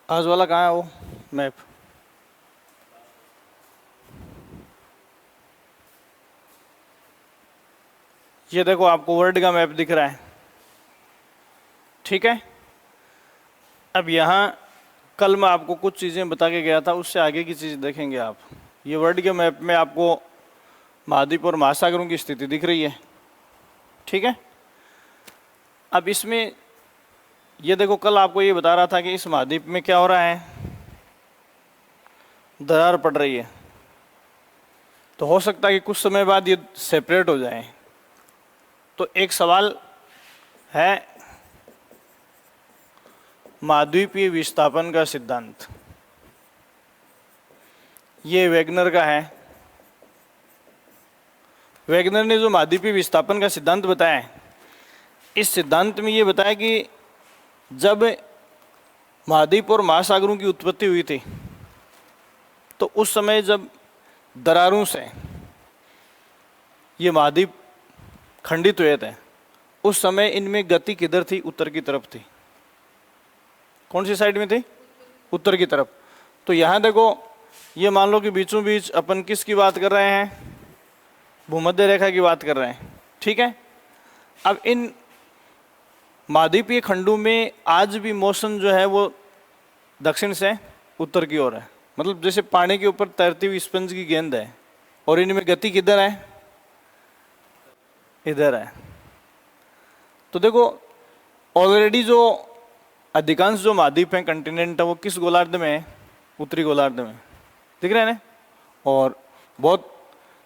आज वाला कहाँ है वो मैप? ये देखो आपको वर्ल्ड का मैप दिख रहा है, ठीक है। अब यहाँ कल मैं आपको कुछ चीज़ें बता के गया था, उससे आगे की चीज़ देखेंगे आप। ये वर्ल्ड के मैप में आपको महाद्वीप और महासागरों की स्थिति दिख रही है, ठीक है। अब इसमें ये देखो, कल आपको ये बता रहा था कि इस महाद्वीप में क्या हो रहा है, दरार पड़ रही है। तो हो सकता है कि कुछ समय बाद ये सेपरेट हो जाए। तो एक सवाल है, महाद्वीपीय विस्थापन का सिद्धांत, ये वेगनर का है। वेगनर ने जो महाद्वीपीय विस्थापन का सिद्धांत बताया है, इस सिद्धांत में ये बताया कि जब महाद्वीप और महासागरों की उत्पत्ति हुई थी, तो उस समय जब दरारों से ये महाद्वीप खंडित हुए थे, उस समय इनमें गति किधर थी? उत्तर की तरफ थी। कौन सी साइड में थी? उत्तर की तरफ। तो यहाँ देखो, ये मान लो कि बीचों बीच अपन किसकी बात कर रहे हैं? भूमध्य रेखा की बात कर रहे हैं, ठीक है। अब इन महाद्वीपीय खंडों में आज भी मोशन जो है वो दक्षिण से उत्तर की ओर है। मतलब जैसे पानी के ऊपर तैरती हुई स्पंज की गेंद है, और इनमें गति किधर है? इधर है। तो देखो, ऑलरेडी जो अधिकांश जो महाद्वीप हैं, कंटिनेंट है, वो किस गोलार्ध में है? उत्तरी गोलार्ध में, दिख रहे हैं ना। और बहुत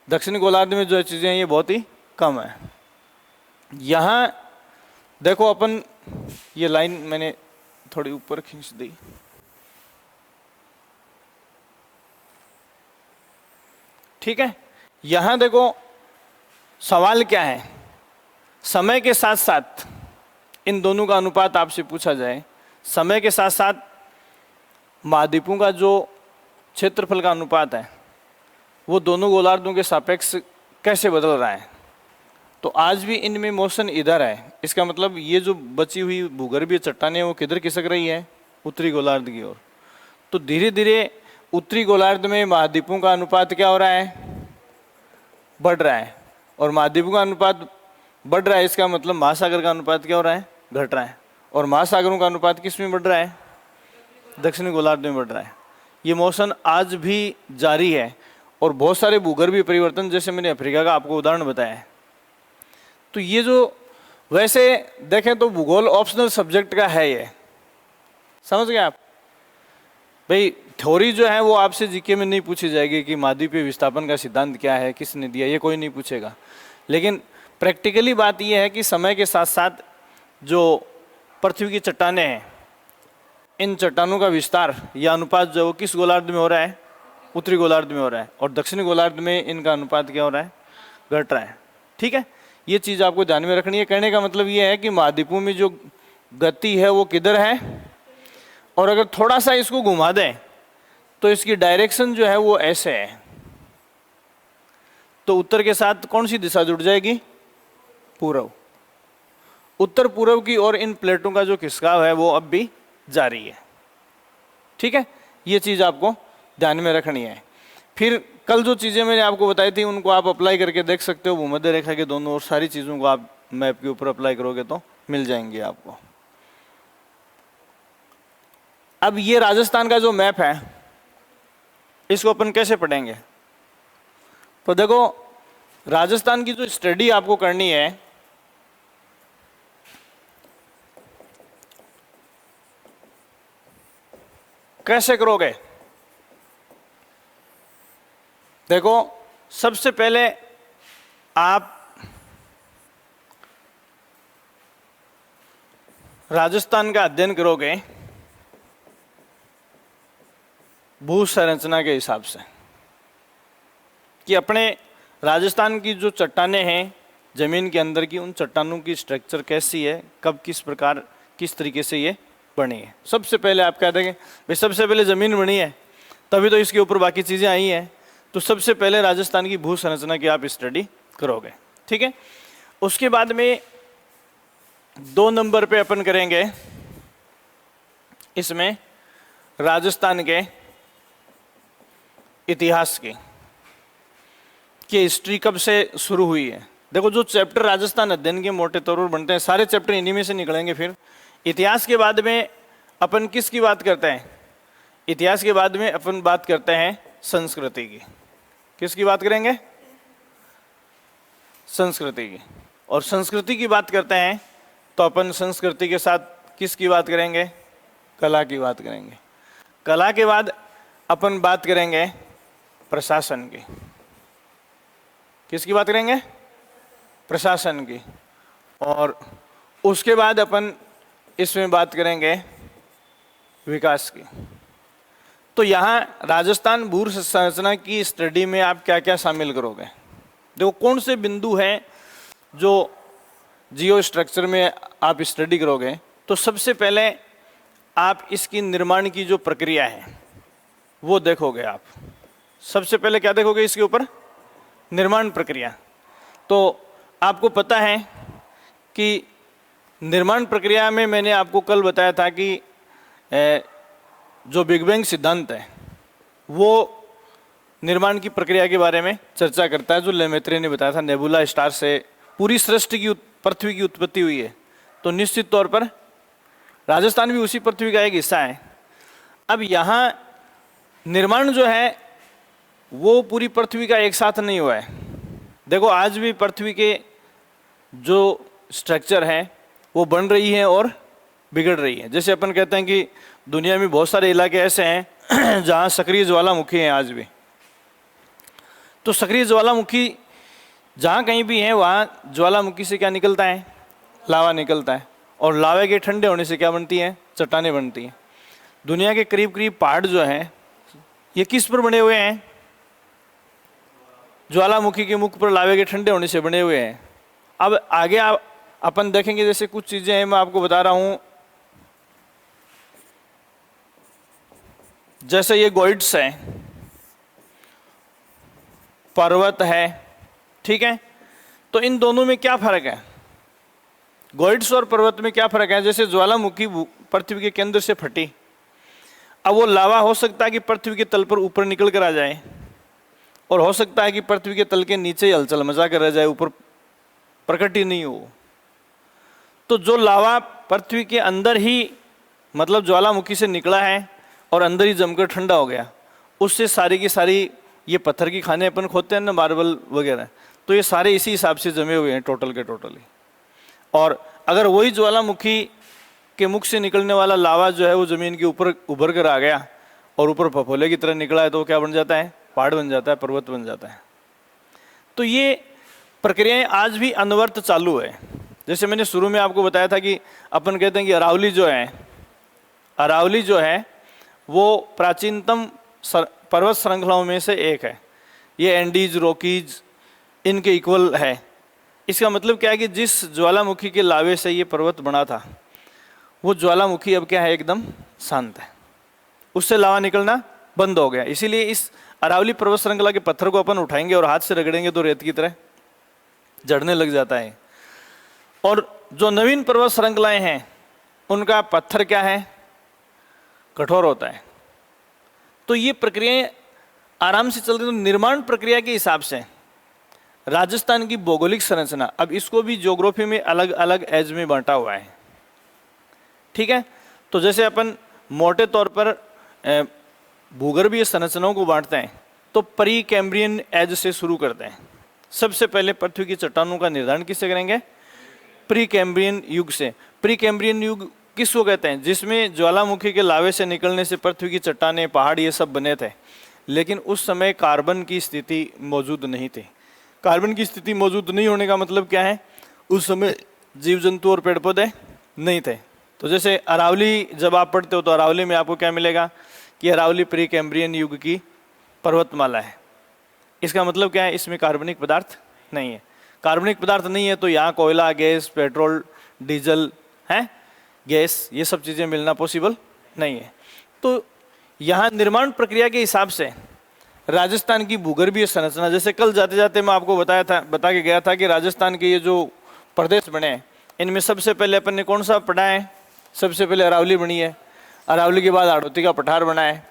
दक्षिणी गोलार्ध में जो चीज़ें हैं ये बहुत ही कम है। यहाँ देखो अपन, ये लाइन मैंने थोड़ी ऊपर खींच दी, ठीक है। यहाँ देखो सवाल क्या है, समय के साथ साथ इन दोनों का अनुपात आपसे पूछा जाए, समय के साथ साथ महाद्वीपों का जो क्षेत्रफल का अनुपात है वो दोनों गोलार्धों के सापेक्ष कैसे बदल रहा है। तो आज भी इनमें मोशन इधर है। इसका मतलब ये जो बची हुई भूगर्भीय चट्टानें वो किधर खिसक रही है? उत्तरी गोलार्ध की ओर। तो धीरे धीरे उत्तरी गोलार्ध में महाद्वीपों का अनुपात क्या हो रहा है? बढ़ रहा है। और महाद्वीपों का अनुपात बढ़ रहा है, इसका मतलब महासागर का अनुपात क्या हो रहा है? घट रहा है। और महासागरों का अनुपात किस में बढ़ रहा है? दक्षिणी गोलार्ध में बढ़ रहा है। ये मोशन आज भी जारी है। और बहुत सारे भूगर्भीय परिवर्तन, जैसे मैंने अफ्रीका का आपको उदाहरण बताया है। तो ये जो, वैसे देखें तो भूगोल ऑप्शनल सब्जेक्ट का है, ये समझ गए आप भाई। थ्योरी जो है वो आपसे जीके में नहीं पूछी जाएगी कि महाद्वीपीय विस्थापन का सिद्धांत क्या है, किसने दिया, ये कोई नहीं पूछेगा। लेकिन प्रैक्टिकली बात ये है कि समय के साथ साथ जो पृथ्वी की चट्टानें हैं, इन चट्टानों का विस्तार या अनुपात जो वो किस गोलार्ध में हो रहा है? उत्तरी गोलार्ध में हो रहा है। और दक्षिणी गोलार्ध में इनका अनुपात क्या हो रहा है? घट रहा है, ठीक है। ये चीज़ आपको ध्यान में रखनी है। कहने का मतलब ये है कि महाद्वीपों में जो गति है वो किधर है, और अगर थोड़ा सा इसको घुमा दें तो इसकी डायरेक्शन जो है वो ऐसे है। तो उत्तर के साथ कौन सी दिशा जुड़ जाएगी? पूर्व। उत्तर पूर्व की ओर इन प्लेटों का जो खिसकाव है वो अब भी जारी है, ठीक है। ये चीज़ आपको ध्यान में रखनी है। फिर कल जो चीज़ें मैंने आपको बताई थी उनको आप अप्लाई करके देख सकते हो। भूमध्य रेखा के दोनों और सारी चीज़ों को आप मैप के ऊपर अप्लाई करोगे तो मिल जाएंगे आपको। अब ये राजस्थान का जो मैप है, इसको अपन कैसे पढ़ेंगे? तो देखो, राजस्थान की जो स्टडी आपको करनी है, कैसे करोगे? देखो, सबसे पहले आप राजस्थान का अध्ययन करोगे भू संरचना के हिसाब से, कि अपने राजस्थान की जो चट्टानें हैं जमीन के अंदर की, उन चट्टानों की स्ट्रक्चर कैसी है, कब किस प्रकार किस तरीके से ये बनी है। सबसे पहले आप कह देंगे भाई सबसे पहले ज़मीन बनी है, तभी तो इसके ऊपर बाकी चीज़ें आई हैं। तो सबसे पहले राजस्थान की भू संरचना की आप स्टडी करोगे, ठीक है। उसके बाद में 2 नंबर पे अपन करेंगे इसमें राजस्थान के इतिहास की कि हिस्ट्री कब से शुरू हुई है। देखो जो चैप्टर राजस्थान अध्ययन के मोटे तौर पर बनते हैं सारे चैप्टर इन्हीं में से निकलेंगे। फिर इतिहास के बाद में अपन किसकी बात करते हैं? इतिहास के बाद में अपन बात करते हैं संस्कृति की। किसकी बात करेंगे? संस्कृति की। और संस्कृति की बात करते हैं तो अपन संस्कृति के साथ किसकी बात करेंगे? कला की बात करेंगे। कला के बाद अपन बात करेंगे प्रशासन की। किसकी बात करेंगे? प्रशासन की। और उसके बाद अपन इसमें बात करेंगे विकास की। तो यहाँ राजस्थान भू संरचना की स्टडी में आप क्या क्या शामिल करोगे? देखो कौन से बिंदु हैं जो जियो स्ट्रक्चर में आप स्टडी करोगे। तो सबसे पहले आप इसकी निर्माण की जो प्रक्रिया है वो देखोगे। आप सबसे पहले क्या देखोगे? इसके ऊपर निर्माण प्रक्रिया। तो आपको पता है कि निर्माण प्रक्रिया में मैंने आपको कल बताया था कि जो बिग बैंग सिद्धांत है वो निर्माण की प्रक्रिया के बारे में चर्चा करता है, जो लेमेत्रे ने बताया था। नेबुला स्टार से पूरी सृष्टि की पृथ्वी की उत्पत्ति हुई है। तो निश्चित तौर पर राजस्थान भी उसी पृथ्वी का एक हिस्सा है। अब यहाँ निर्माण जो है वो पूरी पृथ्वी का एक साथ नहीं हुआ है। देखो आज भी पृथ्वी के जो स्ट्रक्चर हैं वो बन रही है और बिगड़ रही है। जैसे अपन कहते हैं कि दुनिया में बहुत सारे इलाके ऐसे हैं जहाँ सक्रिय ज्वालामुखी हैं आज भी। तो सक्रिय ज्वालामुखी जहाँ कहीं भी है वहाँ ज्वालामुखी से क्या निकलता है? लावा निकलता है। और लावे के ठंडे होने से क्या बनती है? चट्टानें बनती हैं। दुनिया के करीब करीब पहाड़ जो हैं ये किस पर बने हुए हैं? ज्वालामुखी के मुख पर लावे के ठंडे होने से बने हुए हैं। अब आगे अपन देखेंगे, जैसे कुछ चीजें हैं मैं आपको बता रहा हूं। जैसे ये गोइड्स है, पर्वत है, ठीक है। तो इन दोनों में क्या फर्क है? गोइड्स और पर्वत में क्या फर्क है? जैसे ज्वालामुखी पृथ्वी के केंद्र से फटी, अब वो लावा हो सकता है कि पृथ्वी के तल पर ऊपर निकल कर आ जाए, और हो सकता है कि पृथ्वी के तल के नीचे ही हलचल मचा कर रह जाए, ऊपर प्रकट ही नहीं हो। तो जो लावा पृथ्वी के अंदर ही मतलब ज्वालामुखी से निकला है और अंदर ही जमकर ठंडा हो गया, उससे सारी की सारी ये पत्थर की खाने अपन खोदते हैं ना, मार्बल वगैरह, तो ये सारे इसी हिसाब से जमे हुए हैं टोटल के टोटल ही। और अगर वही ज्वालामुखी के मुख से निकलने वाला लावा जो है वो जमीन के ऊपर उभर कर आ गया और ऊपर फफोले की तरह निकला है, तो क्या बन जाता है? पहाड़ बन जाता है, पर्वत बन जाता है। तो ये प्रक्रियाएं आज भी अनवरत चालू है। जैसे मैंने शुरू में आपको बताया था कि अपन कहते हैं कि अरावली जो है वो प्राचीनतम पर्वत श्रृंखलाओं में से एक है। ये एंडीज, रॉकीज इनके इक्वल है। इसका मतलब क्या है कि जिस ज्वालामुखी के लावे से ये पर्वत बना था वो ज्वालामुखी अब क्या है? एकदम शांत है, उससे लावा निकलना बंद हो गया। इसीलिए इस अरावली पर्वत श्रृंखला के पत्थर को अपन उठाएंगे और हाथ से रगड़ेंगे तो रेत की तरह जड़ने लग जाता है। और जो नवीन पर्वत श्रृंखलाएं हैं उनका पत्थर क्या है? कठोर होता है। तो ये प्रक्रियाएं आराम से चल रही। तो निर्माण प्रक्रिया के हिसाब से राजस्थान की भौगोलिक संरचना, अब इसको भी ज्योग्राफी में अलग अलग एज में बांटा हुआ है, ठीक है। तो जैसे अपन मोटे तौर पर भूगर्भीय संरचनाओं को बांटते हैं तो प्री कैम्ब्रियन एज से शुरू करते हैं। सबसे पहले पृथ्वी की चट्टानों का निर्धारण किससे करेंगे? प्री कैम्ब्रियन युग से। प्री कैम्ब्रियन युग किसको कहते हैं? जिसमें ज्वालामुखी के लावे से निकलने से पृथ्वी की चट्टानें, पहाड़ ये सब बने थे, लेकिन उस समय कार्बन की स्थिति मौजूद नहीं थी। कार्बन की स्थिति मौजूद नहीं होने का मतलब क्या है? उस समय जीव जंतु और पेड़ पौधे नहीं थे। तो जैसे अरावली जब आप पढ़ते हो तो अरावली में आपको क्या मिलेगा कि अरावली प्री कैम्ब्रियन युग की पर्वतमाला है। इसका मतलब क्या है? इसमें कार्बनिक पदार्थ नहीं है। कार्बनिक पदार्थ नहीं है तो यहाँ कोयला, गैस, पेट्रोल, डीजल है, गैस, ये सब चीज़ें मिलना पॉसिबल नहीं है। तो यहाँ निर्माण प्रक्रिया के हिसाब से राजस्थान की भूगर्भीय संरचना, जैसे कल जाते जाते मैं आपको बता के गया था कि राजस्थान के ये जो प्रदेश बने इनमें सबसे पहले अपन ने कौन सा पढ़ा है? सबसे पहले अरावली बनी है। अरावली के बाद हाड़ौती का पठार बना है,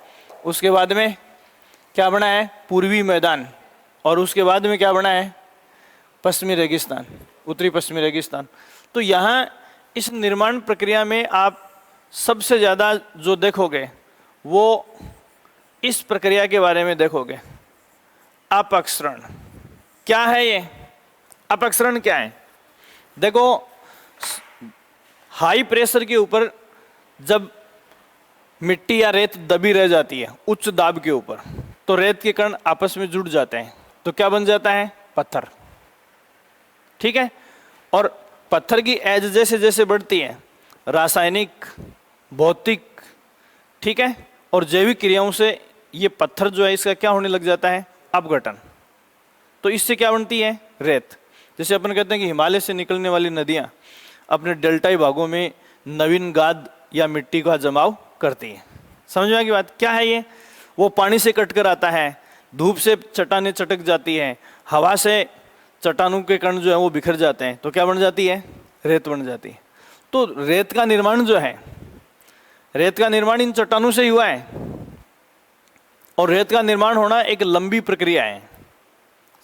उसके बाद में क्या बना है, पूर्वी मैदान, और उसके बाद में क्या बना है, पश्चिमी रेगिस्तान, उत्तरी पश्चिमी रेगिस्तान। तो यहाँ इस निर्माण प्रक्रिया में आप सबसे ज़्यादा जो देखोगे वो इस प्रक्रिया के बारे में देखोगे, अपक्षरण। क्या है ये अपक्षरण? क्या है? देखो, हाई प्रेशर के ऊपर जब मिट्टी या रेत दबी रह जाती है उच्च दाब के ऊपर, तो रेत के कण आपस में जुड़ जाते हैं, तो क्या बन जाता है, पत्थर। ठीक है, और पत्थर की एज जैसे जैसे बढ़ती है, रासायनिक, भौतिक, ठीक है, और जैविक क्रियाओं से ये पत्थर जो है इसका क्या होने लग जाता है, अपघटन। तो इससे क्या बनती है, रेत। जैसे अपन कहते हैं कि हिमालय से निकलने वाली नदियां अपने डेल्टाई भागों में नवीन गाद या मिट्टी का जमाव करती है। समझ में आ गई बात? क्या है ये? वो पानी से कटकर आता है, धूप से चट्टानें चटक जाती हैं, हवा से चट्टानों के कण जो है वो बिखर जाते हैं, तो क्या बन जाती है, रेत बन जाती है। तो रेत का निर्माण जो है, रेत का निर्माण इन चट्टानों से ही हुआ है, और रेत का निर्माण होना एक लंबी प्रक्रिया है।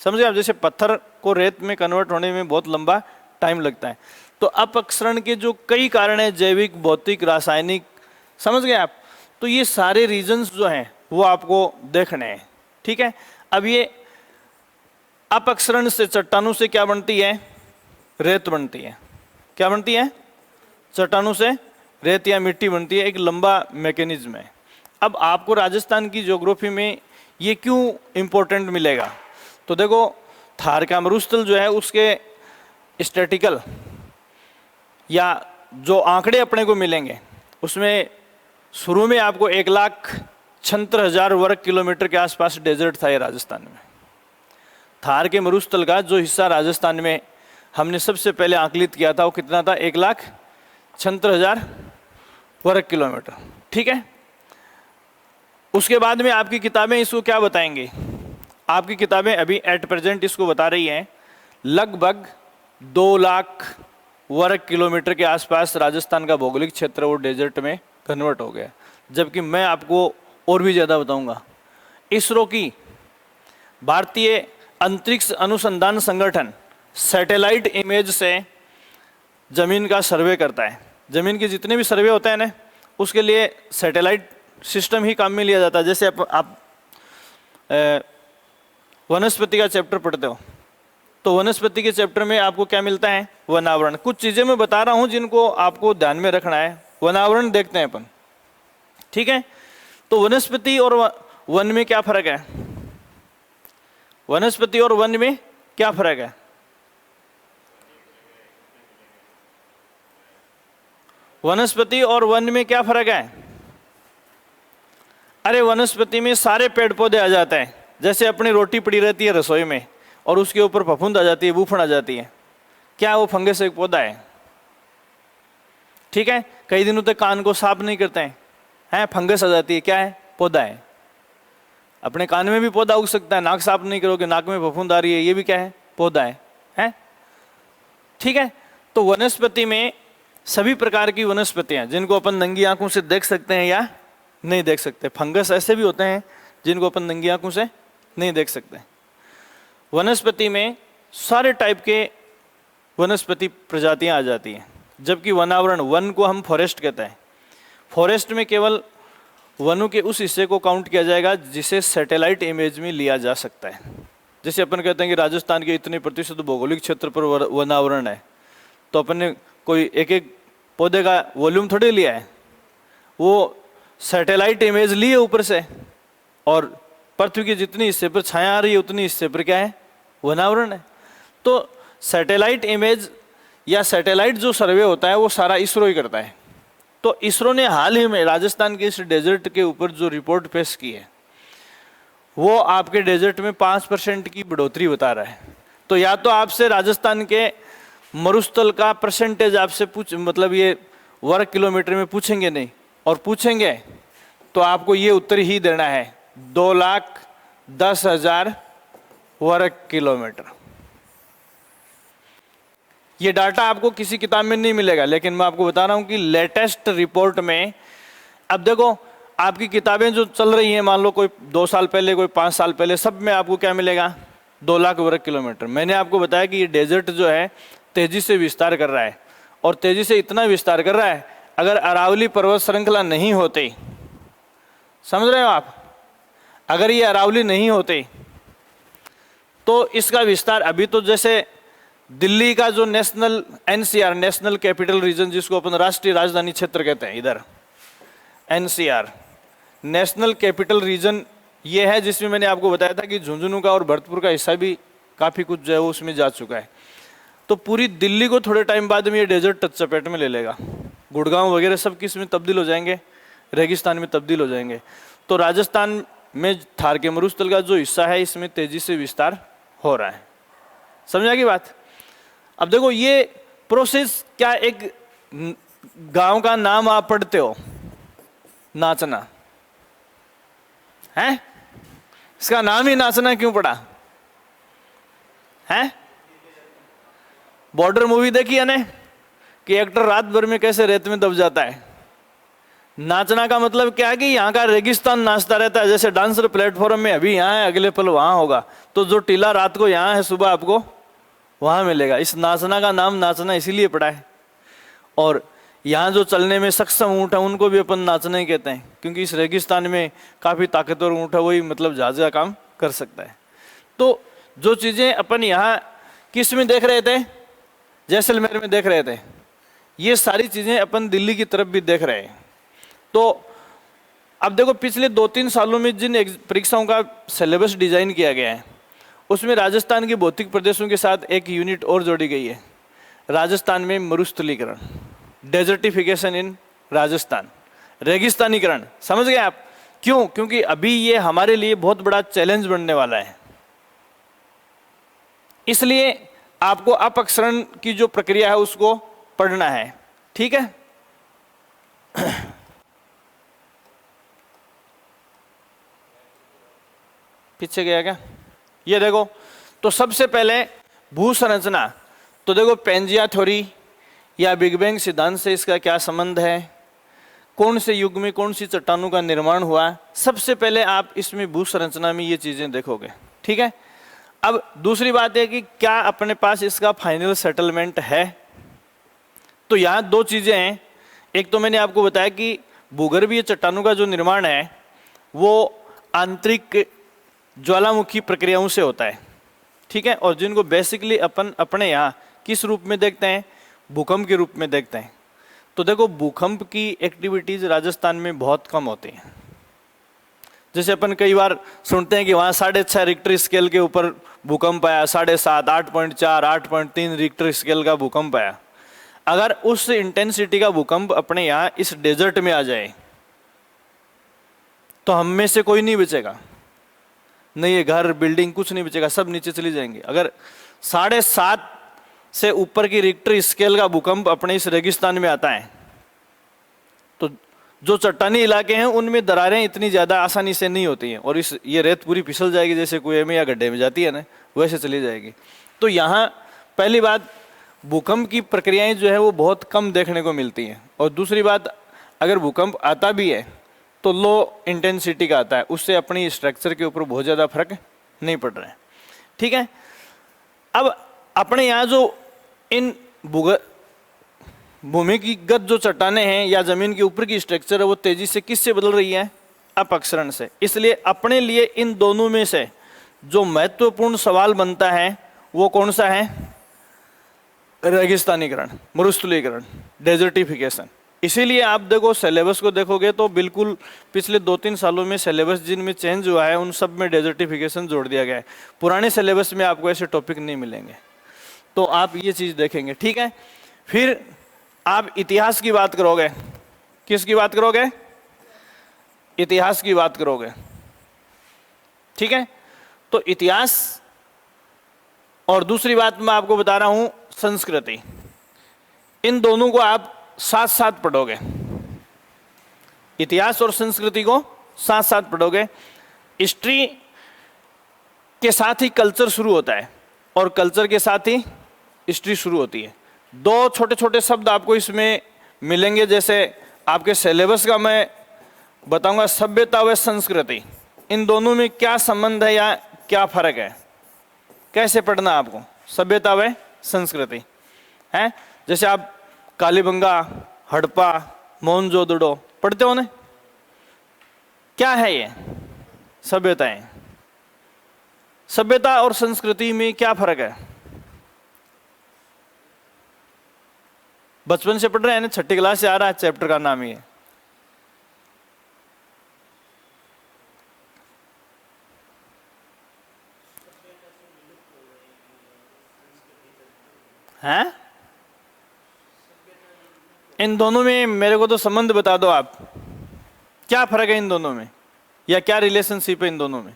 समझे आप? जैसे पत्थर को रेत में कन्वर्ट होने में बहुत लंबा टाइम लगता है। तो अपक्षरण के जो कई कारण है, जैविक, भौतिक, रासायनिक, समझ गए आप? तो ये सारे रीजंस जो हैं वो आपको देखने हैं। ठीक है, अब ये अपक्षरण से चट्टानों से क्या बनती है, रेत बनती है। क्या बनती है? चट्टानों से रेत या मिट्टी बनती है। एक लंबा मैकेनिज्म है। अब आपको राजस्थान की ज्योग्राफी में ये क्यों इंपॉर्टेंट मिलेगा? तो देखो, थार का मरुस्थल जो है उसके स्टैटिकल या जो आंकड़े अपने को मिलेंगे उसमें शुरू में आपको 1,76,000 वर्ग किलोमीटर के आसपास डेजर्ट था ये राजस्थान में। थार के मरुस्थल का जो हिस्सा राजस्थान में हमने सबसे पहले आंकलित किया था वो कितना था, 1,76,000 वर्ग किलोमीटर। ठीक है, उसके बाद में आपकी किताबें इसको क्या बताएंगी? आपकी किताबें अभी एट प्रेजेंट इसको बता रही हैं लगभग 2 लाख वर्ग किलोमीटर के आसपास राजस्थान का भौगोलिक क्षेत्र वो डेजर्ट में कन्वर्ट हो गया। जबकि मैं आपको और भी ज़्यादा बताऊंगा। इसरो की, भारतीय अंतरिक्ष अनुसंधान संगठन, सैटेलाइट इमेज से ज़मीन का सर्वे करता है। ज़मीन के जितने भी सर्वे होते हैं ना, उसके लिए सैटेलाइट सिस्टम ही काम में लिया जाता है। जैसे आप वनस्पति का चैप्टर पढ़ते हो, तो वनस्पति के चैप्टर में आपको क्या मिलता है, वनावरण। कुछ चीज़ें मैं बता रहा हूँ जिनको आपको ध्यान में रखना है। वनावरण देखते हैं अपन। ठीक है, तो वनस्पति और वन में क्या फर्क है? वनस्पति और वन में क्या फर्क है? वनस्पति और वन में क्या फर्क है? अरे वनस्पति में सारे पेड़ पौधे आ जाते हैं। जैसे अपनी रोटी पड़ी रहती है रसोई में और उसके ऊपर फफूंद आ जाती है, बूफन आ जाती है, क्या वो फंगस एक पौधा है? ठीक है, कई दिनों तक कान को साफ नहीं करते हैं, फंगस आ जाती है, क्या है? पौधा है। अपने कान में भी पौधा उग सकता है, नाक साफ नहीं करोगे, नाक में फफूंद आ रही है, ये भी क्या है? पौधा है? ठीक है, तो वनस्पति में सभी प्रकार की वनस्पतियां जिनको अपन नंगी आंखों से देख सकते हैं या नहीं देख सकते। फंगस ऐसे भी होते हैं जिनको अपन नंगी आंखों से नहीं देख सकते। वनस्पति में सारे टाइप के वनस्पति प्रजातियां आ जाती हैं। जबकि वनावरण, वन को हम फॉरेस्ट कहते हैं। फॉरेस्ट में केवल वनों के उस हिस्से को काउंट किया जाएगा जिसे सैटेलाइट इमेज में लिया जा सकता है। जैसे अपन कहते हैं कि राजस्थान के इतने प्रतिशत भौगोलिक क्षेत्र पर वनावरण है, तो अपन ने कोई एक एक पौधे का वॉल्यूम थोड़े लिया है, वो सैटेलाइट इमेज ली है ऊपर से, और पृथ्वी के जितनी हिस्से पर छाया आ रही है उतनी हिस्से पर क्या है? वनावरण है। तो सैटेलाइट इमेज या सैटेलाइट जो सर्वे होता है वो सारा इसरो ही करता है। तो इसरो ने हाल ही में राजस्थान के इस डेजर्ट के ऊपर जो रिपोर्ट पेश की है वो आपके डेजर्ट में 5% की बढ़ोतरी बता रहा है। तो या तो आपसे राजस्थान के मरुस्थल का परसेंटेज आपसे मतलब ये वर्ग किलोमीटर में पूछेंगे नहीं, और पूछेंगे तो आपको ये उत्तर ही देना है, 2,10,000 वर्ग किलोमीटर। ये डाटा आपको किसी किताब में नहीं मिलेगा, लेकिन मैं आपको बता रहा हूं कि लेटेस्ट रिपोर्ट में अब देखो आपकी किताबें जो चल रही हैं, मान लो कोई 2 साल पहले, कोई 5 साल पहले, सब में आपको क्या मिलेगा? 2 लाख वर्ग किलोमीटर। मैंने आपको बताया कि ये डेजर्ट जो है तेजी से विस्तार कर रहा है, और तेजी से इतना विस्तार कर रहा है, अगर अरावली पर्वत श्रृंखला नहीं होती, समझ रहे हो आप, अगर ये अरावली नहीं होती तो इसका विस्तार अभी तो जैसे दिल्ली का जो national NCR, national capital region, जिसको अपन राष्ट्रीय राजधानी क्षेत्र कहते हैं, इधर एनसीआर, नेशनल कैपिटल रीजन ये है, जिसमें मैंने आपको बताया था कि झुंझुनू का और भरतपुर का हिस्सा भी काफ़ी कुछ जो है वो उसमें जा चुका है। तो पूरी दिल्ली को थोड़े टाइम बाद में ये डेजर्ट टच चपेट में ले लेगा। गुड़गांव वगैरह सब किस में तब्दील हो जाएंगे? रेगिस्तान में तब्दील हो जाएंगे। तो राजस्थान में थार के मरुस्थल का जो हिस्सा है, इसमें तेजी से विस्तार हो रहा है। समझा की बात? अब देखो ये प्रोसेस, क्या एक गांव का नाम आप पढ़ते हो, नाचना है, इसका नाम ही नाचना क्यों पड़ा है? बॉर्डर मूवी देखी है ना, कि एक्टर रात भर में कैसे रेत में दब जाता है। नाचना का मतलब क्या है कि यहाँ का रेगिस्तान नाचता रहता है, जैसे डांसर प्लेटफॉर्म में अभी यहाँ है, अगले पल वहाँ होगा, तो जो टीला रात को यहाँ है, सुबह आपको वहाँ मिलेगा। इस नाचना का नाम नाचना इसीलिए पड़ा है। और यहाँ जो चलने में सक्षम ऊँट है, उनको भी अपन नाचना ही कहते हैं, क्योंकि इस रेगिस्तान में काफ़ी ताकतवर ऊँट है, वही मतलब जहाज का काम कर सकता है। तो जो चीज़ें अपन यहाँ किस में देख रहे थे, जैसलमेर में देख रहे थे, ये सारी चीज़ें अपन दिल्ली की तरफ भी देख रहे हैं। तो अब देखो पिछले 2-3 सालों में जिन परीक्षाओं का सिलेबस डिजाइन किया गया है, उसमें राजस्थान के भौतिक प्रदेशों के साथ एक यूनिट और जोड़ी गई है, राजस्थान में मरुस्थलीकरण, डेजर्टिफिकेशन इन राजस्थान, रेगिस्तानीकरण। समझ गए आप? क्यों? क्योंकि अभी ये हमारे लिए बहुत बड़ा चैलेंज बनने वाला है। इसलिए आपको अपक्षरण की जो प्रक्रिया है उसको पढ़ना है। ठीक है? पीछे गया क्या? ये देखो, तो सबसे पहले भू संरचना। तो देखो पेंजिया थ्योरी या बिग बैंग सिद्धांत से इसका क्या संबंध है, कौन से युग में कौन सी चट्टानों का निर्माण हुआ, सबसे पहले आप इसमें भू संरचना में ये चीजें देखोगे। ठीक है? अब दूसरी बात है कि क्या अपने पास इसका फाइनल सेटलमेंट है। तो यहाँ 2 चीजें हैं। एक तो मैंने आपको बताया कि भूगर्भीय चट्टानों का जो निर्माण है वो आंतरिक ज्वालामुखी प्रक्रियाओं से होता है। ठीक है? और जिनको बेसिकली अपन अपने यहाँ किस रूप में देखते हैं? भूकंप के रूप में देखते हैं। तो देखो भूकंप की एक्टिविटीज राजस्थान में बहुत कम होती हैं। जैसे अपन कई बार सुनते हैं कि वहाँ 6.5 रिक्टर स्केल के ऊपर भूकंप आया, 7.5, 8.4, 8.3 रिक्टर स्केल का भूकंप आया। अगर उस इंटेंसिटी का भूकंप अपने यहाँ इस डेजर्ट में आ जाए तो हम में से कोई नहीं बचेगा, नहीं ये घर बिल्डिंग कुछ नहीं बचेगा, सब नीचे चली जाएंगे। अगर 7.5 से ऊपर की रिक्टर स्केल का भूकंप अपने इस रेगिस्तान में आता है तो जो चट्टानी इलाके हैं उनमें दरारें इतनी ज़्यादा आसानी से नहीं होती हैं, और ये रेत पूरी फिसल जाएगी, जैसे कुएं में या गड्ढे में जाती है ना, वैसे चली जाएगी। तो यहाँ पहली बात भूकंप की प्रक्रियाएं जो है वो बहुत कम देखने को मिलती हैं। और दूसरी बात, अगर भूकंप आता भी है तो लो इंटेंसिटी का आता है, उससे अपनी स्ट्रक्चर के ऊपर बहुत ज़्यादा फर्क नहीं पड़ रहा है। ठीक है? अब अपने यहाँ जो इन भूमिगत जो चट्टाने हैं या जमीन के ऊपर की स्ट्रक्चर है वो तेजी से किससे बदल रही है? अपक्षरण से। इसलिए अपने लिए इन दोनों में से जो महत्वपूर्ण सवाल बनता है वो कौन सा है? रेगिस्तानीकरण, मरुस्थलीकरण, डेजर्टिफिकेशन। इसीलिए आप देखो सिलेबस को देखोगे तो बिल्कुल पिछले 2-3 सालों में सिलेबस जिनमें चेंज हुआ है उन सब में डेजर्टिफिकेशन जोड़ दिया गया है। पुराने सिलेबस में आपको ऐसे टॉपिक नहीं मिलेंगे, तो आप ये चीज़ देखेंगे। ठीक है? फिर आप इतिहास की बात करोगे। किसकी बात करोगे? इतिहास की बात करोगे। ठीक है? तो इतिहास, और दूसरी बात मैं आपको बता रहा हूं संस्कृति, इन दोनों को आप साथ साथ पढ़ोगे। इतिहास और संस्कृति को साथ साथ पढ़ोगे। हिस्ट्री के साथ ही कल्चर शुरू होता है और कल्चर के साथ ही हिस्ट्री शुरू होती है। 2 छोटे छोटे शब्द आपको इसमें मिलेंगे, जैसे आपके सिलेबस का मैं बताऊंगा सभ्यता व संस्कृति, इन दोनों में क्या संबंध है या क्या फर्क है, कैसे पढ़ना आपको सभ्यता व संस्कृति है। जैसे आप कालीबंगा, हड़प्पा, मोहनजोदड़ो पढ़ते हो ना, क्या है ये सभ्यताएं। सभ्यता और संस्कृति में क्या फर्क है, बचपन से पढ़ रहे हैं ना, छठी क्लास से आ रहा है, चैप्टर का नाम ही है। इन दोनों में मेरे को तो संबंध बता दो आप, क्या फर्क है इन दोनों में या क्या रिलेशनशिप है इन दोनों में।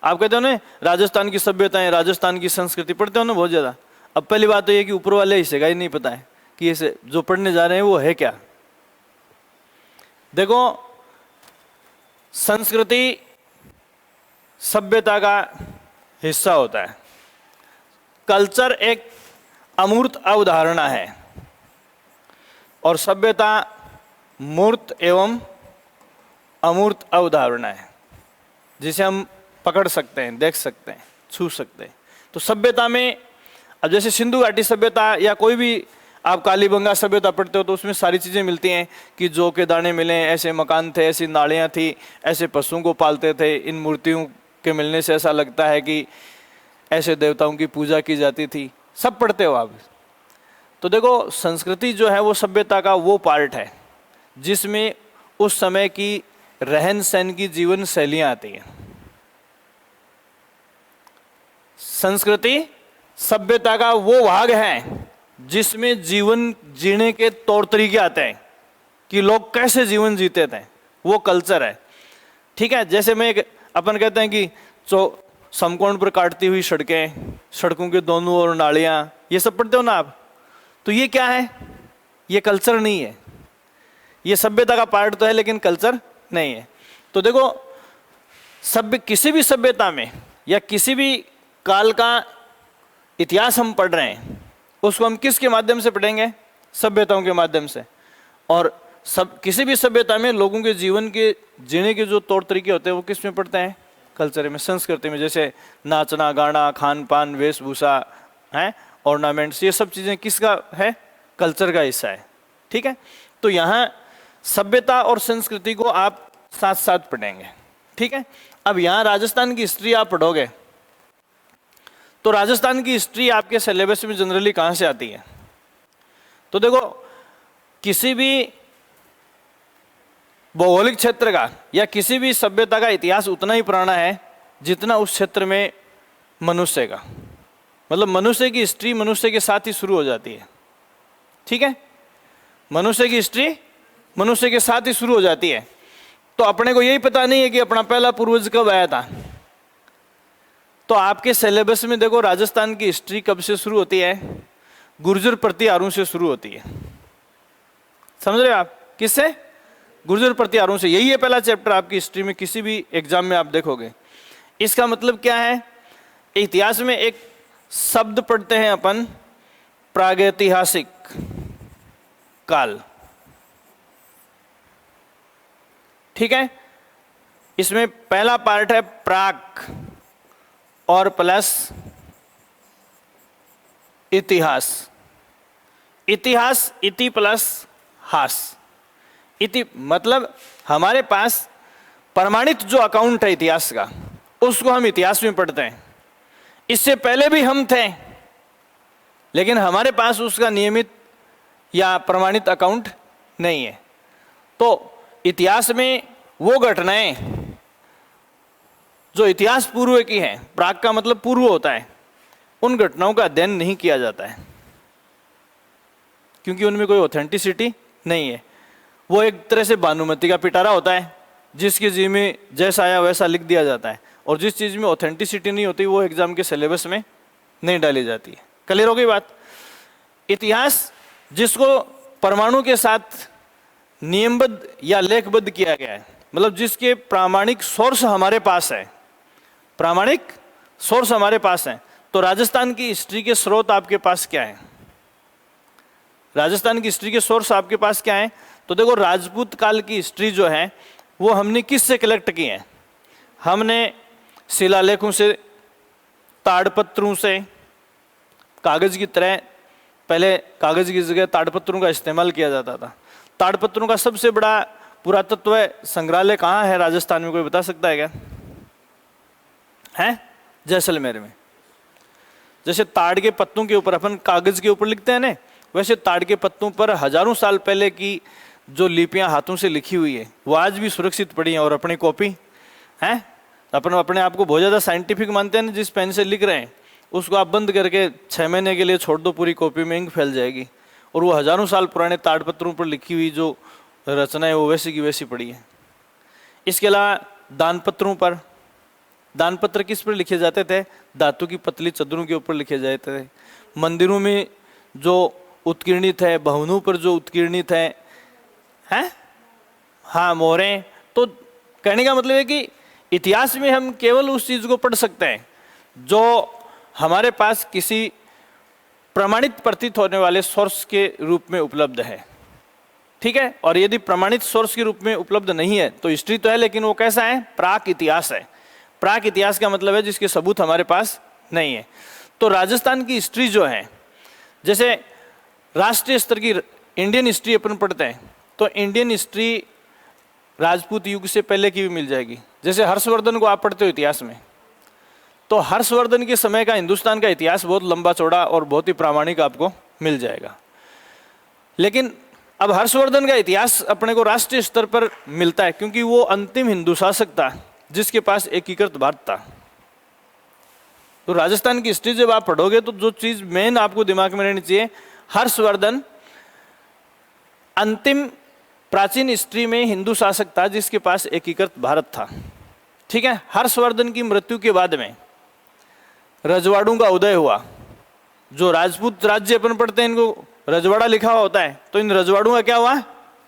आप कहते हो ना राजस्थान की सभ्यताएं, राजस्थान की संस्कृति पढ़ते हो ना बहुत ज्यादा। अब पहली बात तो ये कि ऊपर वाले हिस्से का ही नहीं पता है कि इसे जो पढ़ने जा रहे हैं वो है क्या। देखो संस्कृति सभ्यता का हिस्सा होता है। कल्चर एक अमूर्त अवधारणा है और सभ्यता मूर्त एवं अमूर्त अवधारणा है जिसे हम पकड़ सकते हैं, देख सकते हैं, छू सकते हैं। तो सभ्यता में अब जैसे सिंधु घाटी सभ्यता या कोई भी आप कालीबंगा सभ्यता पढ़ते हो तो उसमें सारी चीज़ें मिलती हैं कि जौ के दाने मिले, ऐसे मकान थे, ऐसी नालियाँ थी, ऐसे पशुओं को पालते थे, इन मूर्तियों के मिलने से ऐसा लगता है कि ऐसे देवताओं की पूजा की जाती थी, सब पढ़ते हो आप। तो देखो संस्कृति जो है वो सभ्यता का वो पार्ट है जिसमें उस समय की रहन सहन की जीवन शैलियाँ आती हैं। संस्कृति सभ्यता का वो भाग है जिसमें जीवन जीने के तौर तरीके आते हैं कि लोग कैसे जीवन जीते थे, वो कल्चर है। ठीक है, जैसे मैं एक अपन कहते हैं कि समकोण पर काटती हुई सड़कें, सड़कों के दोनों ओर नालियाँ, ये सब पढ़ते हो ना आप। तो ये क्या है, ये कल्चर नहीं है, ये सभ्यता का पार्ट तो है लेकिन कल्चर नहीं है। तो देखो किसी भी सभ्यता में या किसी भी काल का इतिहास हम पढ़ रहे हैं उसको हम किसके माध्यम से पढ़ेंगे, सभ्यताओं के माध्यम से। और किसी भी सभ्यता में लोगों के जीवन के जीने के जो तौर तरीके होते हैं वो किस में पढ़ते हैं, कल्चर में, संस्कृति में। जैसे नाचना गाना, खान पान, वेशभूषा है, ऑर्नामेंट्स, ये सब चीज़ें किसका है, कल्चर का हिस्सा है। ठीक है, तो यहाँ सभ्यता और संस्कृति को आप साथ साथ पढ़ेंगे। ठीक है, अब यहाँ राजस्थान की हिस्ट्री आप पढ़ोगे तो राजस्थान की हिस्ट्री आपके सिलेबस में जनरली कहाँ से आती है। तो देखो किसी भी भौगोलिक क्षेत्र का या किसी भी सभ्यता का इतिहास उतना ही पुराना है जितना उस क्षेत्र में मनुष्य का, मतलब मनुष्य की हिस्ट्री मनुष्य के साथ ही शुरू हो जाती है। ठीक है, मनुष्य की हिस्ट्री मनुष्य के साथ ही शुरू हो जाती है। तो अपने को यही पता नहीं है कि अपना पहला पूर्वज कब आया था। तो आपके सिलेबस में देखो राजस्थान की हिस्ट्री कब से शुरू होती है, गुर्जर प्रतिहारों से शुरू होती है। समझ रहे हो आप, किससे, गुर्जर प्रतिहारों से। यही है पहला चैप्टर आपकी हिस्ट्री में, किसी भी एग्जाम में आप देखोगे। इसका मतलब क्या है, इतिहास में एक शब्द पढ़ते हैं अपन, प्रागैतिहासिक काल। ठीक है, इसमें पहला पार्ट है प्राक और प्लस इतिहास। इतिहास इति प्लस हास। इति मतलब हमारे पास प्रमाणित जो अकाउंट है इतिहास का उसको हम इतिहास में पढ़ते हैं। इससे पहले भी हम थे लेकिन हमारे पास उसका नियमित या प्रमाणित अकाउंट नहीं है। तो इतिहास में वो घटनाएं जो इतिहास पूर्व की हैं, प्राग का मतलब पूर्व होता है, उन घटनाओं का अध्ययन नहीं किया जाता है क्योंकि उनमें कोई ऑथेंटिसिटी नहीं है। वो एक तरह से भानुमति का पिटारा होता है जिसकी जी में जैसा आया वैसा लिख दिया जाता है, और जिस चीज़ में ऑथेंटिसिटी नहीं होती वो एग्जाम के सिलेबस में नहीं डाली जाती है। क्लियर हो गई बात। इतिहास जिसको परमाणु के साथ नियमबद्ध या लेखबद्ध किया गया है, मतलब जिसके प्रामाणिक सोर्स हमारे पास है, प्रामाणिक सोर्स हमारे पास है। तो राजस्थान की हिस्ट्री के स्रोत आपके पास क्या है, राजस्थान की हिस्ट्री के सोर्स आपके पास क्या है। तो देखो राजपूत काल की हिस्ट्री जो है वो हमने किससे कलेक्ट की है? हमने शिलालेखों से, ताड़पत्रों से, कागज की तरह, पहले कागज की जगह ताड़पत्रों का इस्तेमाल किया जाता था। ताड़पत्रों का सबसे बड़ा पुरातत्व संग्रहालय कहाँ है राजस्थान में, कोई बता सकता है क्या? है जैसलमेर में। जैसे ताड़ के पत्तों के ऊपर अपन कागज के ऊपर लिखते हैं ना, वैसे ताड़ के पत्तों पर हजारों साल पहले की जो लिपियां हाथों से लिखी हुई है वो आज भी सुरक्षित पड़ी हैं। और अपनी कॉपी है, अपन अपने आप को बहुत ज़्यादा साइंटिफिक मानते हैं ना, जिस पेन से लिख रहे हैं उसको आप बंद करके 6 महीने के लिए छोड़ दो, पूरी कॉपी में इंक फैल जाएगी। और वो हजारों साल पुराने ताड़पत्रों पर लिखी हुई जो रचना है वो वैसी की वैसी पड़ी है। इसके अलावा दानपत्रों पर, दानपत्र किस पर लिखे जाते थे? धातु की पतली चद्दरों के ऊपर लिखे जाते थे। मंदिरों में जो उत्कीर्णित है, भवनों पर जो उत्कीर्णित है, हाँ मोहरें। तो कहने का मतलब है कि इतिहास में हम केवल उस चीज को पढ़ सकते हैं जो हमारे पास किसी प्रमाणित प्रतीत होने वाले सोर्स के रूप में उपलब्ध है, ठीक है। और यदि प्रमाणित सोर्स के रूप में उपलब्ध नहीं है तो हिस्ट्री तो है, लेकिन वो कैसा है? प्राक इतिहास है। प्राक इतिहास का मतलब है जिसके सबूत हमारे पास नहीं है। तो राजस्थान की हिस्ट्री जो है, जैसे राष्ट्रीय स्तर की इंडियन हिस्ट्री अपन पढ़ते हैं तो इंडियन हिस्ट्री राजपूत युग से पहले की भी मिल जाएगी। जैसे हर्षवर्धन को आप पढ़ते हो इतिहास में, तो हर्षवर्धन के समय का हिंदुस्तान का इतिहास बहुत लंबा चौड़ा और बहुत ही प्रामाणिक आपको मिल जाएगा। लेकिन अब हर्षवर्धन का इतिहास अपने को राष्ट्रीय स्तर पर मिलता है क्योंकि वो अंतिम हिंदू शासक था जिसके पास एकीकृत भारत था। तो राजस्थान की हिस्ट्री जब आप पढ़ोगे तो जो चीज मेन आपको दिमाग में रहनी चाहिए, हर्षवर्धन अंतिम प्राचीन हिस्ट्री में हिंदू शासक था जिसके पास एकीकृत भारत था, ठीक है। हर्षवर्धन की मृत्यु के बाद में रजवाड़ों का उदय हुआ। जो राजपूत राज्य अपन पढ़ते हैं इनको रजवाड़ा लिखा हुआ होता है, तो इन रजवाड़ों का क्या हुआ?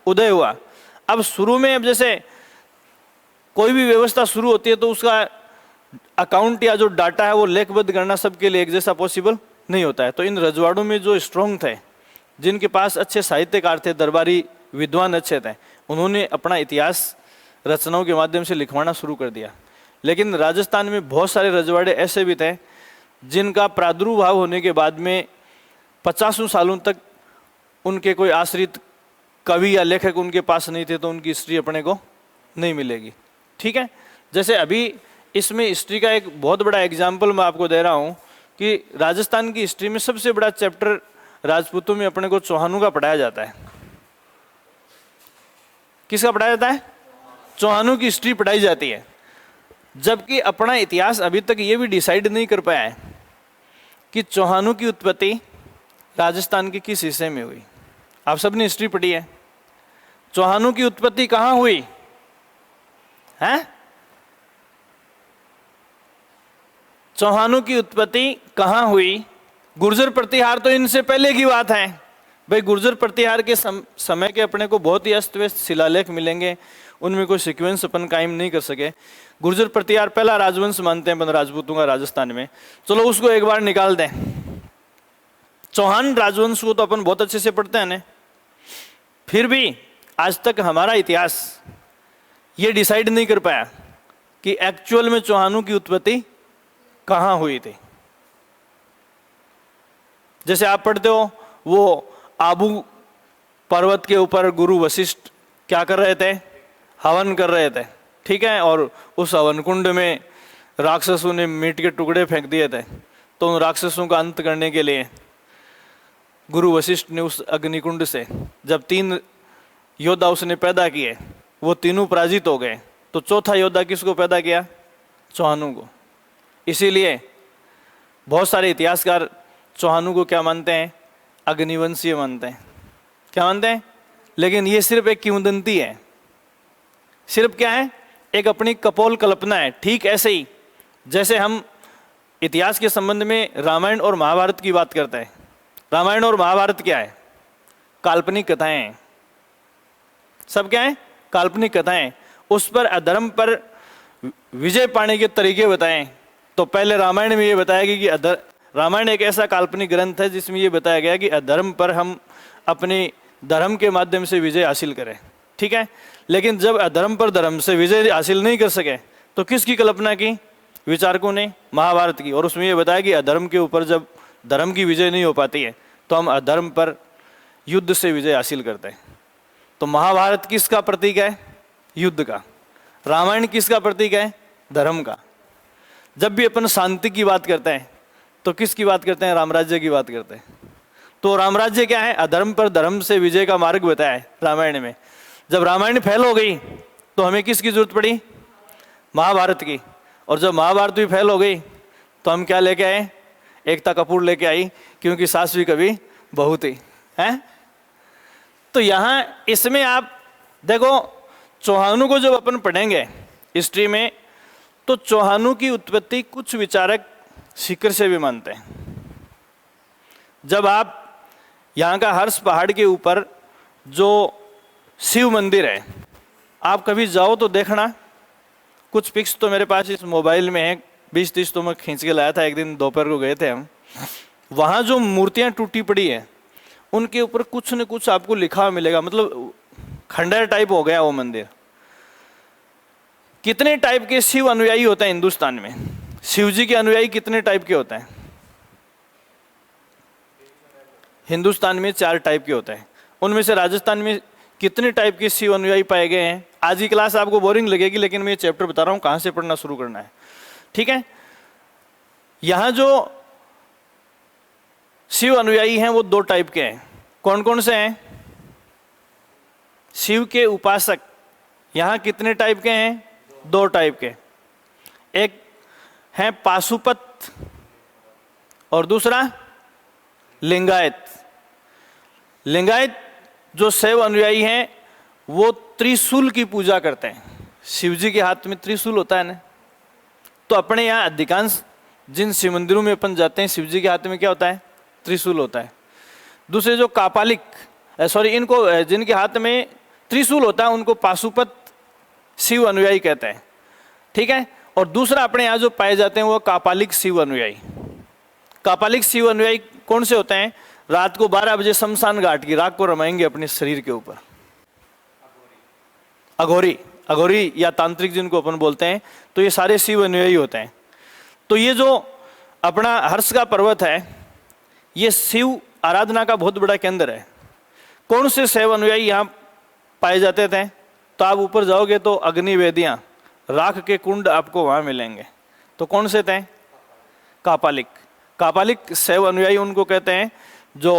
उदय हुआ। अब शुरू में, अब जैसे कोई भी व्यवस्था शुरू होती है तो उसका अकाउंट या जो डाटा है वो लेखबद्ध करना सबके लिए एक जैसा पॉसिबल नहीं होता है। तो इन रजवाड़ों में जो स्ट्रॉन्ग थे, जिनके पास अच्छे साहित्यकार थे, दरबारी विद्वान अच्छे थे, उन्होंने अपना इतिहास रचनाओं के माध्यम से लिखवाना शुरू कर दिया। लेकिन राजस्थान में बहुत सारे रजवाड़े ऐसे भी थे जिनका प्रादुर्भाव होने के बाद में 50 सालों तक उनके कोई आश्रित कवि या लेखक उनके पास नहीं थे, तो उनकी हिस्ट्री अपने को नहीं मिलेगी, ठीक है। जैसे अभी इसमें हिस्ट्री का एक बहुत बड़ा एग्जाम्पल मैं आपको दे रहा हूँ कि राजस्थान की हिस्ट्री में सबसे बड़ा चैप्टर राजपूतों में अपने को चौहानों का पढ़ाया जाता है। किसका पढ़ाया जाता है? चौहानों की हिस्ट्री पढ़ाई जाती है। जबकि अपना इतिहास अभी तक ये भी डिसाइड नहीं कर पाया है कि चौहानों की उत्पत्ति राजस्थान के किस हिस्से में हुई। आप सबने हिस्ट्री पढ़ी है, चौहानों की उत्पत्ति कहां हुई है? चौहानों की उत्पत्ति कहां हुई? गुर्जर प्रतिहार तो इनसे पहले की बात है भाई। गुर्जर प्रतिहार के समय के अपने को बहुत ही अस्त व्यस्त शिलालेख मिलेंगे, उनमें कोई सीक्वेंस अपन कायम नहीं कर सके। गुर्जर प्रतिहार पहला राजवंश मानते हैं अपन राजपूतों का राजस्थान में, चलो उसको एक बार निकाल दें। चौहान राजवंश को तो अपन बहुत अच्छे से पढ़ते हैं ना, फिर भी आज तक हमारा इतिहास ये डिसाइड नहीं कर पाया कि एक्चुअल में चौहानों की उत्पत्ति कहां हुई थी। जैसे आप पढ़ते हो वो आबू पर्वत के ऊपर गुरु वशिष्ठ क्या कर रहे थे? हवन कर रहे थे, ठीक है। और उस हवन कुंड में राक्षसों ने मीट के टुकड़े फेंक दिए थे, तो उन राक्षसों का अंत करने के लिए गुरु वशिष्ठ ने उस अग्निकुंड से जब 3 योद्धा उसने पैदा किए, वो तीनों पराजित हो गए, तो चौथा योद्धा किसको पैदा किया? चौहानों को। इसीलिए बहुत सारे इतिहासकार चौहानों को क्या मानते हैं? अग्निवंशीय मानते हैं। क्या मानते हैं? लेकिन ये सिर्फ एक किंवदंती है, सिर्फ क्या है? एक अपनी कपोल कल्पना है। ठीक ऐसे ही जैसे हम इतिहास के संबंध में रामायण और महाभारत की बात करते हैं। रामायण और महाभारत क्या है? काल्पनिक कथाएं हैं। सब क्या है? काल्पनिक कथाएं। उस पर अधर्म पर विजय पाने के तरीके बताएं। तो पहले रामायण में ये बताया गया कि रामायण एक ऐसा काल्पनिक ग्रंथ है जिसमें ये बताया गया कि अधर्म पर हम अपनी धर्म के माध्यम से विजय हासिल करें, ठीक है। लेकिन जब अधर्म पर धर्म से विजय हासिल नहीं कर सके तो किसकी कल्पना की? विचारकों ने, महाभारत की। और उसमें ये बताया कि अधर्म के ऊपर जब धर्म की विजय नहीं हो पाती है तो हम अधर्म पर युद्ध से विजय हासिल करते हैं। तो महाभारत किसका प्रतीक है? युद्ध का। रामायण किसका प्रतीक है? धर्म का। जब भी अपन शांति की बात करते हैं तो किसकी बात करते हैं? रामराज्य की बात करते हैं। तो रामराज्य क्या है? अधर्म पर धर्म से विजय का मार्ग बताया है रामायण में। जब रामायण फेल हो गई तो हमें किसकी जरूरत पड़ी? महाभारत की। और जब महाभारत भी फेल हो गई तो हम क्या लेके आए? एकता कपूर लेके आई, क्योंकि सास भी कभी बहू थी, है। तो यहाँ इसमें आप देखो, चौहानों को जब अपन पढ़ेंगे हिस्ट्री में तो चौहानों की उत्पत्ति कुछ विचारक सीकर से भी मानते हैं। जब आप यहाँ का हर्ष पहाड़ के ऊपर जो शिव मंदिर है, आप कभी जाओ तो देखना। कुछ पिक्स तो मेरे पास इस मोबाइल में है, 20-30 तो मैं खींच के लाया था, एक दिन दोपहर को गए थे हम। वहाँ जो मूर्तियाँ टूटी पड़ी है उनके ऊपर कुछ न कुछ आपको लिखा हुआ मिलेगा, मतलब खंडहर टाइप हो गया वो मंदिर। कितने टाइप के शिव अनुयायी होते हैं हिंदुस्तान में? शिव जी के अनुयायी कितने टाइप के होते हैं? हिंदुस्तान में 4 टाइप के होते हैं। उनमें से राजस्थान में कितने टाइप के शिव अनुयायी पाए गए हैं? आज की क्लास आपको बोरिंग लगेगी, लेकिन मैं ये चैप्टर बता रहा हूं कहां से पढ़ना शुरू करना है, ठीक है। यहां जो शिव अनुयायी हैं वो 2 टाइप के हैं। कौन कौन से हैं? शिव के उपासक यहां कितने टाइप के हैं? 2 टाइप के। एक है पाशुपत और दूसरा लिंगायत। लिंगायत जो शैव अनुयायी हैं वो त्रिशूल की पूजा करते हैं। शिव जी के हाथ में त्रिशूल होता है ना। तो अपने यहाँ अधिकांश जिन शिव मंदिरों में अपन जाते हैं, शिव जी के हाथ में क्या होता है? त्रिशूल होता है। दूसरे जो कापालिक इनको जिनके हाथ में त्रिशूल होता है उनको पाशुपत शिव अनुयायी कहते हैं, ठीक है। और दूसरा अपने यहाँ जो पाए जाते हैं वो कापालिक शिव अनुयायी। कापालिक शिव अनुयायी कौन से होते हैं? रात को 12 बजे शमशान घाट की राख को रमाएंगे अपने शरीर के ऊपर। अघोरी या तांत्रिक जिनको अपन बोलते हैं, तो ये सारे शिव अनुयायी होते हैं। तो ये जो अपना हर्ष का पर्वत है ये शिव आराधना का बहुत बड़ा केंद्र है। कौन से शिव अनुयायी यहाँ पाए जाते थे? तो आप ऊपर जाओगे तो अग्नि वेदियाँ, राख के कुंड आपको वहाँ मिलेंगे। तो कौन से थे? कापालिक शैव अनुयायी उनको कहते हैं जो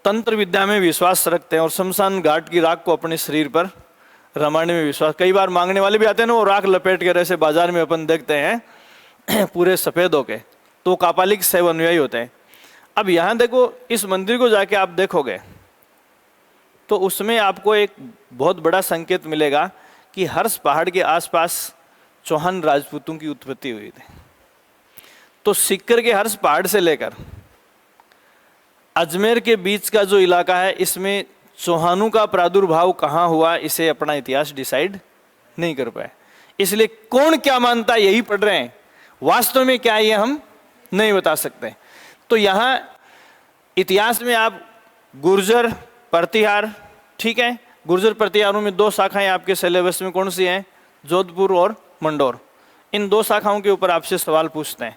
तंत्र विद्या में विश्वास रखते हैं और शमशान घाट की राख को अपने शरीर पर रमाने में विश्वास। कई बार मांगने वाले भी आते हैं ना, वो राख लपेट के ऐसे बाजार में अपन देखते हैं पूरे सफेद होके, तो कापालिक शैव अनुयायी होते हैं। अब यहाँ देखो, इस मंदिर को जाके आप देखोगे तो उसमें आपको एक बहुत बड़ा संकेत मिलेगा कि हर्ष पहाड़ के आसपास चौहान राजपूतों की उत्पत्ति हुई थी। तो सीकर के हर्ष पहाड़ से लेकर अजमेर के बीच का जो इलाका है, इसमें चौहानों का प्रादुर्भाव कहाँ हुआ इसे अपना इतिहास डिसाइड नहीं कर पाए। इसलिए कौन क्या मानता है यही पढ़ रहे हैं, वास्तव में क्या ये हम नहीं बता सकते। तो यहाँ इतिहास में आप गुर्जर प्रतिहार, ठीक है, गुर्जर प्रतिहारों में 2 शाखाएं आपके सिलेबस में कौन सी हैं? जोधपुर और मंडोर। इन 2 शाखाओं के ऊपर आपसे सवाल पूछते हैं।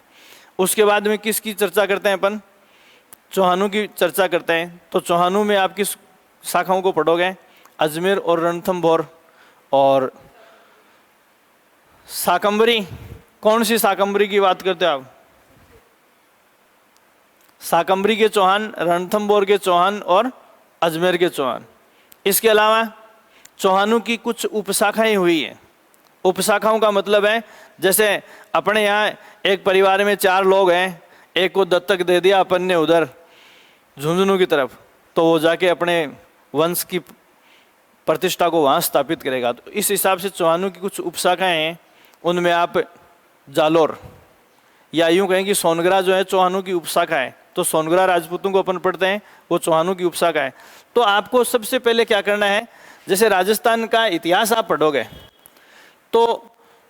उसके बाद में किसकी चर्चा करते हैं अपन? चौहानों की चर्चा करते हैं। तो चौहानों में आप किस शाखाओं को पढ़ोगे? अजमेर और रणथंभौर और शाकंभरी। कौन सी शाकंभरी की बात करते हो आप? शाकंभरी के चौहान, रणथंभौर के चौहान और अजमेर के चौहान। इसके अलावा चौहानों की कुछ उपशाखाएं हुई हैं। उपशाखाओं का मतलब है जैसे अपने यहाँ एक परिवार में 4 लोग हैं, एक को दत्तक दे दिया अपन ने उधर झुंझुनू की तरफ, तो वो जाके अपने वंश की प्रतिष्ठा को वहाँ स्थापित करेगा। तो इस हिसाब से चौहानों की कुछ उपशाखाएं हैं, उनमें आप जालोर या यूँ कहें कि सोनगरा जो है चौहानों की उपशाखा है। तो सोनगरा राजपूतों को अपन पढ़ते हैं, वो चौहानों की उपशाखा है। तो आपको सबसे पहले क्या करना है, जैसे राजस्थान का इतिहास आप पढ़ोगे तो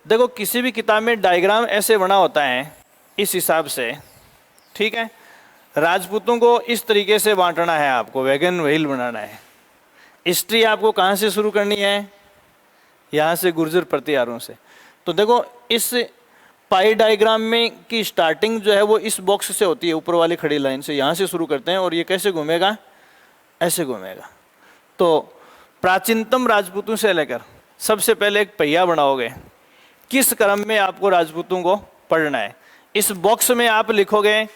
देखो किसी भी किताब में डायग्राम ऐसे बना होता है इस हिसाब से, ठीक है। राजपूतों को इस तरीके से बांटना है, आपको वैगन व्हील बनाना है, हिस्ट्री आपको कहाँ से शुरू करनी है? यहाँ से, गुर्जर प्रतिहारों से। तो देखो इस पाई डायग्राम में की स्टार्टिंग जो है वो इस बॉक्स से होती है, ऊपर वाली खड़ी लाइन से, यहाँ से शुरू करते हैं और ये कैसे घूमेगा? ऐसे घूमेगा। तो प्राचीनतम राजपूतों से लेकर सबसे पहले एक पहिया बनाओगे, किस क्रम में आपको राजपूतों को पढ़ना है। इस बॉक्स में आप लिखोगे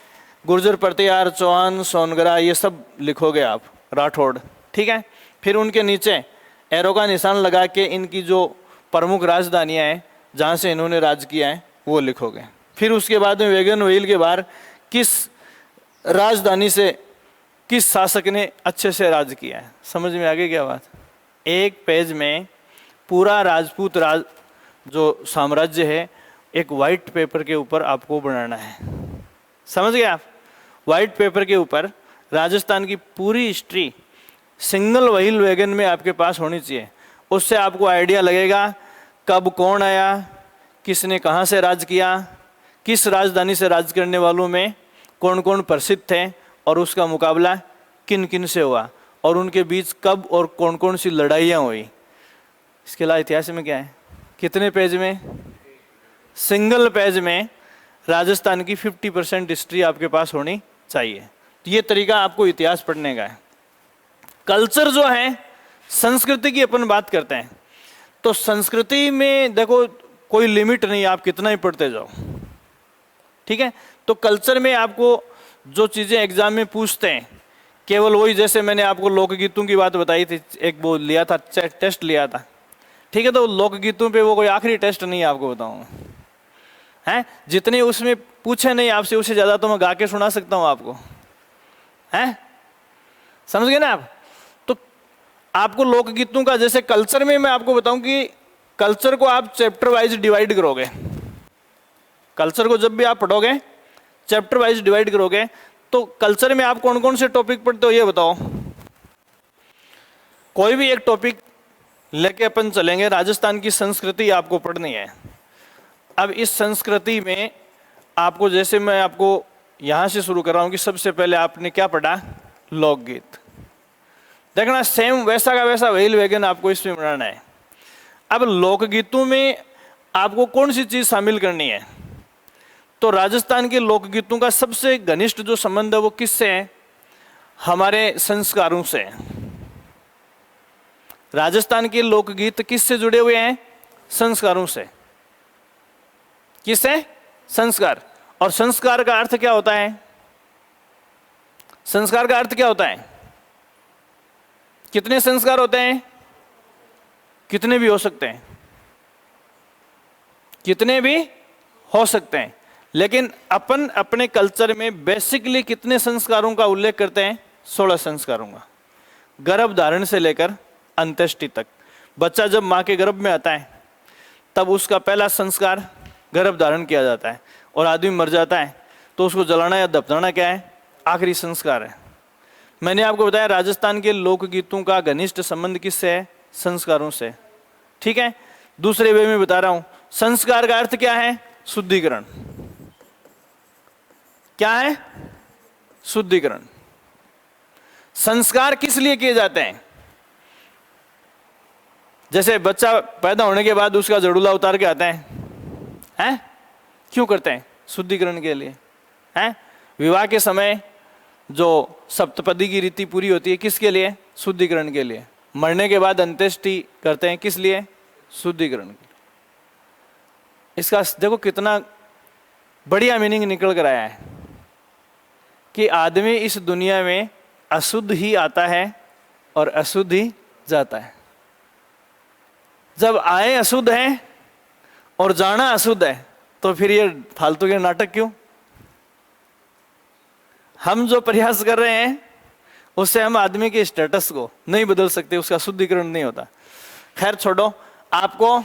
गुर्जर प्रतिहार, चौहान, सोनगरा, ये सब लिखोगे आप, राठौड़, ठीक है। फिर उनके नीचे एरो का निशान लगा के इनकी जो प्रमुख राजधानियाँ हैं जहाँ से इन्होंने राज किया है वो लिखोगे। फिर उसके बाद में वेगन व्हील के बाहर किस राजधानी से किस शासक ने अच्छे से राज किया है। समझ में आ गई क्या बात? एक पेज में पूरा राजपूत राज जो साम्राज्य है एक वाइट पेपर के ऊपर आपको बनाना है। समझ गए आप? वाइट पेपर के ऊपर राजस्थान की पूरी हिस्ट्री सिंगल व्हील वैगन में आपके पास होनी चाहिए। उससे आपको आइडिया लगेगा कब कौन आया, किसने कहाँ से राज किया, किस राजधानी से राज करने वालों में कौन कौन प्रसिद्ध थे और उसका मुकाबला किन किन से हुआ और उनके बीच कब और कौन कौन सी लड़ाइयाँ हुई। इसके अलावा इतिहास में क्या है? कितने पेज में? सिंगल पेज में राजस्थान की 50% हिस्ट्री आपके पास होनी चाहिए। तो ये तरीका आपको इतिहास पढ़ने का है। कल्चर जो है, संस्कृति की अपन बात करते हैं, तो संस्कृति में देखो कोई लिमिट नहीं, आप कितना ही पढ़ते जाओ, ठीक है। तो कल्चर में आपको जो चीज़ें एग्जाम में पूछते हैं केवल वही, जैसे मैंने आपको लोकगीतों की बात बताई थी, एक वो लिया था, टेस्ट लिया था, ठीक है। तो लोकगीतों पे वो कोई आखिरी टेस्ट नहीं है, आपको बताऊंगा, हैं जितने उसमें पूछे नहीं आपसे उससे ज़्यादा तो मैं गा के सुना सकता हूँ आपको, हैं समझ गए ना आप? तो आपको लोकगीतों का, जैसे कल्चर में मैं आपको बताऊं कि कल्चर को आप चैप्टर वाइज डिवाइड करोगे। कल्चर को जब भी आप पढ़ोगे चैप्टर वाइज डिवाइड करोगे। तो कल्चर में आप कौन कौन से टॉपिक पढ़ते हो ये बताओ। कोई भी एक टॉपिक लेके अपन चलेंगे। राजस्थान की संस्कृति आपको पढ़नी है। अब इस संस्कृति में आपको, जैसे मैं आपको यहां से शुरू कर रहा हूं कि सबसे पहले आपने क्या पढ़ा? लोकगीत। देखना सेम वैसा का वैसा व्हील वैगन आपको इसमें बनाना है। अब लोकगीतों में आपको कौन सी चीज शामिल करनी है? तो राजस्थान के लोकगीतों का सबसे घनिष्ठ जो संबंध है वो किससे है? हमारे संस्कारों से। राजस्थान के लोकगीत किससे जुड़े हुए हैं? संस्कारों से। किससे? संस्कार। और संस्कार का अर्थ क्या होता है? संस्कार का अर्थ क्या होता है? कितने संस्कार होते हैं? कितने भी हो सकते हैं, कितने भी हो सकते हैं। लेकिन अपन अपने कल्चर में बेसिकली कितने संस्कारों का उल्लेख करते हैं? 16 संस्कारों का। गर्भ धारण से लेकर अंत्येष्टि तक। बच्चा जब माँ के गर्भ में आता है तब उसका पहला संस्कार गर्भ धारण किया जाता है, और आदमी मर जाता है तो उसको जलाना या दफनाना क्या है? आखिरी संस्कार है। मैंने आपको बताया राजस्थान के लोकगीतों का घनिष्ठ संबंध किससे है? संस्कारों से, ठीक है। दूसरे वे में बता रहा हूं, संस्कार का अर्थ क्या है? शुद्धिकरण। क्या है? शुद्धिकरण। संस्कार किस लिए किए जाते हैं? जैसे बच्चा पैदा होने के बाद उसका जड़ूला उतार के आते हैं, क्यों करते हैं? शुद्धिकरण के लिए, हैं। विवाह के समय जो सप्तपदी की रीति पूरी होती है किसके लिए? शुद्धिकरण के लिए। मरने के बाद अंत्येष्टि करते हैं किस लिए? शुद्धिकरण के लिए। इसका देखो कितना बढ़िया मीनिंग निकल कर आया है कि आदमी इस दुनिया में अशुद्ध ही आता है और अशुद्ध ही जाता है। जब आए अशुद्ध है और जाना अशुद्ध है तो फिर ये फालतू के नाटक क्यों? हम जो प्रयास कर रहे हैं उससे हम आदमी के स्टेटस को नहीं बदल सकते, उसका शुद्धिकरण नहीं होता। खैर छोड़ो, आपको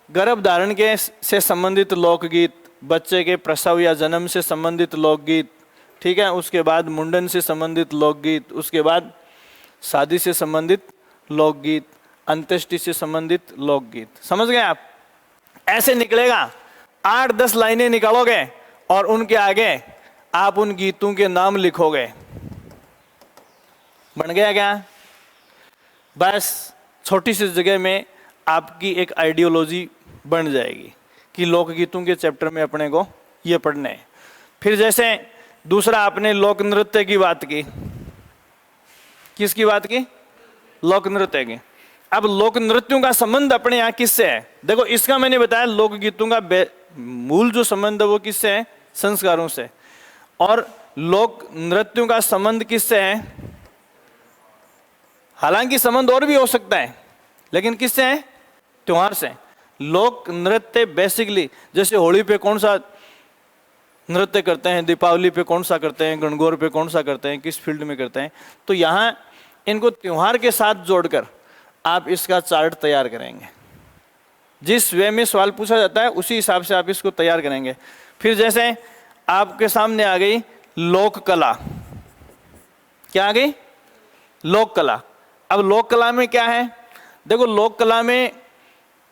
गर्भ धारण के से संबंधित लोकगीत, बच्चे के प्रसव या जन्म से संबंधित लोकगीत, ठीक है, उसके बाद मुंडन से संबंधित लोकगीत, उसके बाद शादी से संबंधित लोकगीत, अंत्येष्टि से संबंधित लोकगीत। समझ गए आप? ऐसे निकलेगा, 8-10 लाइनें निकालोगे और उनके आगे आप उन गीतों के नाम लिखोगे। बन गया क्या? बस छोटी सी जगह में आपकी एक आइडियोलॉजी बन जाएगी कि लोकगीतों के चैप्टर में अपने को ये पढ़ना है। फिर जैसे दूसरा आपने लोक नृत्य की बात की, किसकी बात की? लोक नृत्य की। अब लोक नृत्यों का संबंध अपने यहाँ किससे है? देखो इसका मैंने बताया लोकगीतों का मूल जो संबंध है वो किससे है? संस्कारों से। और लोक नृत्यों का संबंध किससे है? हालांकि संबंध और भी हो सकता है, लेकिन किससे है? त्योहार से। लोक नृत्य बेसिकली जैसे होली पे कौन सा नृत्य करते हैं, दीपावली पे कौन सा करते हैं, गणगौर पे कौन सा करते हैं, किस फील्ड में करते हैं, तो यहाँ इनको त्योहार के साथ जोड़कर आप इसका चार्ट तैयार करेंगे। जिस वे में सवाल पूछा जाता है उसी हिसाब से आप इसको तैयार करेंगे। फिर जैसे आपके सामने आ गई लोक कला। क्या आ गई? लोक कला। अब लोक कला में क्या है? देखो लोक कला में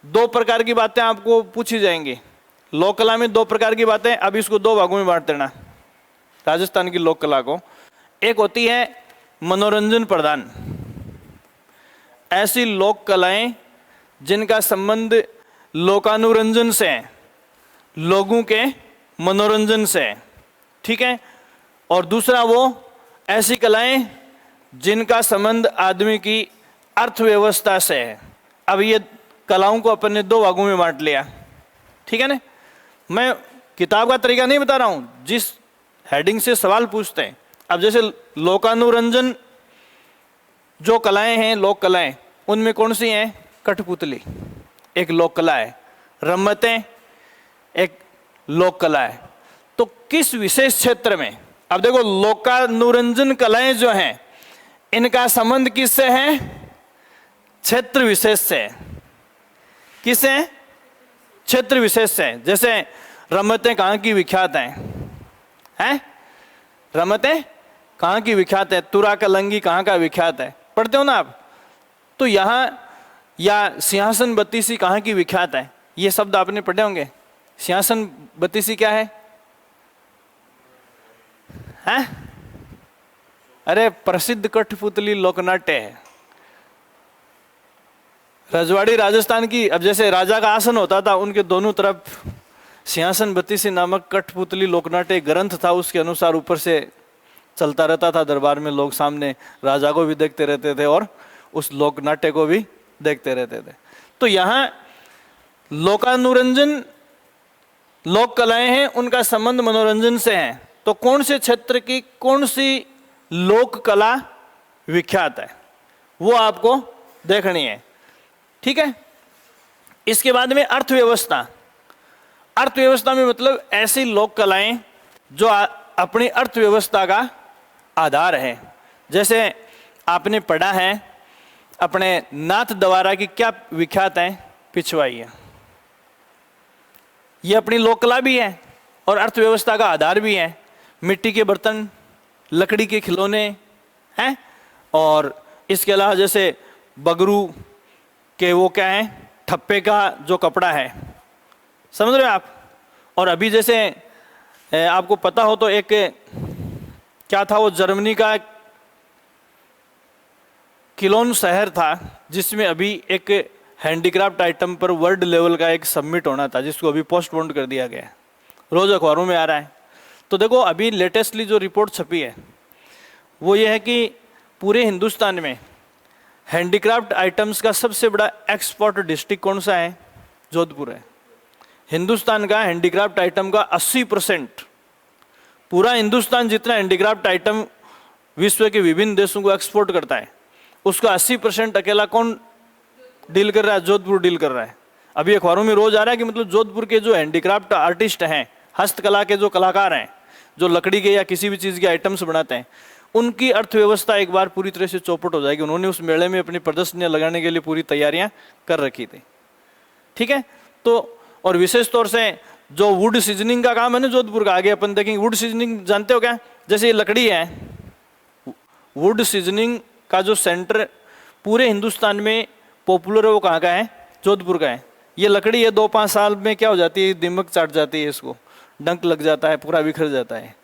दो प्रकार की बातें आपको पूछी जाएंगी। लोक कला में दो प्रकार की बातें, अब इसको दो भागों में बांट देना राजस्थान की लोक कला को। एक होती है मनोरंजन प्रधान, ऐसी लोक कलाएं जिनका संबंध लोकानुरंजन से है, लोगों के मनोरंजन से है, ठीक है। और दूसरा वो ऐसी कलाएं जिनका संबंध आदमी की अर्थव्यवस्था से है। अब ये कलाओं को अपन ने दो भागों में बांट लिया, ठीक है ना। मैं किताब का तरीका नहीं बता रहा हूं, जिस हेडिंग से सवाल पूछते हैं। अब जैसे लोकानुरंजन जो कलाएं हैं, लोक कलाएं, उनमें कौन सी हैं? कठपुतली एक लोक कला है, रम्मतें एक लोक कला है। तो किस विशेष क्षेत्र में? अब देखो लोकानुरंजन कलाएं जो हैं इनका संबंध किससे है? क्षेत्र विशेष से। किससे? क्षेत्र विशेष से। जैसे रमतें कहाँ की विख्यात हैं? रमतें कहाँ की विख्यात है? तुरा कलंगी कहाँ का विख्यात है? पढ़ते हो ना आप? तो यहाँ या सिंहासन बत्तीसी कहाँ की विख्यात है? ये शब्द आपने पढ़े होंगे। सिंहासन बत्तीसी क्या है? हैं? अरे प्रसिद्ध कठपुतली लोकनाट्य है, रजवाड़ी राजस्थान की। अब जैसे राजा का आसन होता था, उनके दोनों तरफ सिंहासन बत्तीसी नामक कठपुतली लोकनाट्य ग्रंथ था, उसके अनुसार ऊपर से चलता रहता था दरबार में। लोग सामने राजा को भी देखते रहते थे और उस लोकनाट्य को भी देखते रहते थे। तो यहाँ लोकानुरंजन लोक कलाएं हैं, उनका संबंध मनोरंजन से है। तो कौन से क्षेत्र की कौन सी लोक कला विख्यात है वो आपको देखनी है, ठीक है। इसके बाद में अर्थव्यवस्था। अर्थव्यवस्था में मतलब ऐसी लोक कलाएं जो अपनी अर्थव्यवस्था का आधार है। जैसे आपने पढ़ा है अपने नाथ द्वारा की क्या विख्यात है? पिछवाई है। ये अपनी लोक कला भी है और अर्थव्यवस्था का आधार भी है। मिट्टी के बर्तन, लकड़ी के खिलौने हैं, और इसके अलावा जैसे बगरू के वो क्या है, ठप्पे का जो कपड़ा है, समझ रहे हो आप। और अभी जैसे आपको पता हो तो एक क्या था वो, जर्मनी का किलोन शहर था जिसमें अभी एक हैंडीक्राफ्ट आइटम पर वर्ल्ड लेवल का एक सबमिट होना था, जिसको अभी पोस्टपोन कर दिया गया है। रोज अखबारों में आ रहा है। तो देखो अभी लेटेस्टली जो रिपोर्ट छपी है वो ये है कि पूरे हिंदुस्तान में हैंडीक्राफ्ट आइटम्स का सबसे बड़ा एक्सपोर्ट डिस्ट्रिक्ट कौन सा है? जोधपुर है। हिंदुस्तान का हैंडीक्राफ्ट आइटम का 80%, पूरा हिंदुस्तान जितना हैंडीक्राफ्ट आइटम विश्व के विभिन्न देशों को एक्सपोर्ट करता है, उसका 80% अकेला कौन डील कर रहा है? जोधपुर डील कर रहा है। अभी अखबारों में रोज आ रहा है कि मतलब जोधपुर के जो हैंडीक्राफ्ट आर्टिस्ट हैं, हस्तकला के जो कलाकार हैं, जो लकड़ी के या किसी भी चीज़ के आइटम्स बनाते हैं, उनकी अर्थव्यवस्था एक बार पूरी तरह से चौपट हो जाएगी। उन्होंने उस मेले में अपनी प्रदर्शनियां लगाने के लिए पूरी तैयारियां कर रखी थी, ठीक है। तो और विशेष तौर से जो वुड सीजनिंग का काम है ना जोधपुर का, आगे अपन देखेंगे। वुड सीजनिंग जानते हो क्या? जैसे ये लकड़ी है, वुड सीजनिंग का जो सेंटर पूरे हिंदुस्तान में पॉपुलर है वो कहाँ का है? जोधपुर का है। ये लकड़ी है 2-5 साल में क्या हो जाती है? दीमक चाट जाती है, इसको डंक लग जाता है, पूरा बिखर जाता है।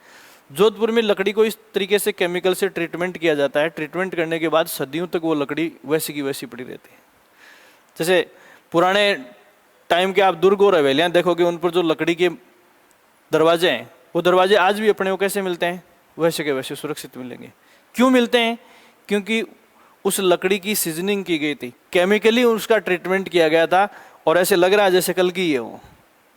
जोधपुर में लकड़ी को इस तरीके से केमिकल से ट्रीटमेंट किया जाता है, ट्रीटमेंट करने के बाद सदियों तक वो लकड़ी वैसी की वैसी पड़ी रहती है। जैसे पुराने टाइम के आप दुर्ग और हवेलियाँ देखोगे, उन पर जो लकड़ी के दरवाजे हैं, वो दरवाजे आज भी अपने को कैसे मिलते हैं, वैसे के वैसे सुरक्षित मिलेंगे। क्यों मिलते हैं? क्योंकि उस लकड़ी की सीजनिंग की गई थी, केमिकली उसका ट्रीटमेंट किया गया था, और ऐसे लग रहा है जैसे कल की है वो।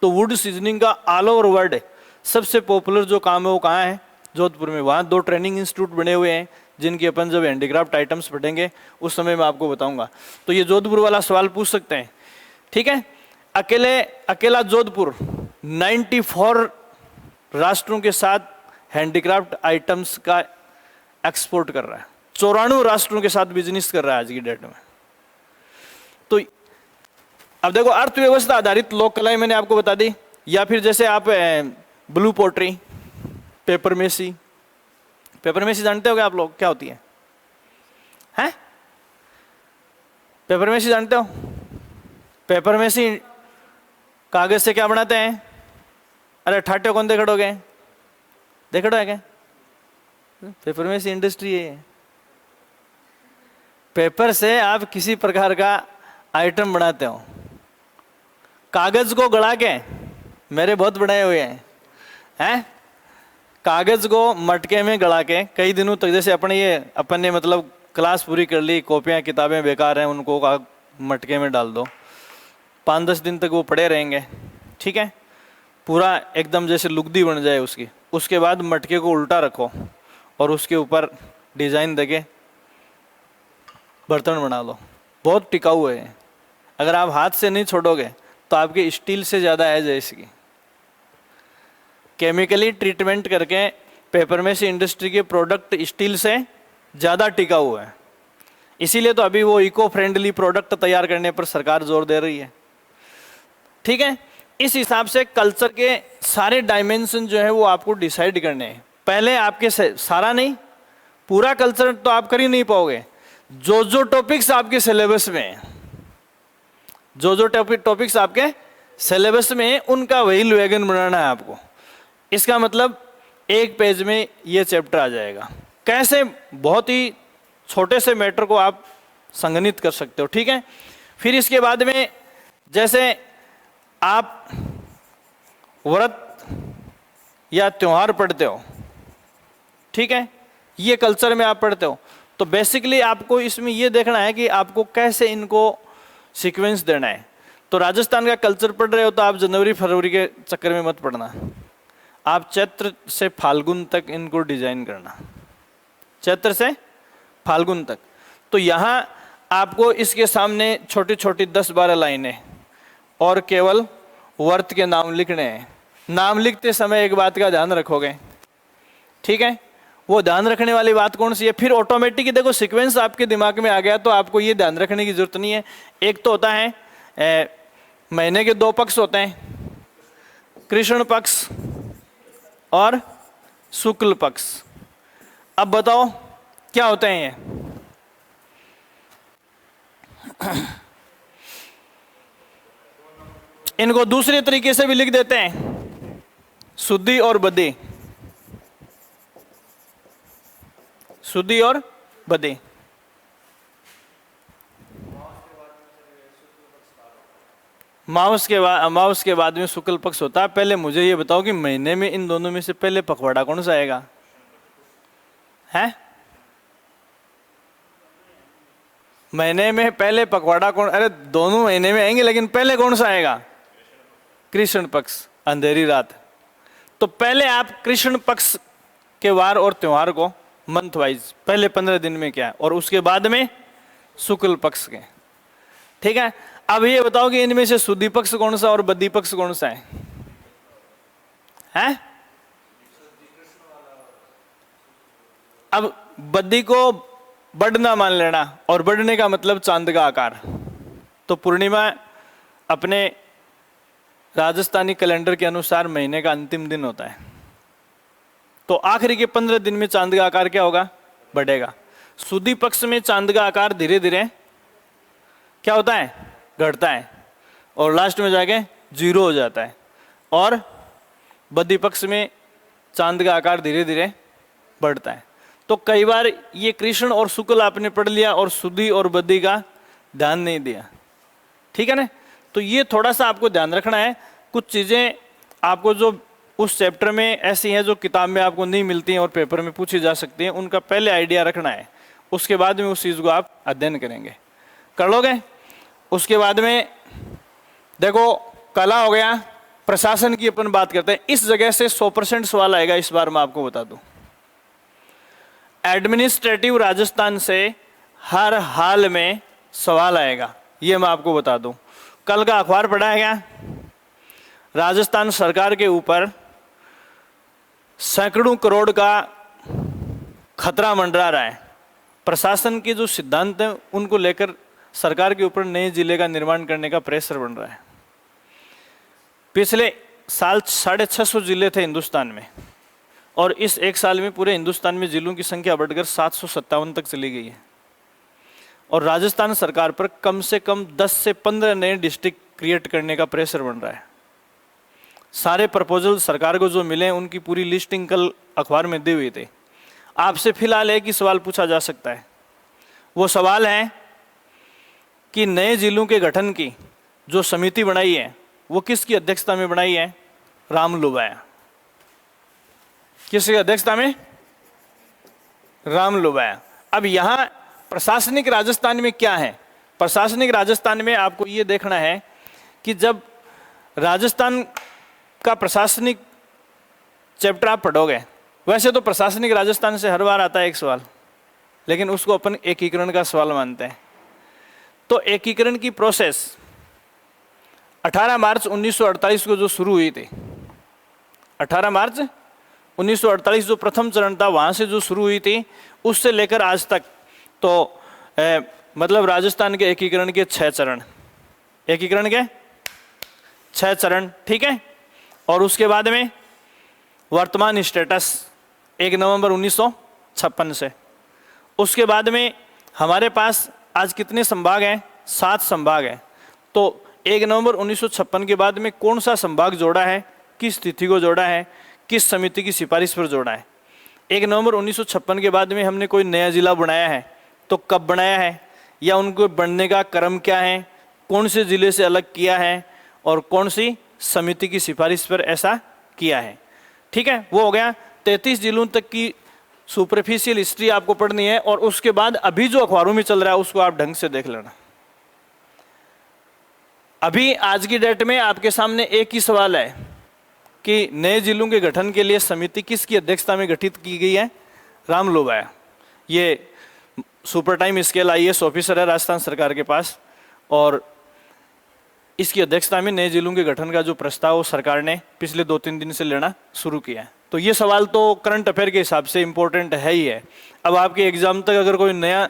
तो वुड सीजनिंग का ऑल ओवर वर्ल्ड सबसे पॉपुलर जो काम है वो कहाँ है? जोधपुर में। वहाँ 2 ट्रेनिंग इंस्टीट्यूट बने हुए हैं, जिनकी अपन जब हैंडीक्राफ्ट आइटम्स पढ़ेंगे उस समय मैं आपको बताऊंगा। तो ये जोधपुर वाला सवाल पूछ सकते हैं, ठीक है। अकेला जोधपुर 94 राष्ट्रों के साथ हैंडीक्राफ्ट आइटम्स का एक्सपोर्ट कर रहा है, 94 राष्ट्रों के साथ बिजनेस कर रहा है आज की डेट में। तो अब देखो, अर्थव्यवस्था आधारित लोक कलाएं मैंने आपको बता दी, या फिर जैसे आप blue pottery, paper mache. Paper mache जानते हो क्या आप लोग, क्या होती है? हैं? पेपर मेसी जानते हो? पेपर मेसी कागज से क्या बनाते हैं? अरे ठाटे कौन देखोगे, देखो है क्या? पेपर मेसी इंडस्ट्री है। पेपर से आप किसी प्रकार का आइटम बनाते हो, कागज को गला के, मेरे बहुत बनाए हुए हैं, कागज को मटके में गला के कई दिनों तक, जैसे अपन ने मतलब क्लास पूरी कर ली, कॉपियाँ किताबें बेकार हैं, उनको मटके में डाल दो, 5-10 दिन तक वो पड़े रहेंगे, ठीक है, पूरा एकदम जैसे लुगदी बन जाए उसकी। उसके बाद मटके को उल्टा रखो और उसके ऊपर डिजाइन देके बर्तन बना लो, बहुत टिकाऊ है। अगर आप हाथ से नहीं छोड़ोगे तो आपके स्टील से ज़्यादा एज है इसकी। केमिकली ट्रीटमेंट करके पेपर मेसी इंडस्ट्री के प्रोडक्ट स्टील से ज़्यादा टिकाऊ है, इसीलिए तो अभी वो इको फ्रेंडली प्रोडक्ट तैयार करने पर सरकार जोर दे रही है, ठीक है। इस हिसाब से कल्चर के सारे डायमेंशन जो है वो आपको डिसाइड करने हैं। पहले आपके सारा नहीं, पूरा कल्चर तो आप कर ही नहीं पाओगे। जो जो टॉपिक्स आपके सिलेबस में हैं, जो जो टॉपिक्स आपके सिलेबस में हैं, उनका वही वैगन बनाना है आपको। इसका मतलब एक पेज में ये चैप्टर आ जाएगा। कैसे? बहुत ही छोटे से मैटर को आप संगठित कर सकते हो, ठीक है। फिर इसके बाद में जैसे आप व्रत या त्योहार पढ़ते हो, ठीक है, ये कल्चर में आप पढ़ते हो, तो बेसिकली आपको इसमें ये देखना है कि आपको कैसे इनको सीक्वेंस देना है। तो राजस्थान का कल्चर पढ़ रहे हो तो आप जनवरी फरवरी के चक्कर में मत पढ़ना, आप चैत्र से फाल्गुन तक इनको डिजाइन करना, चैत्र से फाल्गुन तक। तो यहाँ आपको इसके सामने छोटी छोटी 10-12 लाइनें और केवल वर्त के नाम लिखने हैं। नाम लिखते समय एक बात का ध्यान रखोगे, ठीक है, वो ध्यान रखने वाली बात कौन सी है? फिर ऑटोमेटिक देखो सीक्वेंस आपके दिमाग में आ गया, तो आपको ये ध्यान रखने की जरूरत नहीं है। एक तो होता है महीने के 2 पक्ष होते हैं, कृष्ण पक्ष और शुक्ल पक्ष। अब बताओ क्या होते हैं ये? इनको दूसरे तरीके से भी लिख देते हैं, शुद्धि और बद्धि, शुद्धि और बद्धि। मावस के बाद में शुक्ल पक्ष होता है। पहले मुझे ये बताओ कि महीने में इन दोनों में से पहले पखवाड़ा कौन सा आएगा? है महीने में पहले पखवाड़ा कौन? अरे दोनों महीने में आएंगे, लेकिन पहले कौन सा आएगा? कृष्ण पक्ष, अंधेरी रात। तो पहले आप कृष्ण पक्ष के वार और त्योहार को मंथ वाइज पहले 15 दिन में क्या, और उसके बाद में शुक्ल पक्ष के, ठीक है। अब ये बताओ कि इनमें से शुद्धि पक्ष कौन सा और बद्धि पक्ष कौन सा है? हैं? अब बद्धि को बढ़ना मान लेना, और बढ़ने का मतलब चांद का आकार। तो पूर्णिमा अपने राजस्थानी कैलेंडर के अनुसार महीने का अंतिम दिन होता है, तो आखिरी के 15 दिन में चांद का आकार क्या होगा? बढ़ेगा। शुद्धि पक्ष में चांद का आकार धीरे धीरे क्या होता है? घटता है, और लास्ट में जाके 0 हो जाता है। और बद्धि पक्ष में चांद का आकार धीरे धीरे बढ़ता है। तो कई बार ये कृष्ण और शुक्ल आपने पढ़ लिया और शुद्धि और बद्धि का ध्यान नहीं दिया, ठीक है ना। तो ये थोड़ा सा आपको ध्यान रखना है। कुछ चीज़ें आपको जो उस चैप्टर में ऐसी हैं जो किताब में आपको नहीं मिलती हैं और पेपर में पूछी जा सकती हैं, उनका पहले आइडिया रखना है, उसके बाद में उस चीज़ को आप अध्ययन करेंगे, कर लोगे। उसके बाद में देखो कला हो गया, प्रशासन की अपन बात करते हैं। इस जगह से 100% सवाल आएगा, इस बार मैं आपको बता दूं। एडमिनिस्ट्रेटिव राजस्थान से हर हाल में सवाल आएगा, ये मैं आपको बता दूं। कल का अखबार पढ़ा है क्या? राजस्थान सरकार के ऊपर सैकड़ों करोड़ का खतरा मंडरा रहा है। प्रशासन के जो सिद्धांत हैं उनको लेकर सरकार के ऊपर नए जिले का निर्माण करने का प्रेशर बन रहा है। पिछले साल 650 जिले थे हिंदुस्तान में, और इस एक साल में पूरे हिंदुस्तान में जिलों की संख्या बढ़कर 757 तक चली गई है। और राजस्थान सरकार पर कम से कम 10 से 15 नए डिस्ट्रिक्ट क्रिएट करने का प्रेशर बन रहा है। सारे प्रपोजल सरकार को जो मिले उनकी पूरी लिस्टिंग कल अखबार में दी हुई थी। आपसे फिलहाल एक ही सवाल पूछा जा सकता है, वो सवाल है कि नए जिलों के गठन की जो समिति बनाई है वो किसकी अध्यक्षता में बनाई है? रामलुबाया। किसकी अध्यक्षता में? रामलुबाया। अब यहां प्रशासनिक राजस्थान में क्या है? प्रशासनिक राजस्थान में आपको ये देखना है कि जब राजस्थान का प्रशासनिक चैप्टर आप पढ़ोगे, वैसे तो प्रशासनिक राजस्थान से हर बार आता है एक सवाल, लेकिन उसको अपन एकीकरण का सवाल मानते हैं। तो एकीकरण की प्रोसेस 18 मार्च 1948 को जो शुरू हुई थी, 18 मार्च 1948 जो प्रथम चरण था वहां से जो शुरू हुई थी, उससे लेकर आज तक तो मतलब राजस्थान के एकीकरण के 6 चरण, एकीकरण के 6 चरण, ठीक है। और उसके बाद में वर्तमान स्टेटस 1 नवंबर 1956 से। उसके बाद में हमारे पास आज कितने संभाग हैं? 7 संभाग हैं। तो 1 नवंबर 1956 के बाद में कौन सा संभाग जोड़ा है, किस तिथि को जोड़ा है, किस समिति की सिफारिश पर जोड़ा है? 1 नवंबर 1956 के बाद में हमने कोई नया जिला बनाया है तो कब बनाया है, या उनको बनने का क्रम क्या है, कौन से जिले से अलग किया है और कौन सी समिति की सिफारिश पर ऐसा किया है, ठीक है। वो हो गया। 33 जिलों तक की सुपरफिशियल हिस्ट्री आपको पढ़नी है, और उसके बाद अभी जो अखबारों में चल रहा है उसको आप ढंग से देख लेना। अभी आज की डेट में आपके सामने एक ही सवाल है कि नए जिलों के गठन के लिए समिति किसकी अध्यक्षता में गठित की गई है? रामलुबाया। ये super time scale IAS officer है राजस्थान सरकार के पास, और इसकी अध्यक्षता में नए जिलों के गठन का जो प्रस्ताव सरकार ने पिछले 2-3 दिन से लेना शुरू किया है। तो ये सवाल तो करंट अफेयर के हिसाब से इम्पोर्टेंट है ही है। अब आपके एग्जाम तक अगर कोई नया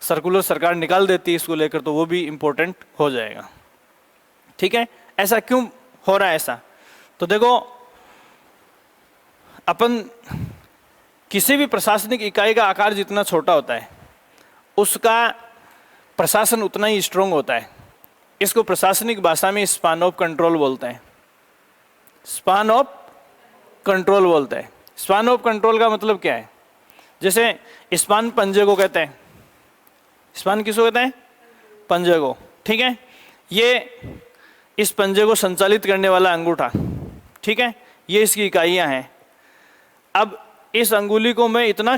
सर्कुलर सरकार निकाल देती है इसको लेकर तो वो भी इम्पोर्टेंट हो जाएगा, ठीक है। ऐसा क्यों हो रहा है ऐसा? तो देखो, अपन किसी भी प्रशासनिक इकाई का आकार जितना छोटा होता है उसका प्रशासन उतना ही स्ट्रोंग होता है। इसको प्रशासनिक भाषा में स्पान ऑफ कंट्रोल बोलते हैं। स्पान ऑफ कंट्रोल बोलते हैं। स्पान ऑफ कंट्रोल का मतलब क्या है? जैसे स्पान पंजे को कहते हैं। स्पान किसको कहते हैं? पंजे को, ठीक है। ये इस पंजे को संचालित करने वाला अंगूठा, ठीक है, ये इसकी इकाइयां हैं। अब इस अंगुली को मैं इतना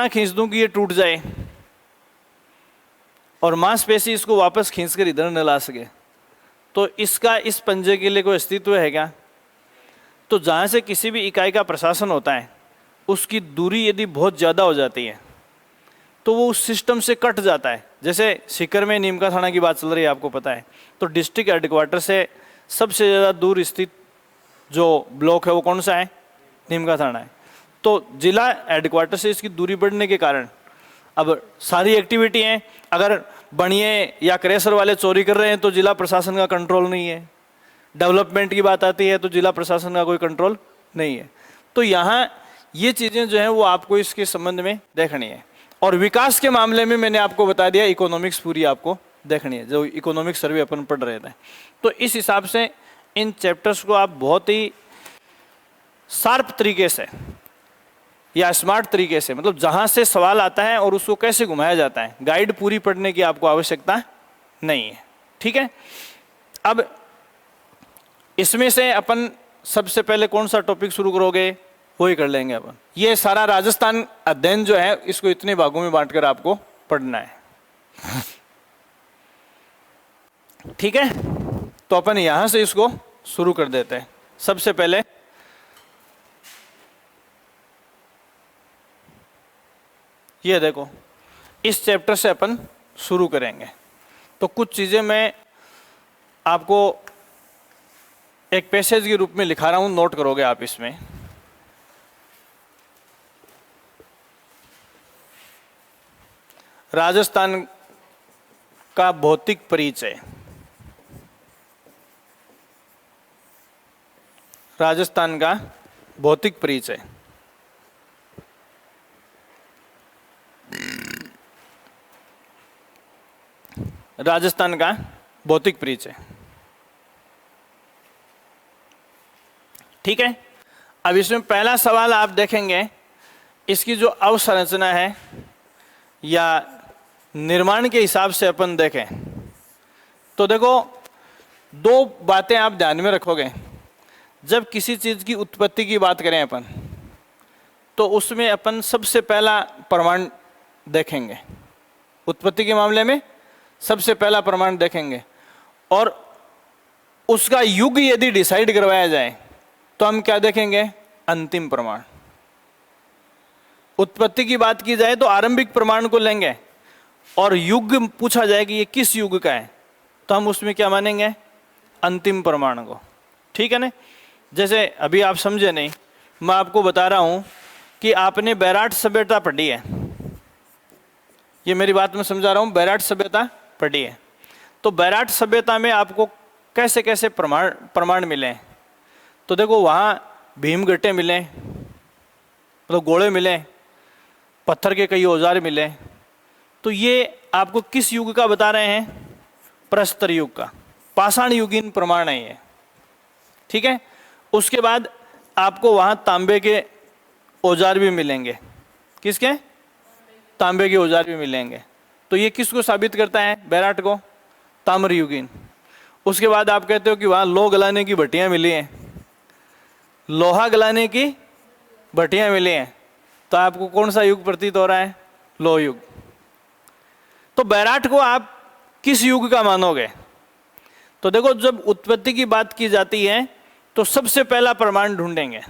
खींच दूं कि ये टूट जाए और मांसपेशी इसको वापस खींचकर इधर न ला सके, तो इसका इस पंजे के लिए कोई अस्तित्व है क्या? तो जहाँ से किसी भी इकाई का प्रशासन होता है उसकी दूरी यदि बहुत ज़्यादा हो जाती है तो वो उस सिस्टम से कट जाता है। जैसे सीकर में नीमका थाना की बात चल रही है, आपको पता है, तो डिस्ट्रिक्ट हेडक्वार्टर से सबसे ज़्यादा दूर स्थित जो ब्लॉक है वो कौन सा है? नीमका थाना है। तो जिला हेडक्वार्टर से इसकी दूरी बढ़ने के कारण अब सारी एक्टिविटी हैं, अगर बनिए या क्रेशर वाले चोरी कर रहे हैं तो जिला प्रशासन का कंट्रोल नहीं है। डेवलपमेंट की बात आती है तो जिला प्रशासन का कोई कंट्रोल नहीं है। तो यहाँ ये चीज़ें जो हैं वो आपको इसके संबंध में देखनी है। और विकास के मामले में मैंने आपको बता दिया, इकोनॉमिक्स पूरी आपको देखनी है, जो इकोनॉमिक सर्वे अपन पढ़ रहे थे। तो इस हिसाब से इन चैप्टर्स को आप बहुत ही शार्प तरीके से या स्मार्ट तरीके से, मतलब जहां से सवाल आता है और उसको कैसे घुमाया जाता है, गाइड पूरी पढ़ने की आपको आवश्यकता नहीं है। ठीक है, अब इसमें से अपन सबसे पहले कौन सा टॉपिक शुरू करोगे, वो ही कर लेंगे अपन। ये सारा राजस्थान अध्ययन जो है इसको इतने भागों में बांटकर आपको पढ़ना है। ठीक है, तो अपन यहां से इसको शुरू कर देते हैं। सबसे पहले ये देखो, इस चैप्टर से अपन शुरू करेंगे। तो कुछ चीजें मैं आपको एक पैसेज के रूप में लिखा रहा हूं, नोट करोगे आप इसमें। राजस्थान का भौतिक परिचय, राजस्थान का भौतिक परिचय। राजस्थान का भौतिक परिचय। ठीक है, अब इसमें पहला सवाल आप देखेंगे, इसकी जो अवसंरचना है या निर्माण के हिसाब से अपन देखें तो देखो, दो बातें आप ध्यान में रखोगे। जब किसी चीज की उत्पत्ति की बात करें अपन, तो उसमें अपन सबसे पहला प्रमाण देखेंगे। उत्पत्ति के मामले में सबसे पहला प्रमाण देखेंगे, और उसका युग यदि डिसाइड करवाया जाए तो हम क्या देखेंगे, अंतिम प्रमाण। उत्पत्ति की बात की जाए तो आरंभिक प्रमाण को लेंगे, और युग पूछा जाए कि ये किस युग का है, तो हम उसमें क्या मानेंगे, अंतिम प्रमाण को। ठीक है ना, जैसे अभी आप समझे नहीं, मैं आपको बता रहा हूं कि आपने बैराट सभ्यता पढ़ी है, ये मेरी बात में समझा रहा हूं, बैराट सभ्यता पढ़ी है। तो बैराट सभ्यता में आपको कैसे कैसे प्रमाण मिले, तो देखो वहां भीमगट्टे मिले, मतलब गोले मिले, पत्थर के कई औजार मिले। तो ये आपको किस युग का बता रहे हैं, प्रस्तर युग का, पाषाण युगीन प्रमाण है ये। ठीक है, उसके बाद आपको वहां तांबे के औजार भी मिलेंगे। किसके, तांबे के औजार भी मिलेंगे। तो ये किसको साबित करता है, बैराट को, ताम्र युगीन। उसके बाद आप कहते हो कि वहां लोह गलाने की भट्टियां मिली हैं, लोहा गलाने की भट्टियां मिली हैं, तो आपको कौन सा युग प्रतीत हो रहा है, लोह युग। तो बैराट को आप किस युग का मानोगे, तो देखो जब उत्पत्ति की बात की जाती है तो सबसे पहला प्रमाण ढूंढेंगे,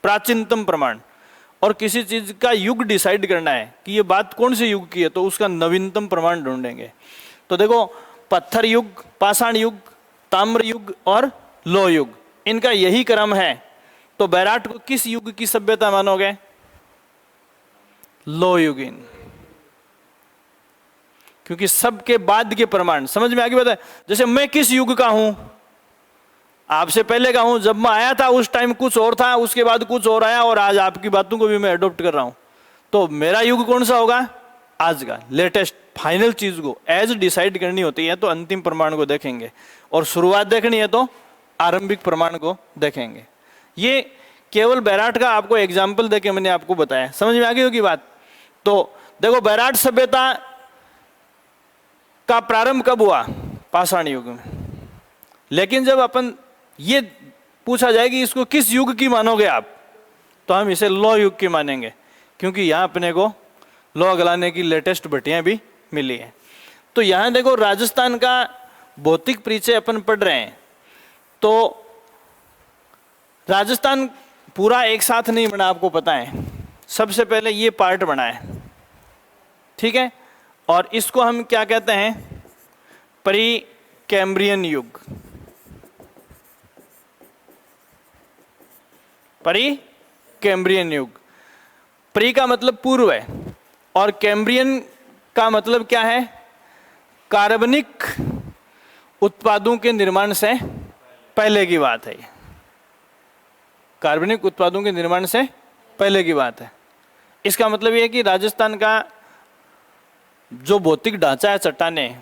प्राचीनतम प्रमाण। और किसी चीज का युग डिसाइड करना है कि ये बात कौन से युग की है, तो उसका नवीनतम प्रमाण ढूंढेंगे। तो देखो, पत्थर युग, पाषाण युग, ताम्र युग और लोह युग, इनका यही क्रम है। तो बैराट को किस युग की सभ्यता मानोगे, लोह युगीन, क्योंकि सबके बाद के प्रमाण समझ में आगे बताए। जैसे मैं किस युग का हूं, आपसे पहले का हूं, जब मैं आया था उस टाइम कुछ और था, उसके बाद कुछ और आया, और आज आपकी बातों को भी मैं अडॉप्ट कर रहा हूं। तो मेरा युग कौन सा होगा, आज का लेटेस्ट फाइनल चीज को एज डिसाइड करनी होती है तो अंतिम प्रमाण को देखेंगे, और शुरुआत देखनी है तो आरंभिक प्रमाण को देखेंगे। ये केवल बैराट का आपको एग्जाम्पल देके मैंने आपको बताया, समझ में आ गई होगी बात। तो देखो, बैराट सभ्यता का प्रारंभ कब हुआ, पाषाण युग में। लेकिन जब अपन ये पूछा जाए कि इसको किस युग की मानोगे आप, तो हम इसे लोह युग की मानेंगे, क्योंकि यहां अपने को लोहा गलाने की लेटेस्ट भट्टियां भी मिली है। तो यहां देखो, राजस्थान का भौतिक परिचय अपन पढ़ रहे हैं। तो राजस्थान पूरा एक साथ नहीं बना, आपको पता है। सबसे पहले ये पार्ट बना है, ठीक है, और इसको हम क्या कहते हैं, प्री कैम्ब्रियन युग। प्री कैम्ब्रियन युग, प्री का मतलब पूर्व है, और कैम्ब्रियन का मतलब क्या है, कार्बनिक उत्पादों के निर्माण से पहले की बात है। कार्बनिक उत्पादों के निर्माण से पहले की बात है। इसका मतलब यह है कि राजस्थान का जो भौतिक ढांचा है, चट्टानें,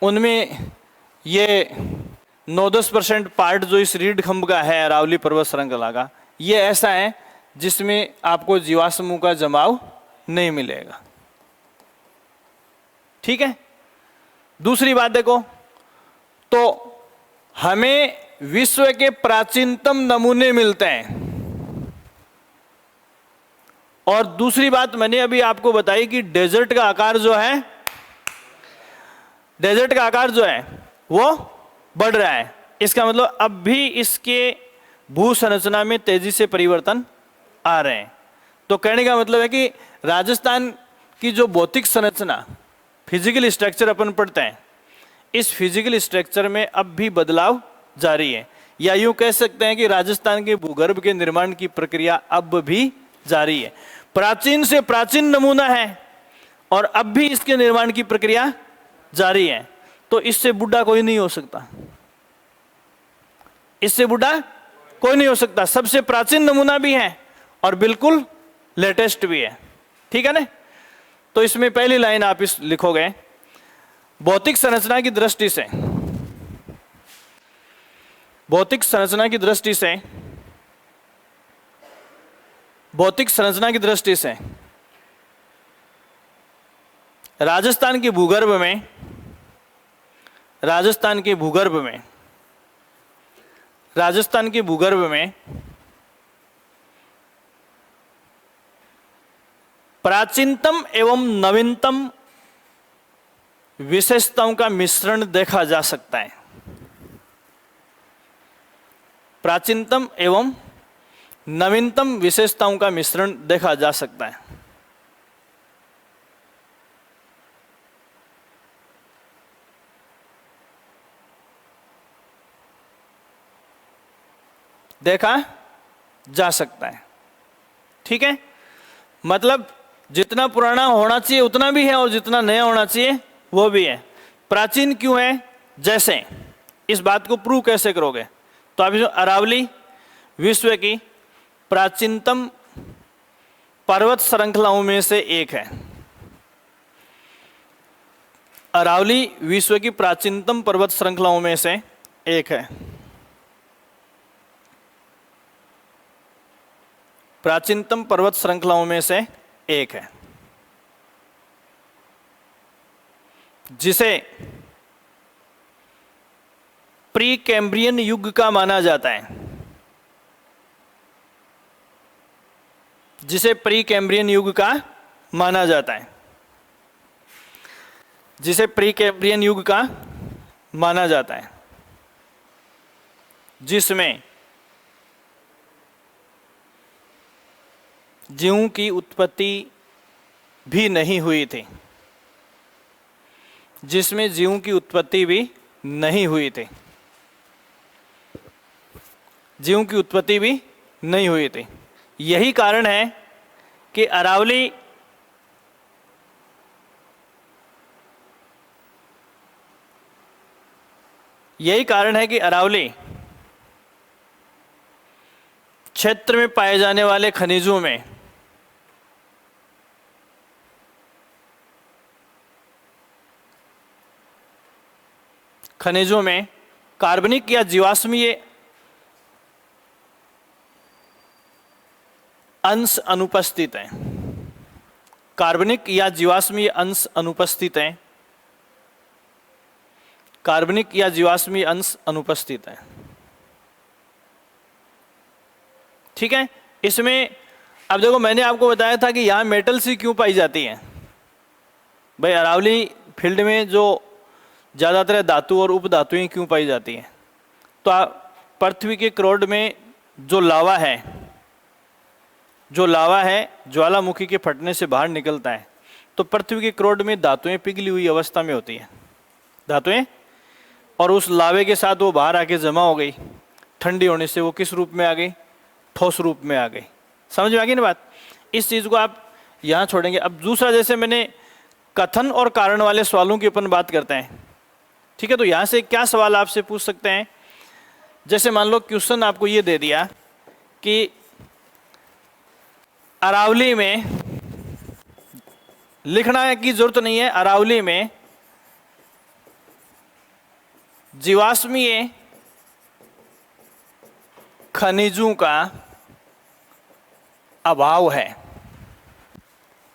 उनमें ये 9-10% पार्ट जो इस रीढ़ खंभ का है, अरावली पर्वत श्रृंखला का, ये ऐसा है जिसमें आपको जीवाश्मों का जमाव नहीं मिलेगा। ठीक है। दूसरी बात देखो, तो हमें विश्व के प्राचीनतम नमूने मिलते हैं। और दूसरी बात मैंने अभी आपको बताई कि डेजर्ट का आकार जो है, डेजर्ट का आकार जो है वो बढ़ रहा है। इसका मतलब अब भी इसके भू संरचना में तेजी से परिवर्तन आ रहे हैं। तो कहने का मतलब है कि राजस्थान की जो भौतिक संरचना, फिजिकल स्ट्रक्चर अपन पढ़ते हैं, इस फिजिकल स्ट्रक्चर में अब भी बदलाव जारी है। या यूं कह सकते हैं कि राजस्थान के भूगर्भ के निर्माण की प्रक्रिया अब भी जारी है। प्राचीन से प्राचीन नमूना है और अब भी इसके निर्माण की प्रक्रिया जारी है। तो इससे बूढ़ा कोई नहीं हो सकता, इससे बूढ़ा कोई नहीं हो सकता। सबसे प्राचीन नमूना भी है और बिल्कुल लेटेस्ट भी है। ठीक है ना। तो इसमें पहली लाइन आप इस लिखोगे, भौतिक संरचना की दृष्टि से, भौतिक संरचना की दृष्टि से, भौतिक संरचना की दृष्टि से राजस्थान के भूगर्भ में, राजस्थान के भूगर्भ में, राजस्थान के भूगर्भ में प्राचीनतम एवं नवीनतम विशेषताओं का मिश्रण देखा जा सकता है। प्राचीनतम एवं नवीनतम विशेषताओं का मिश्रण देखा जा सकता है। देखा जा सकता है। ठीक है। मतलब जितना पुराना होना चाहिए उतना भी है और जितना नया होना चाहिए वो भी है। प्राचीन क्यों है? जैसे इस बात को प्रूव कैसे करोगे? तो आप अरावली विश्व की प्राचीनतम पर्वत श्रृंखलाओं में से एक है। अरावली विश्व की प्राचीनतम पर्वत श्रृंखलाओं में से एक है। प्राचीनतम पर्वत श्रृंखलाओं में से एक है, जिसे प्री कैम्ब्रियन युग का माना जाता है, जिसे प्री कैम्ब्रियन युग का माना जाता है, जिसे प्री कैम्ब्रियन युग का माना जाता है, जिसमें जीवों की उत्पत्ति भी नहीं हुई थी, जिसमें जीवों की उत्पत्ति भी नहीं हुई थी, जीवों की उत्पत्ति भी नहीं हुई थी। यही कारण है कि अरावली क्षेत्र में पाए जाने वाले खनिजों में कार्बनिक या जीवाश्मीय अंश अनुपस्थित हैं। कार्बनिक या जीवाश्मीय अंश अनुपस्थित हैं। कार्बनिक या जीवाश्मीय अंश अनुपस्थित हैं। ठीक है। इसमें अब देखो, मैंने आपको बताया था कि यहां मेटल्स ही क्यों पाई जाती हैं। भाई अरावली फील्ड में जो ज़्यादातर धातु और उपधातुएं क्यों पाई जाती हैं? तो पृथ्वी के क्रोड में जो लावा है ज्वालामुखी के फटने से बाहर निकलता है, तो पृथ्वी के क्रोड में धातुएं पिघली हुई अवस्था में होती हैं, धातुएं, और उस लावे के साथ वो बाहर आके जमा हो गई। ठंडी होने से वो किस रूप में आ गई? ठोस रूप में आ गई। समझ में आ गई ना बात? इस चीज़ को आप यहाँ छोड़ेंगे। अब दूसरा, जैसे मैंने कथन और कारण वाले सवालों की अपन बात करते हैं। ठीक है। तो यहाँ से क्या सवाल आपसे पूछ सकते हैं? जैसे मान लो क्वेश्चन आपको ये दे दिया कि अरावली में, लिखना की जरूरत नहीं है, अरावली में जीवाश्मीय खनिजों का अभाव है।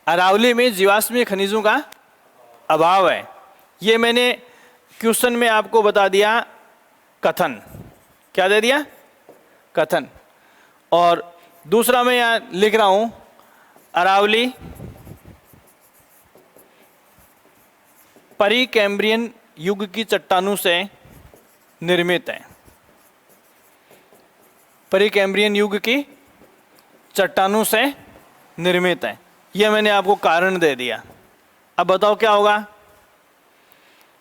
अरावली में जीवाश्मीय खनिजों का अभाव है। ये मैंने क्वेश्चन में आपको बता दिया कथन। क्या दे दिया? कथन। और दूसरा मैं यहां लिख रहा हूं, अरावली परीकैम्ब्रियन युग की चट्टानों से निर्मित है। परीकैम्ब्रियन युग की चट्टानों से निर्मित है। यह मैंने आपको कारण दे दिया। अब बताओ क्या होगा?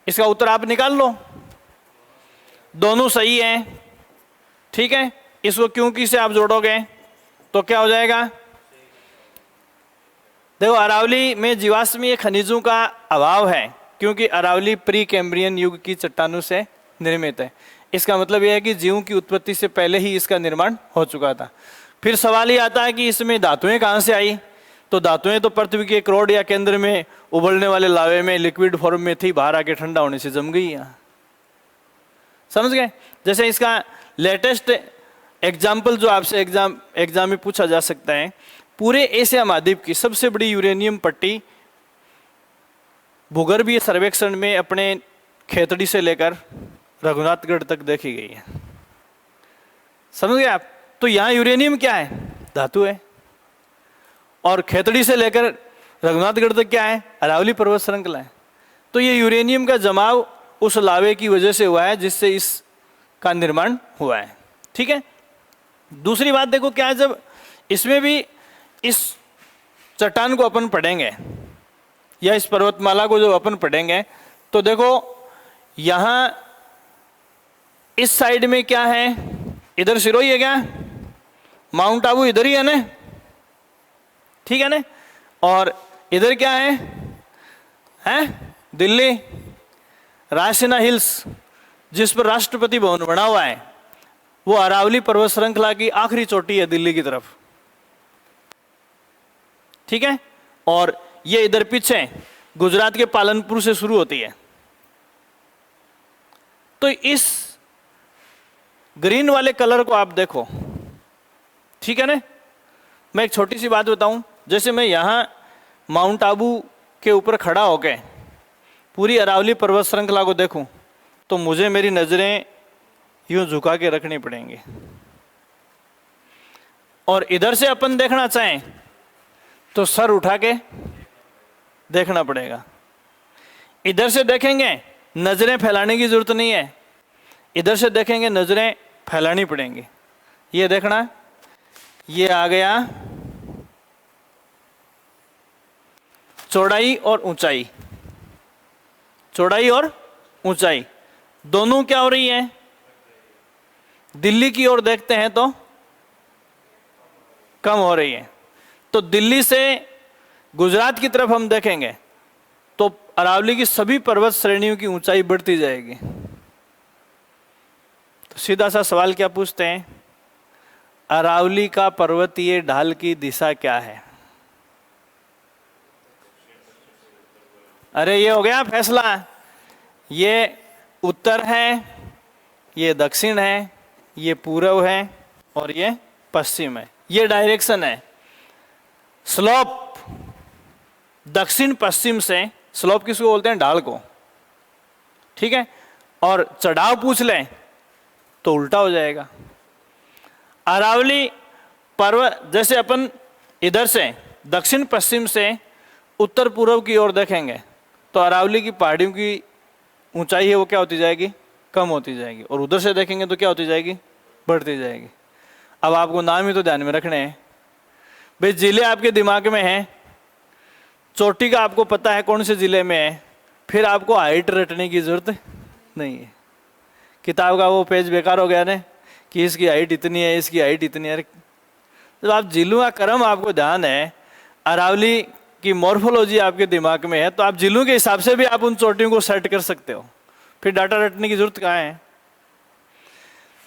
इसका उत्तर आप निकाल लो। दोनों सही हैं, ठीक है। इसको क्योंकि से आप जोड़ोगे तो क्या हो जाएगा? देखो, अरावली में जीवाश्मीय खनिजों का अभाव है क्योंकि अरावली प्री कैम्ब्रियन युग की चट्टानों से निर्मित है। इसका मतलब यह है कि जीवों की उत्पत्ति से पहले ही इसका निर्माण हो चुका था। फिर सवाल ये आता है कि इसमें धातुएं कहाँ से आई? तो धातुएं तो पृथ्वी के क्रोड या केंद्र में उबलने वाले लावे में लिक्विड फॉर्म में थी, बाहर आके ठंडा होने से जम गई यहाँ। समझ गए? जैसे इसका लेटेस्ट एग्जाम्पल जो आपसे एग्जाम में पूछा जा सकता है, पूरे एशिया महाद्वीप की सबसे बड़ी यूरेनियम पट्टी भूगर्भीय सर्वेक्षण में अपने खेतड़ी से लेकर रघुनाथगढ़ तक देखी गई है। समझ गए आप? तो यहाँ यूरेनियम क्या है? धातु है। और खेतड़ी से लेकर रघुनाथगढ़ तक क्या है? अरावली पर्वत श्रृंखला है। तो ये यूरेनियम का जमाव उस लावे की वजह से हुआ है जिससे इसका निर्माण हुआ है, ठीक है। दूसरी बात देखो क्या है, जब इसमें भी इस चट्टान को अपन पढ़ेंगे या इस पर्वतमाला को जो अपन पढ़ेंगे तो देखो यहाँ इस साइड में क्या है? इधर सिरोही है क्या? माउंट आबू इधर ही है ना, ठीक है ना। और इधर क्या है? दिल्ली रायसीना हिल्स, जिस पर राष्ट्रपति भवन बना हुआ है, वो अरावली पर्वत श्रृंखला की आखिरी चोटी है दिल्ली की तरफ, ठीक है। और ये इधर पीछे गुजरात के पालनपुर से शुरू होती है। तो इस ग्रीन वाले कलर को आप देखो, ठीक है ना। मैं एक छोटी सी बात बताऊं, जैसे मैं यहां माउंट आबू के ऊपर खड़ा होकर पूरी अरावली पर्वत श्रृंखला को देखूं तो मुझे मेरी नजरें यूं झुका के रखनी पड़ेंगी। और इधर से अपन देखना चाहें तो सर उठा के देखना पड़ेगा। इधर से देखेंगे नजरें फैलाने की जरूरत नहीं है, इधर से देखेंगे नजरें फैलानी पड़ेंगी। ये देखना, ये आ गया चौड़ाई और ऊंचाई। चौड़ाई और ऊंचाई दोनों क्या हो रही है? दिल्ली की ओर देखते हैं तो कम हो रही है। तो दिल्ली से गुजरात की तरफ हम देखेंगे तो अरावली की सभी पर्वत श्रेणियों की ऊंचाई बढ़ती जाएगी। तो सीधा सा सवाल क्या पूछते हैं? अरावली का पर्वतीय ढाल की दिशा क्या है? अरे ये हो गया फैसला। ये उत्तर है, ये दक्षिण है, ये पूर्व है और ये पश्चिम है। ये डायरेक्शन है। स्लोप दक्षिण पश्चिम से, स्लोप किसको बोलते हैं? ढाल को, ठीक है। और चढ़ाव पूछ लें तो उल्टा हो जाएगा। अरावली पर्वत, जैसे अपन इधर से दक्षिण पश्चिम से उत्तर पूर्व की ओर देखेंगे तो अरावली की पहाड़ियों की ऊंचाई है वो क्या होती जाएगी? कम होती जाएगी। और उधर से देखेंगे तो क्या होती जाएगी? बढ़ती जाएगी। अब आपको नाम ही तो ध्यान में रखने हैं भाई। जिले आपके दिमाग में हैं, चोटी का आपको पता है कौन से जिले में है, फिर आपको हाइट रटने की जरूरत नहीं है। किताब का वो पेज बेकार हो गया ना कि इसकी हाइट इतनी है, इसकी हाइट इतनी है। जब आप जिलों का क्रम आपको ध्यान है, अरावली की मॉर्फोलॉजी आपके दिमाग में है, तो आप जिलों के हिसाब से भी आप उन चोटियों को सेट कर सकते हो। फिर डाटा रटने की जरूरत कहाँ है?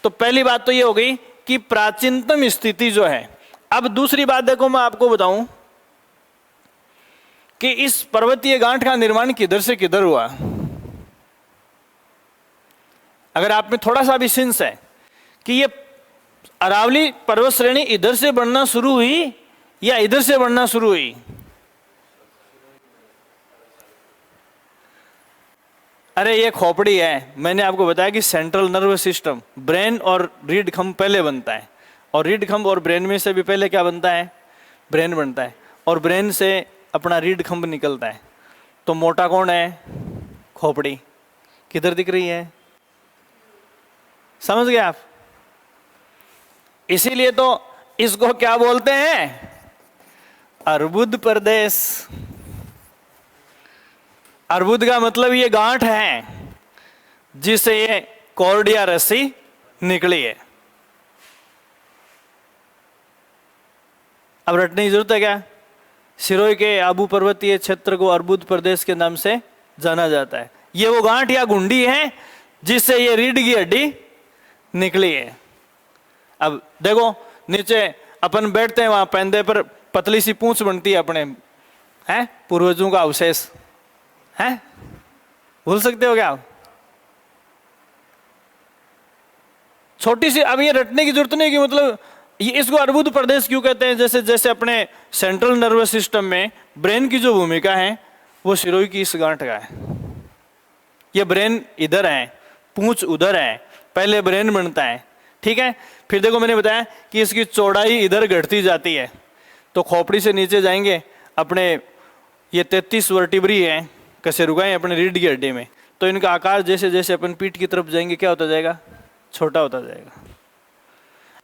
तो पहली बात तो ये हो गई कि प्राचीनतम स्थिति जो है। अब दूसरी बात देखो, मैं आपको बताऊं कि इस पर्वतीय गांठ का निर्माण किधर से किधर हुआ। अगर आप में थोड़ा सा भी सेंस है कि ये अरावली पर्वत श्रेणी इधर से बनना शुरू हुई या इधर से बढ़ना शुरू हुई? अरे ये खोपड़ी है। मैंने आपको बताया कि सेंट्रल नर्वस सिस्टम, ब्रेन और रीढ़ खंभ पहले बनता है, और रीढ़ खंभ और ब्रेन में से भी पहले क्या बनता है? ब्रेन बनता है, और ब्रेन से अपना रीढ़ खंभ निकलता है। तो मोटा कौन है? खोपड़ी। किधर दिख रही है? समझ गए आप? इसीलिए तो इसको क्या बोलते हैं? अर्बुद प्रदेश। अर्बुद का मतलब ये गांठ है जिससे ये कॉर्डिया रस्सी निकली है। अब रटने की जरूरत है क्या? सिरोही के आबू पर्वतीय क्षेत्र को अर्बुद प्रदेश के नाम से जाना जाता है। ये वो गांठ या गुंडी है जिससे ये रीढ़ की हड्डी निकली है। अब देखो, नीचे अपन बैठते हैं, वहां पैंदे पर पतली सी पूंछ बनती है अपने, हैं पूर्वजों का अवशेष है। भूल सकते हो क्या आप? छोटी सी। अब ये रटने की जरूरत नहीं कि मतलब ये इसको अर्बुद प्रदेश क्यों कहते हैं? जैसे जैसे अपने सेंट्रल नर्वस सिस्टम में ब्रेन की जो भूमिका है वो सिरोही की इस गांठ का है। ये ब्रेन इधर है, पूंछ उधर है, पहले ब्रेन बनता है, ठीक है। फिर देखो मैंने बताया कि इसकी चौड़ाई इधर घटती जाती है। तो खोपड़ी से नीचे जाएंगे अपने, ये 33 वर्टिब्री हैं, कशेरुकाएं अपने रीढ़ की हड्डी में। तो इनका आकार जैसे जैसे अपन पीठ की तरफ जाएंगे क्या होता जाएगा? छोटा होता जाएगा।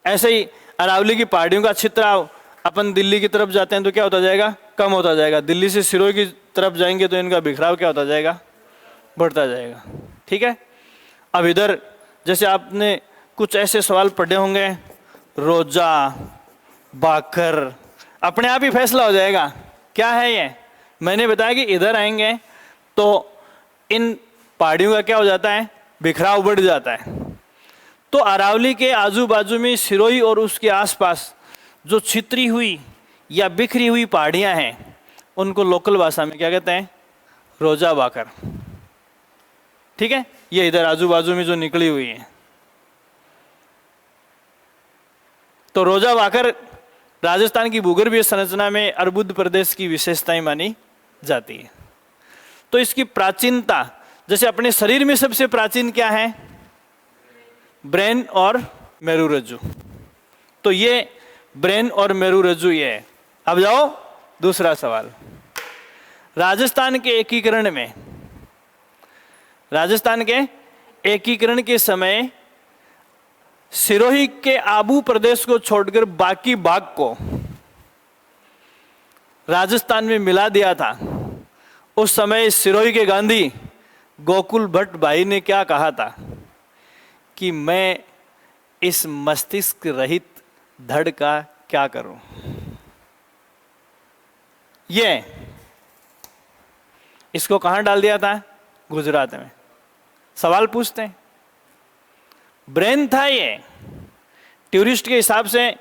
ऐसे ही अरावली की पहाड़ियों का छित्राव अपन दिल्ली की तरफ जाते हैं तो क्या होता जाएगा? कम होता जाएगा। दिल्ली से सिरोही की तरफ जाएंगे तो इनका बिखराव क्या होता जाएगा? बढ़ता जाएगा, ठीक है। अब इधर जैसे आपने कुछ ऐसे सवाल पढ़े होंगे, रोजा, बाकर, अपने आप ही फैसला हो जाएगा क्या है ये। मैंने बताया कि इधर आएंगे तो इन पहाड़ियों का क्या हो जाता है? बिखराव बढ़ जाता है। तो अरावली के आजू बाजू में सिरोही और उसके आसपास जो छितरी हुई या बिखरी हुई पहाड़ियां हैं उनको लोकल भाषा में क्या कहते हैं? रोजा बाकर, ठीक है। ये इधर आजू बाजू में जो निकली हुई है, तो रोजा बाकर राजस्थान की भूगर्भीय संरचना में अर्बुद प्रदेश की विशेषताएं मानी जाती है। तो इसकी प्राचीनता, जैसे अपने शरीर में सबसे प्राचीन क्या है? ब्रेन और मेरुरज्जु। तो ये ब्रेन और मेरुरज्जु ये है। अब जाओ दूसरा सवाल। राजस्थान के एकीकरण में, राजस्थान के एकीकरण के समय सिरोही के आबू प्रदेश को छोड़कर बाकी भाग को राजस्थान में मिला दिया था। उस समय सिरोही के गांधी गोकुल भट्ट भाई ने क्या कहा था कि मैं इस मस्तिष्क रहित धड़ का क्या करूं? ये इसको कहां डाल दिया था? गुजरात में। सवाल पूछते हैं। ब्रेन था ये, टूरिस्ट के हिसाब से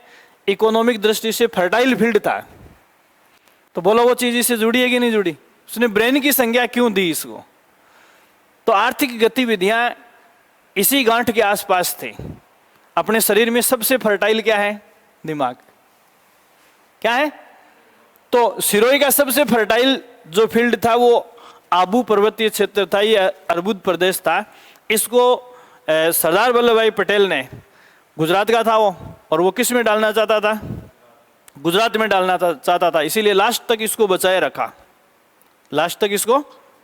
इकोनॉमिक दृष्टि से फर्टाइल फील्ड था। तो बोलो वो चीज इससे जुड़ी है कि नहीं जुड़ी? उसने ब्रेन की संज्ञा क्यों दी इसको? तो आर्थिक गतिविधियां इसी गांठ के आसपास थे। अपने शरीर में सबसे फर्टाइल क्या है? दिमाग। क्या है? तो सिरोही का सबसे फर्टाइल जो फील्ड था वो आबू पर्वतीय क्षेत्र था, ये अर्बुद प्रदेश था। इसको सरदार वल्लभ भाई पटेल ने, गुजरात का था वो, और वो किस में डालना चाहता था? गुजरात में डालना चाहता था। इसीलिए लास्ट तक इसको बचाए रखा, लास्ट तक इसको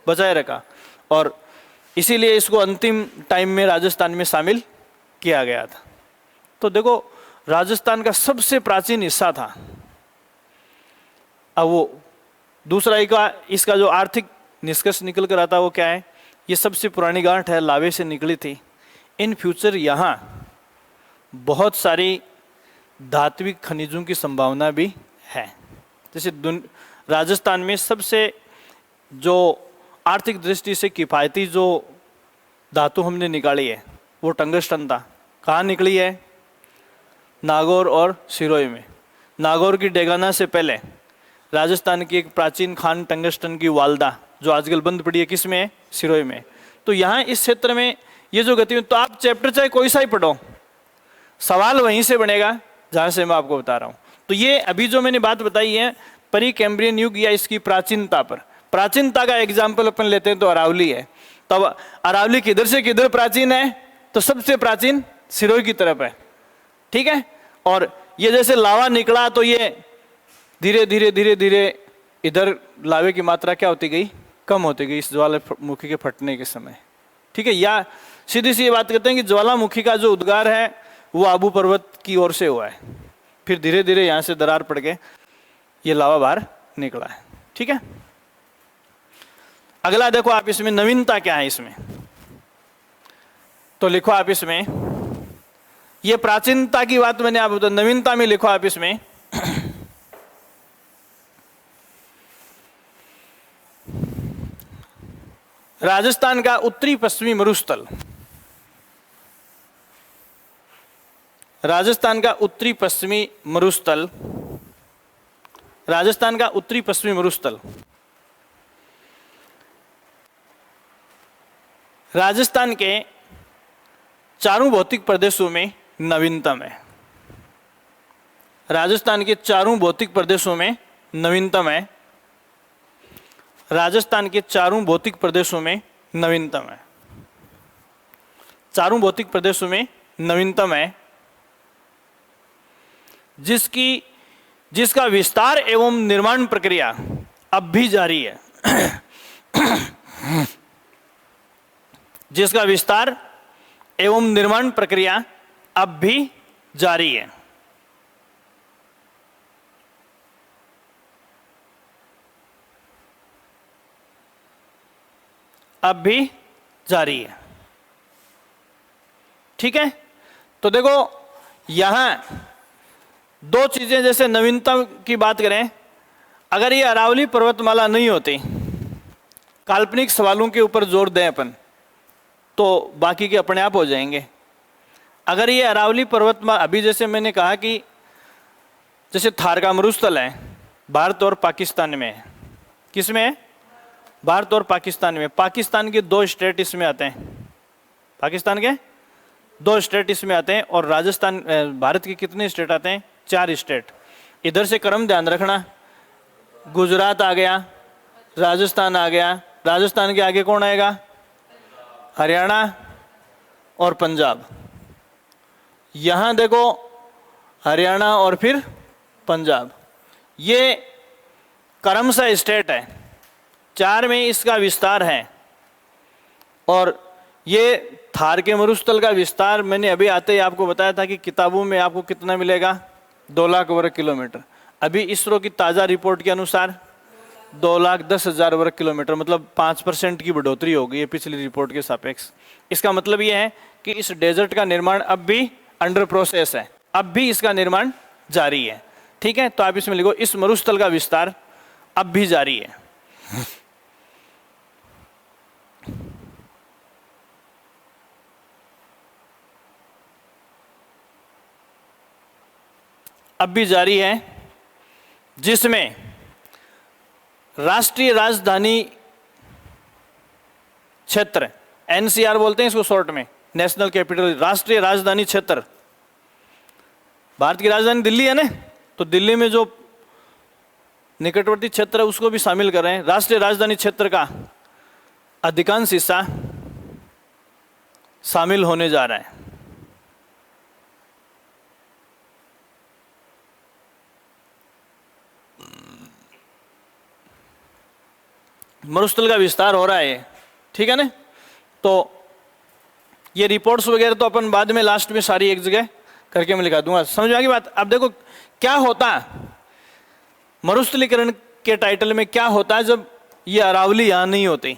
बचाए रखा, और इसीलिए इसको अंतिम टाइम में राजस्थान में शामिल किया गया था। तो देखो राजस्थान का सबसे प्राचीन हिस्सा था। अब वो दूसरा इसका जो आर्थिक निष्कर्ष निकल कर आता वो क्या है? ये सबसे पुरानी गांठ है, लावे से निकली थी। इन फ्यूचर यहाँ बहुत सारी धात्विक खनिजों की संभावना भी है। जैसे राजस्थान में सबसे जो आर्थिक दृष्टि से किफ़ायती जो धातु हमने निकाली है वो टंगस्टन था। कहाँ निकली है? नागौर और सिरोही में। नागौर की डेगाना से पहले राजस्थान की एक प्राचीन खान टंगस्टन की वालदा जो आजकल बंद पड़ी है, किस में है? सिरोही में। तो यहाँ इस क्षेत्र में ये जो गतिविधि, तो आप चैप्टर चाहे कोई सा ही पढ़ो, सवाल वहीं से बनेगा जहाँ से मैं आपको बता रहा हूँ। तो ये अभी जो मैंने बात बताई है परी कैम्ब्रियन युग या इसकी प्राचीनता पर, प्राचीनता का एग्जाम्पल अपन लेते हैं तो अरावली है। तो अब अरावली किधर से किधर प्राचीन है, तो सबसे प्राचीन सिरोही की तरफ है, ठीक है। और ये जैसे लावा निकला तो ये धीरे धीरे धीरे धीरे इधर लावे की मात्रा क्या होती गई, कम होती गई इस ज्वालामुखी के फटने के समय, ठीक है। या सीधी सी ये बात करते हैं कि ज्वालामुखी का जो उद्गार है वो आबू पर्वत की ओर से हुआ है, फिर धीरे धीरे यहां से दरार पड़ के ये लावा बाहर निकला है, ठीक है। अगला देखो आप इसमें नवीनता क्या है इसमें, तो लिखो आप इसमें, ये प्राचीनता की बात मैंने आप बताया, नवीनता में लिखो आप इसमें राजस्थान का उत्तरी पश्चिमी मरुस्थल, राजस्थान का उत्तरी पश्चिमी मरुस्थल, राजस्थान का उत्तरी पश्चिमी मरुस्थल राजस्थान के चारों भौतिक प्रदेशों में नवीनतम है, राजस्थान के चारों भौतिक प्रदेशों में नवीनतम है, राजस्थान के चारों भौतिक प्रदेशों में नवीनतम है, चारों भौतिक प्रदेशों में नवीनतम है, जिसका विस्तार एवं निर्माण प्रक्रिया अब भी जारी है, जिसका विस्तार एवं निर्माण प्रक्रिया अब भी जारी है। अब भी जारी है, ठीक है। तो देखो यहां दो चीजें, जैसे नवीनतम की बात करें, अगर ये अरावली पर्वतमाला नहीं होती, काल्पनिक सवालों के ऊपर जोर दें अपन तो बाकी के अपने आप हो जाएंगे। अगर ये अरावली पर्वतमाला, अभी जैसे मैंने कहा कि जैसे थार का मरुस्थल है भारत और पाकिस्तान में है, किस में है, भारत और पाकिस्तान में, पाकिस्तान के 2 स्टेट इसमें आते हैं, पाकिस्तान के 2 स्टेट इसमें आते हैं, और राजस्थान भारत के कितने स्टेट आते हैं, 4 स्टेट। इधर से क्रम ध्यान रखना, गुजरात आ गया, राजस्थान आ गया, राजस्थान के आगे कौन आएगा, हरियाणा और पंजाब। यहां देखो हरियाणा और फिर पंजाब, ये क्रमशः स्टेट है, 4 में इसका विस्तार है। और ये थार के मरुस्थल का विस्तार मैंने अभी आते ही आपको बताया था कि किताबों में आपको कितना मिलेगा, 2 लाख वर्ग किलोमीटर। अभी इसरो की ताज़ा रिपोर्ट के अनुसार 2,10,000 वर्ग किलोमीटर, मतलब 5% की बढ़ोतरी हो गई है पिछली रिपोर्ट के सापेक्ष। इसका मतलब ये है कि इस डेजर्ट का निर्माण अब भी अंडर प्रोसेस है, अब भी इसका निर्माण जारी है, ठीक है। तो आप इसमें लिखो, इस मरुस्थल का विस्तार अब भी जारी है। अब भी जारी है, जिसमें राष्ट्रीय राजधानी क्षेत्र, एनसीआर बोलते हैं इसको शॉर्ट में, नेशनल कैपिटल, राष्ट्रीय राजधानी क्षेत्र, भारत की राजधानी दिल्ली है ना, तो दिल्ली में जो निकटवर्ती क्षेत्र है उसको भी शामिल कर रहे हैं। राष्ट्रीय राजधानी क्षेत्र का अधिकांश हिस्सा शामिल होने जा रहा है। मरुस्थल का विस्तार हो रहा है, ठीक है ना। तो ये रिपोर्ट्स वगैरह तो अपन बाद में लास्ट में सारी एक जगह करके मैं लिखा दूंगा, समझ में आ गई बात। अब देखो क्या होता मरुस्थलीकरण के टाइटल में, क्या होता है जब ये अरावली यहां नहीं होती।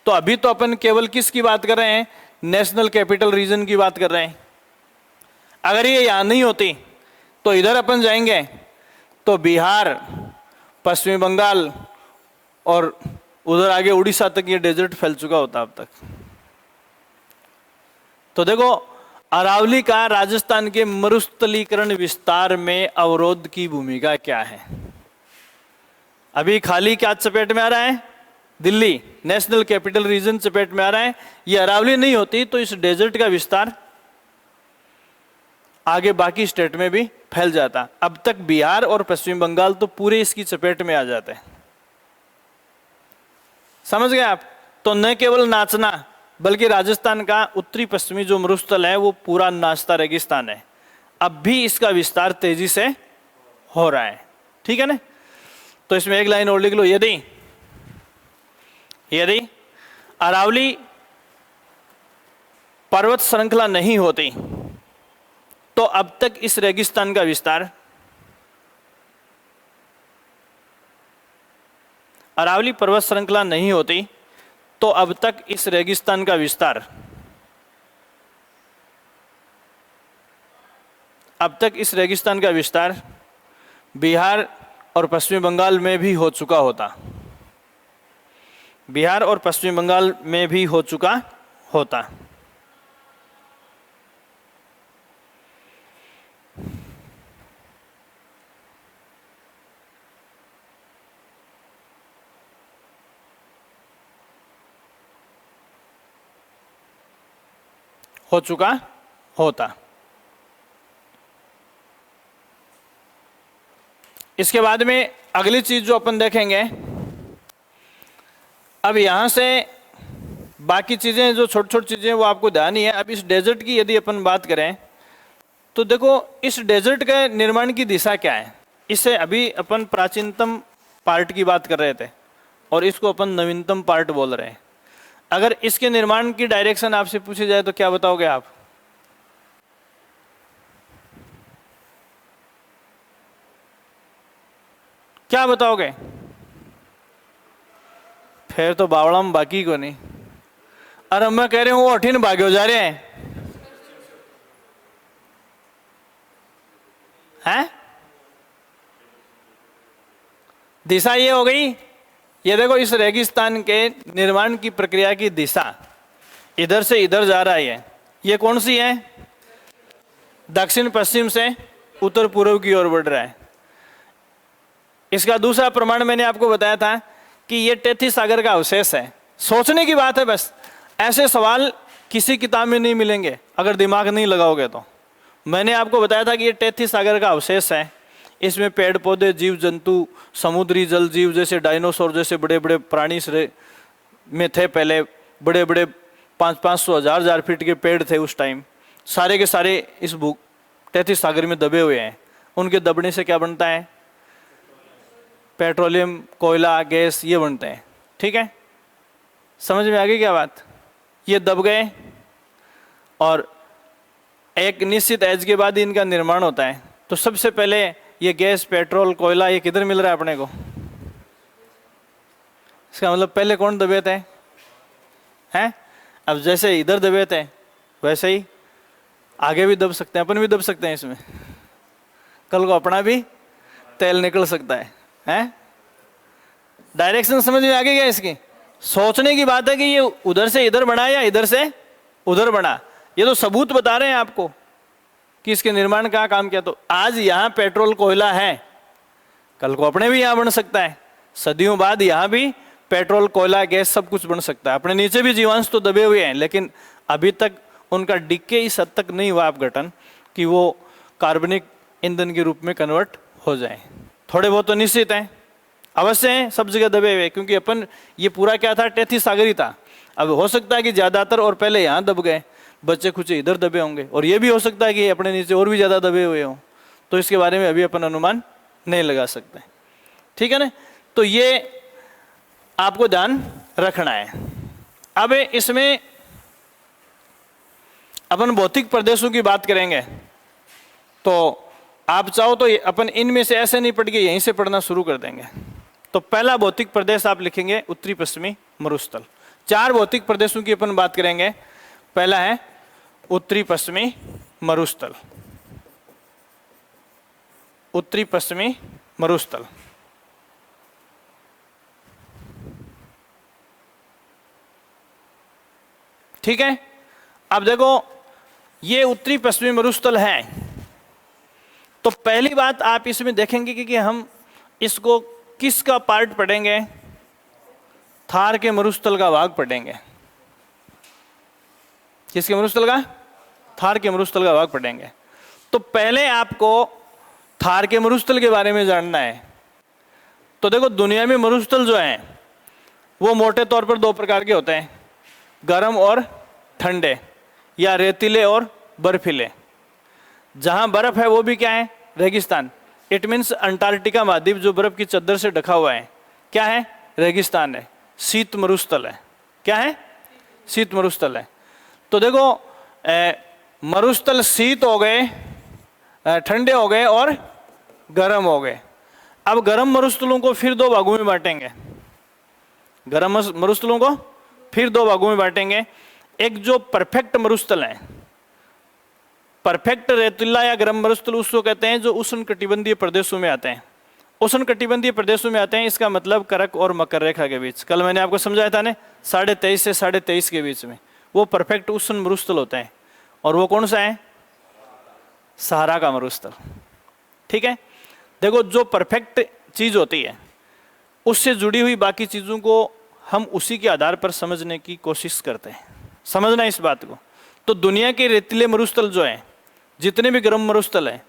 तो अभी तो अपन केवल किसकी बात कर रहे हैं, नेशनल कैपिटल रीजन की बात कर रहे हैं। अगर ये यहां नहीं होती तो इधर अपन जाएंगे तो बिहार, पश्चिमी बंगाल और उधर आगे उड़ीसा तक ये डेजर्ट फैल चुका होता अब तक। तो देखो अरावली का राजस्थान के मरुस्थलीकरण विस्तार में अवरोध की भूमिका क्या है। अभी खाली क्या चपेट में आ रहा है, दिल्ली, नेशनल कैपिटल रीजन चपेट में आ रहा है। ये अरावली नहीं होती तो इस डेजर्ट का विस्तार आगे बाकी स्टेट में भी फैल जाता। अब तक बिहार और पश्चिम बंगाल तो पूरे इसकी चपेट में आ जाते हैं। समझ गए आप? तो न केवल नाचना बल्कि राजस्थान का उत्तरी पश्चिमी जो मरुस्थल है वो पूरा नाचता रेगिस्तान है। अब भी इसका विस्तार तेजी से हो रहा है। ठीक है ना? तो इसमें एक लाइन और लिख लो, यदि अरावली पर्वत श्रृंखला नहीं होती तो अब तक इस रेगिस्तान का विस्तार, अरावली पर्वत श्रृंखला नहीं होती तो अब तक इस रेगिस्तान का विस्तार, अब तक इस रेगिस्तान का विस्तार बिहार और पश्चिम बंगाल में भी हो चुका होता, बिहार और पश्चिम बंगाल में भी हो चुका होता। हो चुका होता। इसके बाद में अगली चीज जो अपन देखेंगे, अब यहां से बाकी चीजें जो छोटी छोटी चीजें वो आपको ध्यान ही है। अब इस डेजर्ट की यदि अपन बात करें तो देखो इस डेजर्ट के निर्माण की दिशा क्या है। इससे अभी अपन प्राचीनतम पार्ट की बात कर रहे थे और इसको अपन नवीनतम पार्ट बोल रहे हैं। अगर इसके निर्माण की डायरेक्शन आपसे पूछी जाए तो क्या बताओगे आप? क्या बताओगे? फिर तो बावड़ाम बाकी को नहीं। अरे मैं कह रही हूं वो अठीन भागे हो जा रहे हैं हैं? दिशा ये हो गई, ये देखो इस रेगिस्तान के निर्माण की प्रक्रिया की दिशा इधर से इधर जा रहा है। ये कौन सी है? दक्षिण पश्चिम से उत्तर पूर्व की ओर बढ़ रहा है। इसका दूसरा प्रमाण मैंने आपको बताया था कि ये टेथी सागर का अवशेष है। सोचने की बात है बस, ऐसे सवाल किसी किताब में नहीं मिलेंगे अगर दिमाग नहीं लगाओगे तो। मैंने आपको बताया था कि ये टेथी सागर का अवशेष है। इसमें पेड़ पौधे, जीव जंतु, समुद्री जल जीव जैसे डायनासोर जैसे बड़े बड़े प्राणी में थे पहले। बड़े बड़े 500-500 1000 फीट के पेड़ थे उस टाइम। सारे के सारे इस भू टेथी सागर में दबे हुए हैं। उनके दबने से क्या बनता है? पेट्रोलियम, कोयला, गैस ये बनते हैं। ठीक है, समझ में आ गई क्या बात? ये दब गए और एक निश्चित एज के बाद इनका निर्माण होता है। तो सबसे पहले ये गैस, पेट्रोल, कोयला ये किधर मिल रहा है अपने को? इसका मतलब पहले कौन दबे थे? हैं? अब जैसे इधर दबे थे वैसे ही आगे भी दब सकते हैं, अपन भी दब सकते हैं इसमें। कल को अपना भी तेल निकल सकता है। हैं? डायरेक्शन समझ में आ गई क्या इसकी? सोचने की बात है कि ये उधर से इधर बढ़ा या इधर से उधर बढ़ा। ये तो सबूत बता रहे हैं आपको कि इसके निर्माण का काम किया। तो आज यहां पेट्रोल कोयला है, कल को अपने भी यहां बन सकता है। सदियों बाद यहां भी पेट्रोल, कोयला, गैस सब कुछ बन सकता है। अपने नीचे भी जीवांश तो दबे हुए हैं, लेकिन अभी तक उनका डिक्के इस हद तक नहीं हुआ अपघटन कि वो कार्बनिक ईंधन के रूप में कन्वर्ट हो जाए। थोड़े बहुत तो निश्चित हैं, अवश्य हैं, सब जगह दबे हुए, क्योंकि अपन ये पूरा क्या था? टेथी सागरी था। अब हो सकता है कि ज्यादातर और पहले यहाँ दब गए, बच्चे कुछ इधर दबे होंगे, और ये भी हो सकता है कि अपने नीचे और भी ज्यादा दबे हुए हों। तो इसके बारे में अभी अपन अनुमान नहीं लगा सकते। ठीक है ना? तो ये आपको ध्यान रखना है। अब इसमें अपन भौतिक प्रदेशों की बात करेंगे, तो आप चाहो तो अपन इनमें से ऐसे नहीं पढ़ के यहीं से पढ़ना शुरू कर देंगे। तो पहला भौतिक प्रदेश आप लिखेंगे उत्तरी पश्चिमी मरुस्थल। 4 भौतिक प्रदेशों की अपन बात करेंगे। पहला है उत्तरी पश्चिमी मरुस्थल, उत्तरी पश्चिमी मरुस्थल। ठीक है, अब देखो ये उत्तरी पश्चिमी मरुस्थल है। तो पहली बात आप इसमें देखेंगे कि हम इसको किसका पार्ट पढ़ेंगे? थार के मरुस्थल का भाग पढ़ेंगे। किसके मरुस्थल का? थार के मरुस्थल का भाग पढ़ेंगे। तो पहले आपको थार के मरुस्थल के बारे में जानना है। तो देखो, दुनिया में मरुस्थल जो हैं वो मोटे तौर पर दो प्रकार के होते हैं, गर्म और ठंडे, या रेतीले और बर्फीले। जहां बर्फ है वो भी क्या है? रेगिस्तान। इट मीन्स अंटार्कटिका महाद्वीप जो बर्फ की चद्दर से ढका हुआ है, क्या है? रेगिस्तान है, शीत मरुस्थल है। क्या है? शीत मरुस्थल है। तो देखो, मरुस्थल शीत हो गए, ठंडे हो गए और गर्म हो गए। अब गर्म मरुस्थलों को फिर दो भागों में बांटेंगे। गर्म मरुस्थलों को फिर दो भागों में बांटेंगे। एक जो परफेक्ट मरुस्थल है, परफेक्ट रेतीला या गर्म मरुस्थल उसको कहते हैं जो उष्णकटिबंधीय प्रदेशों में आते हैं। उष्णकटिबंधीय प्रदेशों में आते हैं, इसका मतलब करक और मकर रेखा के बीच। कल मैंने आपको समझाया था ना, 23.5 से 23.5 के बीच में वो परफेक्ट उष्ण मरुस्थल होते हैं। और वो कौन सा है? सहारा का मरुस्थल। ठीक है। देखो, जो परफेक्ट चीज होती है उससे जुड़ी हुई बाकी चीजों को हम उसी के आधार पर समझने की कोशिश करते हैं। समझना इस बात को। तो दुनिया के रेतीले मरुस्थल जो हैं, जितने भी गर्म मरुस्थल हैं,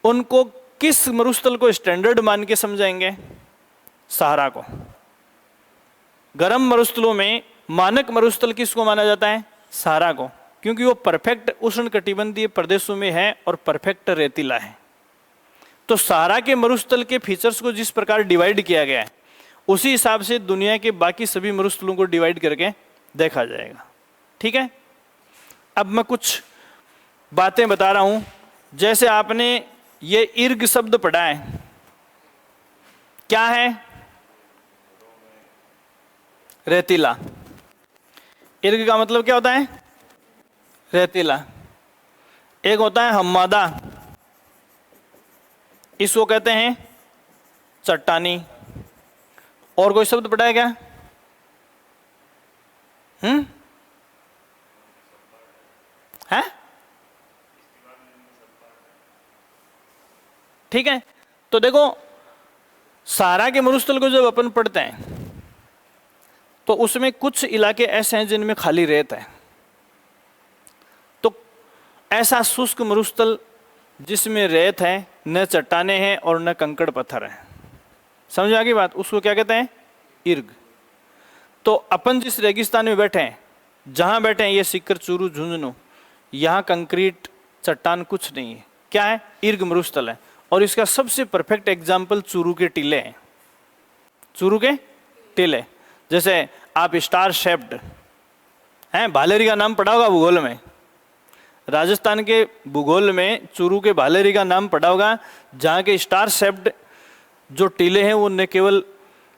उनको किस मरुस्थल को स्टैंडर्ड मान के समझाएंगे? सहारा को। गर्म मरुस्थलों में मानक मरुस्थल किसको माना जाता है? सहारा को, क्योंकि वो परफेक्ट उष्णकटिबंधीय प्रदेशों में है और परफेक्ट रेतीला है। तो सहारा के मरुस्थल के फीचर्स को जिस प्रकार डिवाइड किया गया है, उसी हिसाब से दुनिया के बाकी सभी मरुस्थलों को डिवाइड करके देखा जाएगा। ठीक है। अब मैं कुछ बातें बता रहा हूं। जैसे आपने ये इर्ग शब्द पढ़ा है, क्या है? रेतीला। इर्ग का मतलब क्या होता है? रेतीला। एक होता है हम्मादा, इसको कहते हैं चट्टानी। और कोई शब्द पढ़ा है क्या? है? ठीक है। तो देखो, सहारा के मरुस्थल को जब अपन पढ़ते हैं तो उसमें कुछ इलाके ऐसे हैं जिनमें खाली रेत है। तो ऐसा शुष्क मरुस्थल जिसमें रेत है, न चट्टाने हैं और न कंकड़ पत्थर है, समझ आ गई बात? उसको क्या कहते हैं? इर्ग। तो अपन जिस रेगिस्तान में बैठे हैं, जहां बैठे हैं, ये सीकर, चूरू, झुंझुनू, यहाँ कंक्रीट चट्टान कुछ नहीं है। क्या है? इर्ग मरुस्थल है। और इसका सबसे परफेक्ट एग्जाम्पल चूरू के टीले हैं। चूरू के टीले, जैसे आप स्टार शेप्ड हैं, भालेरी का नाम पढ़ा होगा भूगोल में। राजस्थान के भूगोल में चूरू के भालेरी का नाम पढ़ा होगा, जहाँ के स्टार शेप्ड जो टीले हैं वो न केवल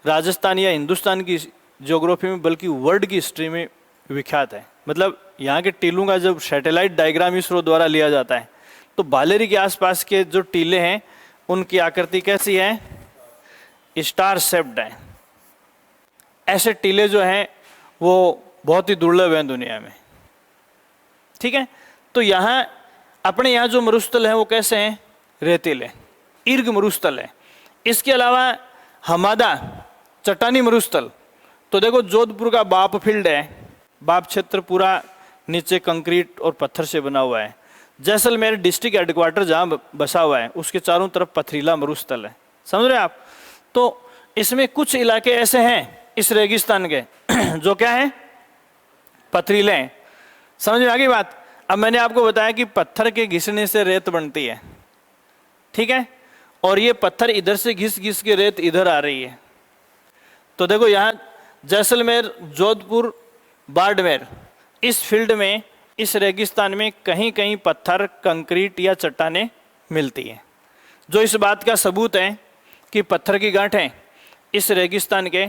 राजस्थान या हिंदुस्तान की ज्योग्राफी में बल्कि वर्ल्ड की हिस्ट्री में विख्यात है। मतलब यहाँ के टीलों का जब सैटेलाइट डायग्राम इसरो द्वारा लिया जाता है तो भालेरी के आसपास के जो टीले हैं उनकी आकृति कैसी है? स्टार शेप्ड है। ऐसे टीले जो हैं वो बहुत ही दुर्लभ हैं दुनिया में। ठीक है। तो यहाँ अपने यहाँ जो मरुस्थल हैं वो कैसे हैं? रेतीले, इर्ग मरुस्थल है। इसके अलावा हमादा, चट्टानी मरुस्थल। तो देखो, जोधपुर का बाप फील्ड है, बाप क्षेत्र पूरा नीचे कंक्रीट और पत्थर से बना हुआ है। जैसलमेर डिस्ट्रिक्ट हेडक्वार्टर जहाँ बसा हुआ है उसके चारों तरफ पथरीला मरुस्थल है। समझ रहे आप? तो इसमें कुछ इलाके ऐसे हैं इस रेगिस्तान के जो क्या है? पथरीले हैं। समझ में आ गई बात? अब मैंने आपको बताया कि पत्थर के घिसने से रेत बनती है। ठीक है। और ये पत्थर इधर से घिस घिस के रेत इधर आ रही है। तो देखो, यहाँ जैसलमेर, जोधपुर, बाड़मेर, इस फील्ड में, इस रेगिस्तान में कहीं कहीं पत्थर, कंक्रीट या चट्टानें मिलती हैं, जो इस बात का सबूत है कि पत्थर की गांठें इस रेगिस्तान के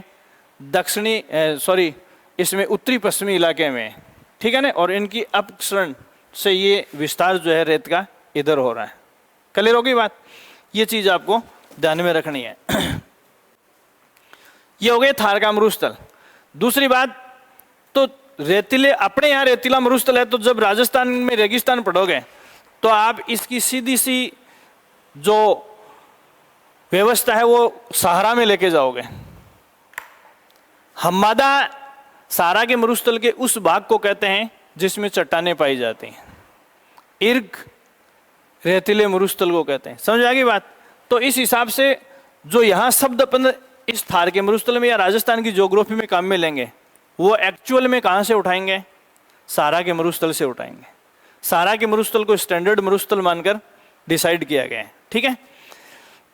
इसमें उत्तरी पश्चिमी इलाके में है। ठीक है ना। और इनकी अपसरण से ये विस्तार जो है रेत का इधर हो रहा है। क्लियर होगी बात? ये चीज आपको ध्यान में रखनी है। ये हो गए थार का मरुस्थल। दूसरी बात, तो रेतीले, अपने यहाँ रेतीला मरुस्थल है, तो जब राजस्थान में रेगिस्तान पढ़ोगे तो आप इसकी सीधी सी जो व्यवस्था है वो सहारा में लेके जाओगे। हम्मादा सहारा के मरुस्थल के उस भाग को कहते हैं जिसमें चट्टानें पाई जाती हैं। इर्ग रेतीले मरुस्थल को कहते हैं। समझ आ गई बात? तो इस हिसाब से जो यहाँ शब्द अपन इस थार के मरुस्थल में या राजस्थान की ज्योग्राफी में काम में लेंगे, वो एक्चुअल में कहाँ से उठाएंगे? सहारा के मरुस्थल से उठाएंगे। सहारा के मरुस्थल को स्टैंडर्ड मरुस्थल मानकर डिसाइड किया गया है। ठीक है।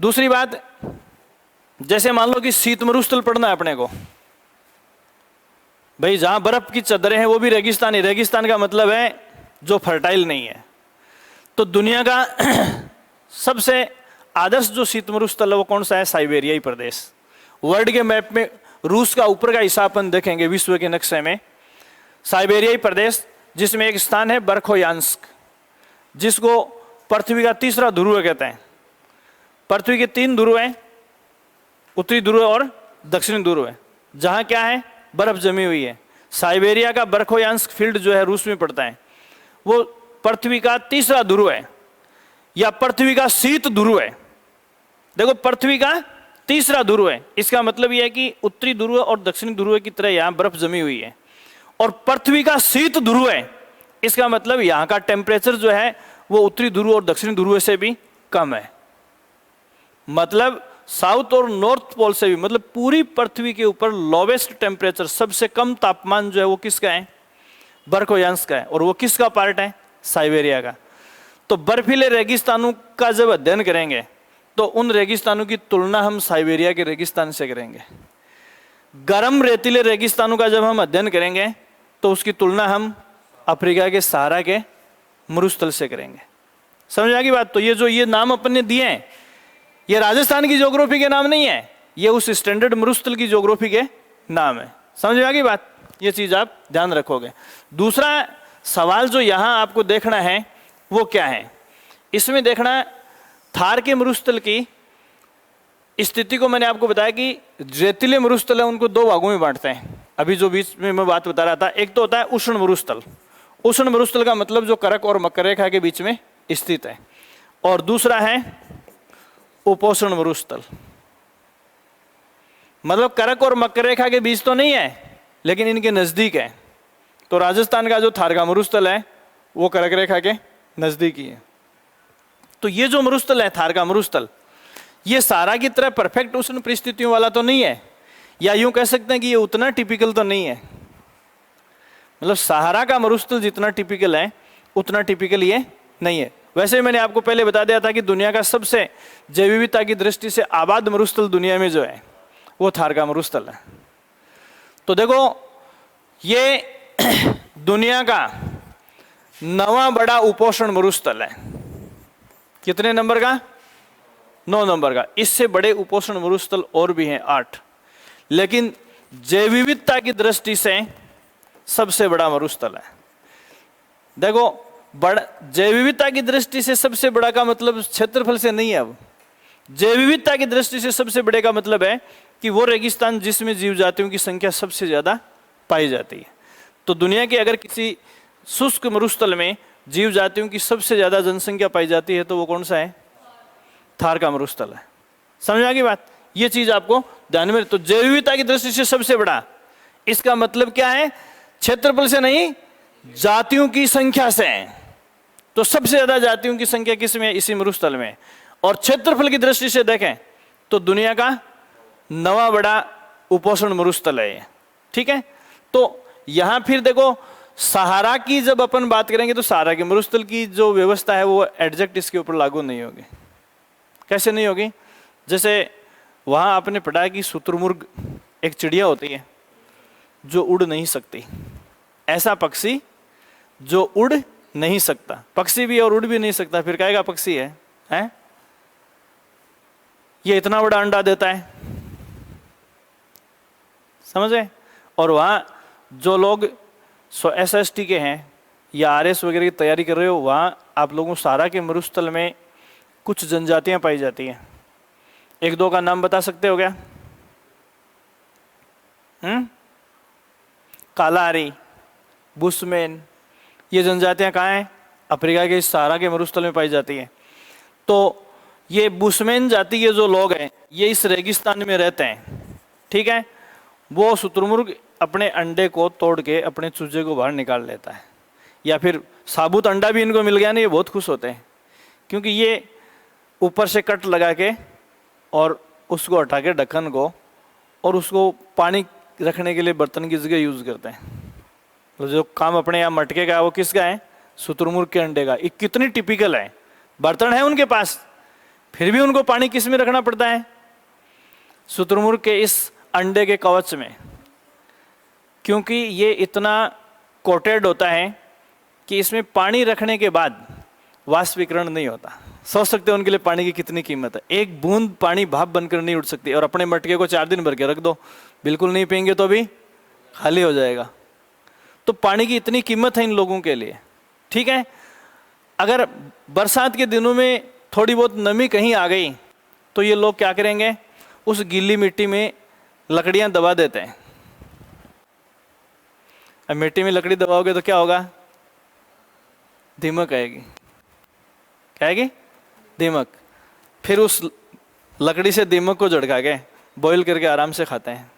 दूसरी बात, जैसे मान लो कि शीत मरुस्थल पढ़ना है अपने को, भाई जहां बर्फ की चदरें हैं वो भी रेगिस्तान है। रेगिस्तान का मतलब है जो फर्टाइल नहीं है। तो दुनिया का सबसे आदर्श जो शीत मरुस्थल है वो कौन सा है? साइबेरियाई प्रदेश। वर्ल्ड के मैप में रूस का ऊपर का हिस्सा अपन देखेंगे विश्व के नक्शे में, साइबेरियाई प्रदेश, जिसमें एक स्थान है बरखोयांस्क, जिसको पृथ्वी का तीसरा ध्रुव कहते हैं। पृथ्वी के 3 ध्रुव हैं, उत्तरी ध्रुव और दक्षिणी ध्रुव है, जहां क्या है? बर्फ जमी हुई है। साइबेरिया का बरखोयांस्क फील्ड जो है रूस में पड़ता है, वो पृथ्वी का तीसरा ध्रुव है या पृथ्वी का शीत ध्रुव है। देखो, पृथ्वी का तीसरा ध्रुव है, इसका मतलब यह है कि उत्तरी ध्रुव और दक्षिणी ध्रुव की तरह यहां बर्फ जमी हुई है। और पृथ्वी का शीत ध्रुव है, इसका मतलब यहां का टेम्परेचर जो है वो उत्तरी ध्रुव और दक्षिणी ध्रुव से भी कम है। मतलब साउथ और नॉर्थ पोल से भी, मतलब पूरी पृथ्वी के ऊपर लोवेस्ट टेम्परेचर, सबसे कम तापमान जो है वो किसका है? बरखोयांस्क का है। और वो किसका पार्ट है? साइबेरिया का। तो बर्फीले रेगिस्तानों का जब अध्ययन करेंगे तो उन रेगिस्तानों की तुलना हम साइबेरिया के रेगिस्तान से करेंगे। गर्म रेतीले रेगिस्तानों का जब हम अध्ययन करेंगे तो उसकी तुलना हम अफ्रीका के सहारा के मरुस्थल से करेंगे। समझ आ गई बात? तो ये जो ये नाम अपन ने दिए हैं, ये राजस्थान की ज्योग्राफी के नाम नहीं है, ये उस स्टैंडर्ड मरुस्थल की ज्योग्राफी के नाम है। समझ में आ गई बात? ये चीज आप ध्यान रखोगे। दूसरा सवाल जो यहां आपको देखना है वो क्या है? इसमें देखना थार के मरुस्थल की स्थिति को मैंने आपको बताया कि रेतीले मरुस्थल है उनको 2 भागों में बांटते हैं। अभी जो बीच में मैं बात बता रहा था, एक तो होता है उष्ण मरुस्थल। उष्ण मरुस्थल का मतलब जो करक और मकर रेखा के बीच में स्थित है। और दूसरा है उपोष्ण मरुस्थल, मतलब करक और मकर रेखा के बीच तो नहीं है लेकिन इनके नजदीक है। तो राजस्थान का जो थार का मरुस्थल है वो करक रेखा के नजदीक ही है। तो ये जो मरुस्थल है थार का मरुस्थल, ये सहारा की तरह परफेक्ट उष्ण परिस्थितियों वाला तो नहीं है, या यूं कह सकते हैं कि ये उतना टिपिकल तो नहीं है। मतलब सहारा का मरुस्थल जितना टिपिकल है उतना टिपिकल ये नहीं है। वैसे मैंने आपको पहले बता दिया था कि दुनिया का सबसे जैव विविधता की दृष्टि से आबाद मरुस्थल दुनिया में जो है वो थार का मरुस्थल है। तो देखो, ये दुनिया का 9वां बड़ा उपोष्ण मरुस्थल है। कितने नंबर का? 9 नंबर का। इससे बड़े उपोष्ण मरुस्थल और भी हैं 8, लेकिन जैव विविधता की दृष्टि से सबसे बड़ा मरुस्थल है। देखो, बड़ा जैव विविधता की दृष्टि से सबसे बड़ा का मतलब क्षेत्रफल से नहीं है। अब जैव विविधता की दृष्टि से सबसे बड़े का मतलब है कि वो रेगिस्तान जिसमें जीव जातियों की संख्या सबसे ज्यादा पाई जाती है। तो दुनिया के अगर किसी शुष्क मरुस्थल में जीव जातियों की सबसे ज्यादा जनसंख्या पाई जाती है तो वो कौन सा है? थार का मरुस्थल है। समझ आ गई बात? ये चीज आपको ध्यान में। तो जैव विविधता की दृष्टि से सबसे बड़ा, इसका मतलब क्या है? क्षेत्रफल से नहीं, जातियों की संख्या से है। तो सबसे ज्यादा जातियों की संख्या किसमें? इसी मरुस्थल में। और क्षेत्रफल की दृष्टि से देखें तो दुनिया का 9वां बड़ा उपोष्ण मरुस्थल है ये। ठीक है। तो यहां फिर देखो, सहारा की जब अपन बात करेंगे तो सहारा के मरुस्थल की जो व्यवस्था है वो एडजेक्ट इसके ऊपर लागू नहीं होगी। कैसे नहीं होगी? जैसे वहां आपने पढ़ा कि शुतुरमुर्ग एक चिड़िया होती है जो उड़ नहीं सकती। ऐसा पक्षी जो उड़ नहीं सकता, पक्षी भी और उड़ भी नहीं सकता, फिर कहेगा पक्षी है, हैं? ये इतना बड़ा अंडा देता है, समझे? और वहां जो लोग SST के हैं या RS वगैरह की तैयारी कर रहे हो, वहां आप लोगों सहारा के मरुस्थल में कुछ जनजातियां पाई जाती हैं। 1-2 का नाम बता सकते हो क्या? कालारी, बुशमैन, ये जनजातियां कहाँ हैं? अफ्रीका के सहारा के मरुस्थल में पाई जाती है। तो ये बुशमैन जाति के जो लोग हैं ये इस रेगिस्तान में रहते हैं। ठीक है। वो शुतुरमुर्ग अपने अंडे को तोड़ के अपने चूजे को बाहर निकाल लेता है, या फिर साबुत अंडा भी इनको मिल गया ना, ये बहुत खुश होते हैं क्योंकि ये ऊपर से कट लगा के और उसको हटा के ढक्कन को, और उसको पानी रखने के लिए बर्तन की जगह यूज करते हैं। तो जो काम अपने यहाँ मटके का है वो किसका है? शुतुरमुर्ग के अंडे का। ये कितनी टिपिकल है, बर्तन है उनके पास, फिर भी उनको पानी किस में रखना पड़ता है? शुतुरमुर्ग के इस अंडे के कवच में, क्योंकि ये इतना कोटेड होता है कि इसमें पानी रखने के बाद वाष्पीकरण नहीं होता। सोच सकते हो उनके लिए पानी की कितनी कीमत है। एक बूंद पानी भाप बनकर नहीं उठ सकती, और अपने मटके को 4 दिन भर के रख दो, बिल्कुल नहीं पिएंगे तो भी खाली हो जाएगा। तो पानी की इतनी कीमत है इन लोगों के लिए। ठीक है, अगर बरसात के दिनों में थोड़ी बहुत नमी कहीं आ गई तो ये लोग क्या करेंगे? उस गीली मिट्टी में लकड़ियां दबा देते हैं। अब मिट्टी में लकड़ी दबाओगे तो क्या होगा? दीमक आएगी। क्या आएगी? दीमक। फिर उस लकड़ी से दीमक को झड़का के बॉईल करके आराम से खाते हैं।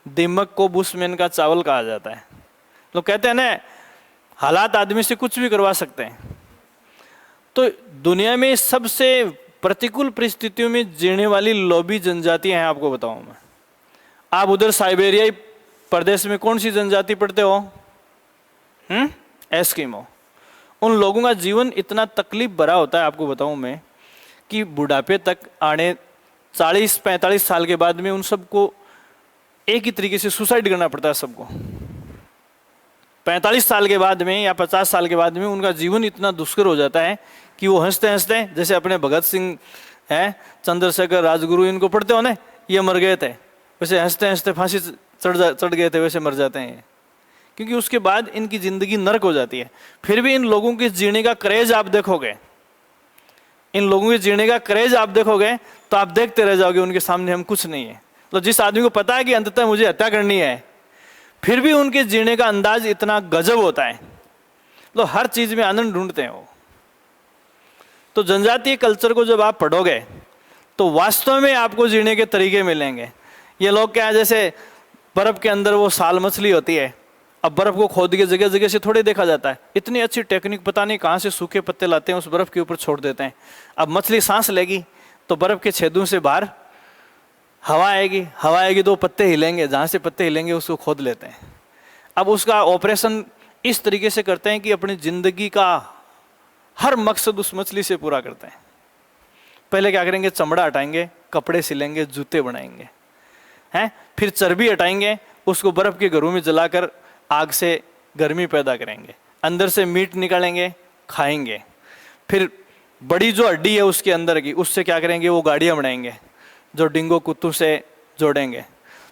दीमक को बुशमैन का चावल कहा जाता है। लोग कहते हैं ना, हालात आदमी से कुछ भी करवा सकते हैं। तो दुनिया में सबसे प्रतिकूल परिस्थितियों में जीने वाली लोभी जनजातियां हैं, आपको बताऊं मैं। आप उधर साइबेरियाई प्रदेश में कौन सी जनजाति पढ़ते हो? एस्किमो। उन लोगों का जीवन इतना तकलीफ भरा होता है, आपको बताऊं मैं, कि बुढ़ापे तक आने 40-45 साल के बाद में उन सबको एक ही तरीके से सुसाइड करना पड़ता है सबको। 45 साल के बाद में या 50 साल के बाद में उनका जीवन इतना दुष्कर हो जाता है कि वो हंसते हंसते, जैसे अपने भगत सिंह हैं, चंद्रशेखर, राजगुरु, इनको पढ़ते हो ना, ये मर गए थे, वैसे हंसते हंसते फांसी चढ़ गए थे, वैसे मर जाते हैं। क्योंकि उसके बाद इनकी जिंदगी नरक हो जाती है। फिर भी इन लोगों के जीने का क्रेज आप देखोगे, इन लोगों के जीने का क्रेज आप देखोगे तो आप देखते रह जाओगे, उनके सामने हम कुछ नहीं है। तो जिस आदमी को पता है कि अंततः मुझे हत्या करनी है, फिर भी उनके जीने का अंदाज इतना गजब होता है, तो हर चीज में आनंद ढूंढते हैं वो। तो जनजातीय कल्चर को जब आप पढ़ोगे तो वास्तव में आपको जीने के तरीके मिलेंगे। ये लोग क्या है, जैसे बर्फ के अंदर वो साल मछली होती है, अब बर्फ को खोद के जगह जगह से थोड़े देखा जाता है, इतनी अच्छी टेक्निक पता नहीं कहाँ से सूखे पत्ते लाते हैं, उस बर्फ के ऊपर छोड़ देते हैं। अब मछली सांस लेगी तो बर्फ के छेदों से बाहर हवा आएगी तो पत्ते हिलेंगे, जहाँ से पत्ते हिलेंगे उसको खोद लेते हैं। अब उसका ऑपरेशन इस तरीके से करते हैं कि अपनी जिंदगी का हर मकसद उस मछली से पूरा करते हैं। पहले क्या करेंगे? चमड़ा हटाएंगे, कपड़े सिलेंगे, जूते बनाएंगे, हैं, फिर चर्बी हटाएंगे, उसको बर्फ के घरों में जलाकर आग से गर्मी पैदा करेंगे, अंदर से मीट निकालेंगे, खाएंगे। फिर बड़ी जो हड्डी है उसके अंदर की, उससे क्या करेंगे? वो गाड़ियाँ बनाएंगे जो डिंगो कुत्तों से जोड़ेंगे।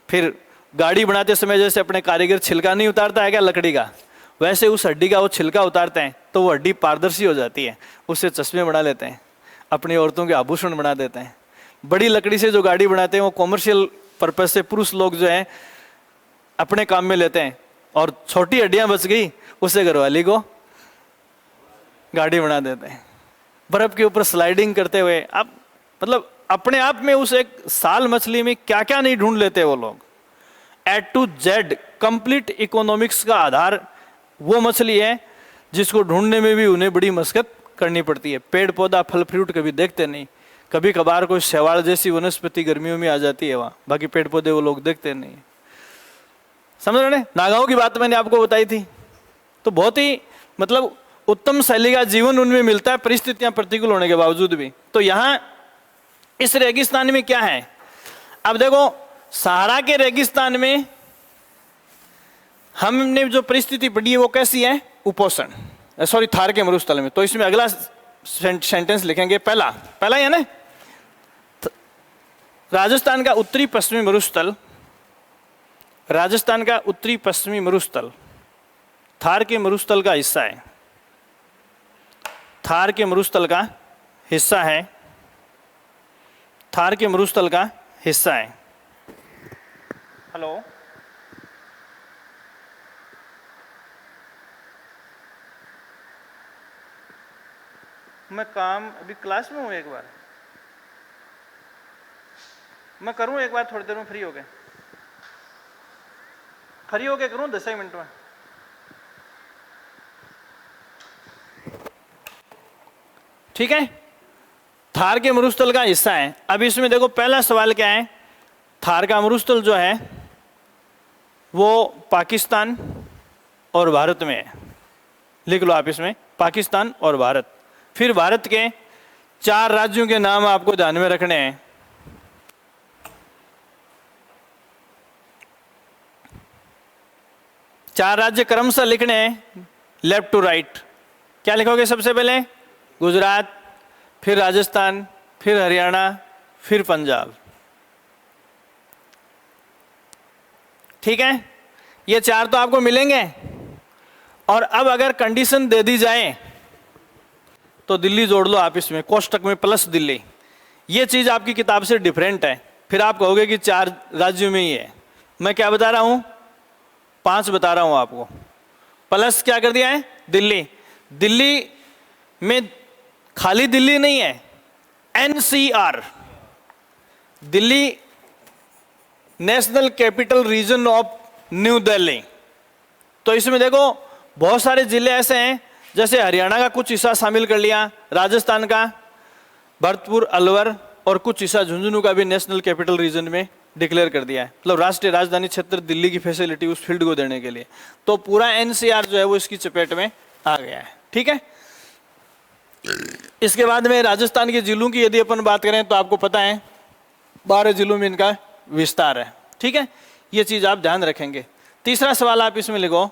फिर गाड़ी बनाते समय जैसे अपने कारीगर छिलका नहीं उतारता है क्या लकड़ी का, वैसे उस हड्डी का वो छिलका उतारते हैं तो वो हड्डी पारदर्शी हो जाती है, उससे चश्मे बना लेते हैं, अपनी औरतों के आभूषण बना देते हैं। बड़ी लकड़ी से जो गाड़ी बनाते हैं वो कॉमर्शियल पर्पज से पुरुष लोग जो है अपने काम में लेते हैं, और छोटी हड्डियां बच गई उससे घरवाली को गाड़ी बना देते हैं। बर्फ के ऊपर स्लाइडिंग करते हुए आप मतलब अपने आप में उस एक साल मछली में क्या क्या नहीं ढूंढ लेते वो लोग। A to Z complete economics का आधार वो मछली है जिसको ढूंढने में भी उन्हें बड़ी मशक्कत करनी पड़ती है। पेड़ पौधा फल फ्रूट कभी देखते नहीं, कभी कभार कोई शैवाल जैसी वनस्पति गर्मियों में आ जाती है वहाँ, बाकी पेड़ पौधे वो लोग देखते नहीं। समझ रहे? नागाओं की बात मैंने आपको बताई थी। तो बहुत ही मतलब उत्तम शैली का जीवन उनमें मिलता है, परिस्थितियां प्रतिकूल होने के बावजूद भी। तो यहाँ इस रेगिस्तान में क्या है? अब देखो, सहारा के रेगिस्तान में हमने जो परिस्थिति पढ़ी है वो कैसी है? उपोषण, सॉरी थार के मरुस्थल में। तो इसमें अगला सेंटेंस लिखेंगे पहला ही है ना, राजस्थान का उत्तरी पश्चिमी मरुस्थल, राजस्थान का उत्तरी पश्चिमी मरुस्थल थार के मरुस्थल का हिस्सा है, थार के मरुस्थल का हिस्सा है, थार के मरुस्थल का हिस्सा है। हेलो, मैं काम अभी क्लास में हूँ, एक बार मैं करूँ, एक बार थोड़ी देर में फ्री हो गए करूँ 10 मिनट में। ठीक है, थार के मरुस्थल का हिस्सा है। अब इसमें देखो पहला सवाल क्या है, थार का मरुस्थल जो है वो पाकिस्तान और भारत में है। लिख लो आप इसमें, पाकिस्तान और भारत। फिर भारत के 4 राज्यों के नाम आपको ध्यान में रखने हैं। चार राज्य क्रमशः लिखने हैं लेफ्ट टू राइट। क्या लिखोगे सबसे पहले? गुजरात, फिर राजस्थान, फिर हरियाणा, फिर पंजाब। ठीक है, ये 4 तो आपको मिलेंगे। और अब अगर कंडीशन दे दी जाए तो दिल्ली जोड़ लो आप इसमें, कोष्टक में प्लस दिल्ली। ये चीज आपकी किताब से डिफरेंट है। फिर आप कहोगे कि 4 राज्यों में ही है। मैं क्या बता रहा हूं? 5 बता रहा हूं आपको। प्लस क्या कर दिया है? दिल्ली। दिल्ली में खाली दिल्ली नहीं है, NCR, Delhi national capital region of new Delhi. तो इसमें देखो बहुत सारे जिले ऐसे हैं, जैसे हरियाणा का कुछ हिस्सा शामिल कर लिया, राजस्थान का भरतपुर, अलवर और कुछ हिस्सा झुंझुनू का भी नेशनल कैपिटल रीजन में डिक्लेयर कर दिया है। मतलब राष्ट्रीय राजधानी क्षेत्र दिल्ली की फैसिलिटी उस फील्ड को देने के लिए। तो पूरा एनसीआर जो है वो इसकी चपेट में आ गया है। ठीक है, इसके बाद में राजस्थान के जिलों की यदि अपन बात करें तो आपको पता है 12 जिलों में इनका विस्तार है। ठीक है, ये चीज आप ध्यान रखेंगे। तीसरा सवाल आप इसमें लिखो,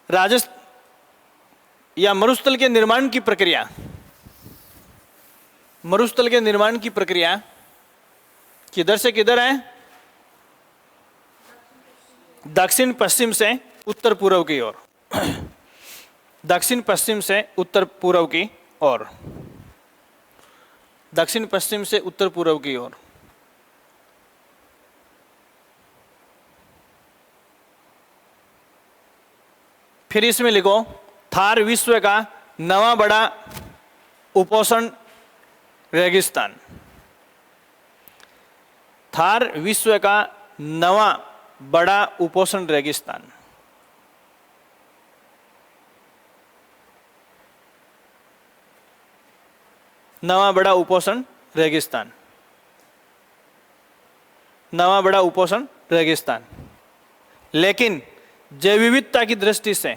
राजस्थान या मरुस्थल के निर्माण की प्रक्रिया, मरुस्थल के निर्माण की प्रक्रिया किधर से किधर है? दक्षिण पश्चिम से उत्तर पूर्व की ओर। दक्षिण पश्चिम से उत्तर पूर्व की ओर, दक्षिण पश्चिम से उत्तर पूर्व की ओर। फिर इसमें लिखो, थार विश्व का नवा बड़ा उपोष्ण रेगिस्तान। थार विश्व का नवा बड़ा उपोष्ण रेगिस्तान। नवा बड़ा उपोष्ण रेगिस्तान, नवा बड़ा उपोष्ण रेगिस्तान। लेकिन जैव विविधता की दृष्टि से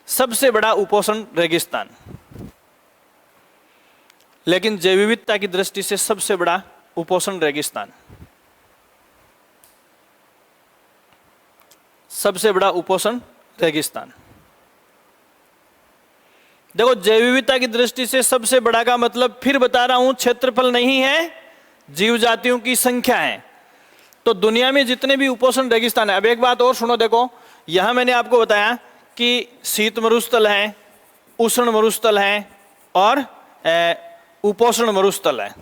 सबसे बड़ा उपोष्ण रेगिस्तान, लेकिन जैव विविधता की दृष्टि से सबसे बड़ा उपोष्ण रेगिस्तान, सबसे बड़ा उपोष्ण रेगिस्तान। देखो जैव विविधता की दृष्टि से सबसे बड़ा का मतलब, फिर बता रहा हूं, क्षेत्रफल नहीं है, जीव जातियों की संख्या है। तो दुनिया में जितने भी उपोष्ण रेगिस्तान है, अब एक बात और सुनो, देखो यहां मैंने आपको बताया कि शीत मरुस्थल है, उष्ण मरुस्थल है और उपोष्ण मरुस्थल है,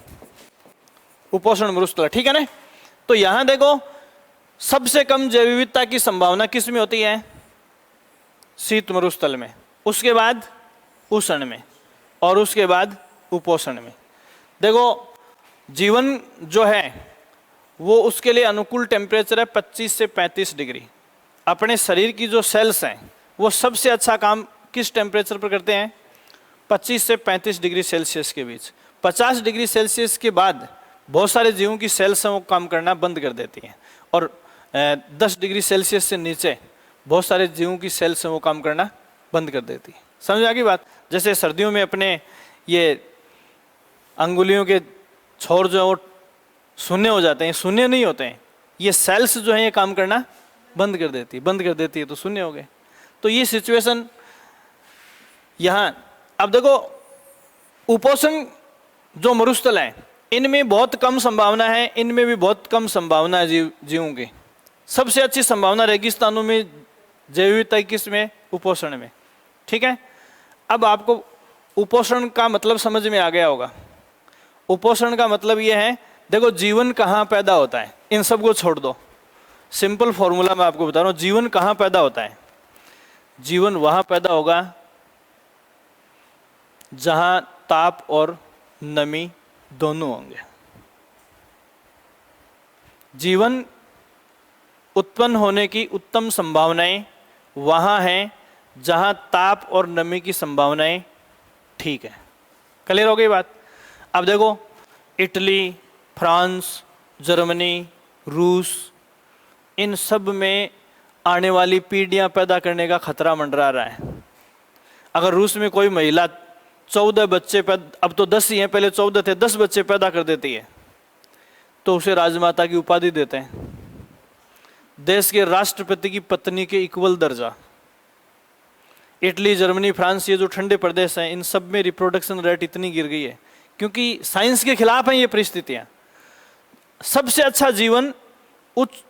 उपोष्ण मरुस्थल, ठीक है ना। तो यहां देखो सबसे कम जैव विविधता की संभावना किस में होती है? शीत मरुस्थल में, उसके बाद उष्ण में और उसके बाद उपोष्ण में। देखो जीवन जो है वो उसके लिए अनुकूल टेम्परेचर है 25 से 35 डिग्री। अपने शरीर की जो सेल्स हैं वो सबसे अच्छा काम किस टेम्परेचर पर करते हैं? 25 से 35 डिग्री सेल्सियस के बीच। 50 डिग्री सेल्सियस के बाद बहुत सारे जीवों की सेल्स हैं वो काम करना बंद कर देती हैं, और 10 डिग्री सेल्सियस से नीचे बहुत सारे जीवों की सेल्स हैं वो काम करना बंद कर देती है। समझ आ गई बात? जैसे सर्दियों में अपने ये अंगुलियों के छोर जो है वो शून्य हो जाते हैं, शून्य नहीं होते हैं, ये सेल्स जो है ये काम करना बंद कर देती है, बंद कर देती है तो शून्य हो गए। तो ये सिचुएशन यहाँ, अब देखो उपोष्ण जो मरुस्थल है इनमें बहुत कम संभावना है, इनमें भी बहुत कम संभावना है जीवों की। सबसे अच्छी संभावना रेगिस्तानों में जैव विविधता किस में? उपोष्ण में। ठीक है, अब आपको उपोष्ण का मतलब समझ में आ गया होगा। उपोष्ण का मतलब यह है, देखो जीवन कहाँ पैदा होता है, इन सब को छोड़ दो, सिंपल फॉर्मूला मैं आपको बता रहा हूं। जीवन कहाँ पैदा होता है? जीवन वहां पैदा होगा जहां ताप और नमी दोनों होंगे। जीवन उत्पन्न होने की उत्तम संभावनाएं वहां हैं जहां ताप और नमी की संभावनाएं ठीक है, क्लियर हो गई बात। अब देखो, इटली, फ्रांस, जर्मनी, रूस, इन सब में आने वाली पीढ़ियां पैदा करने का खतरा मंडरा रहा है। अगर रूस में कोई महिला 14 बच्चे अब तो 10 ही हैं, पहले 14 थे, 10 बच्चे पैदा कर देती है तो उसे राजमाता की उपाधि देते हैं। देश के राष्ट्रपति की पत्नी के इक्वल दर्जा। इटली, जर्मनी, फ्रांस, ये जो ठंडे प्रदेश हैं, इन सब में रिप्रोडक्शन रेट इतनी गिर गई है क्योंकि साइंस के खिलाफ हैं ये परिस्थितियां। सबसे अच्छा जीवन उच्च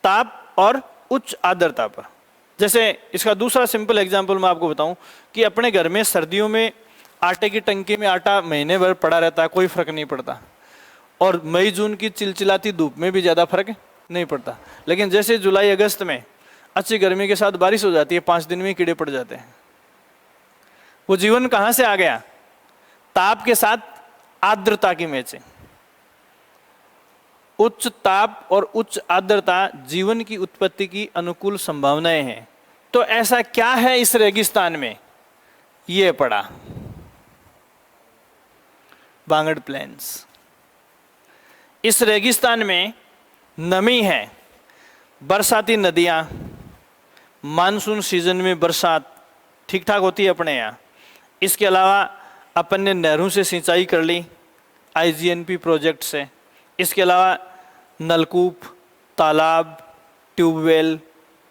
ताप और उच्च आर्द्रता पर। जैसे इसका दूसरा सिंपल एग्जांपल मैं आपको बताऊं कि अपने घर में सर्दियों में आटे की टंकी में आटा महीने भर पड़ा रहता है, कोई फर्क नहीं पड़ता, और मई जून की चिलचिलाती धूप में भी ज़्यादा फर्क नहीं पड़ता। लेकिन जैसे जुलाई अगस्त में अच्छी गर्मी के साथ बारिश हो जाती है, 5 दिन में कीड़े पड़ जाते हैं। वो जीवन कहाँ से आ गया? ताप के साथ आर्द्रता की मैचिंग। उच्च ताप और उच्च आर्द्रता जीवन की उत्पत्ति की अनुकूल संभावनाएं हैं। तो ऐसा क्या है इस रेगिस्तान में? ये पड़ा बांगड़ प्लेन्स। इस रेगिस्तान में नमी है, बरसाती नदियां, मानसून सीजन में बरसात ठीक ठाक होती है अपने यहाँ। इसके अलावा अपन ने नहरों से सिंचाई कर ली IGNP प्रोजेक्ट से। इसके अलावा नलकूप, तालाब, ट्यूबवेल,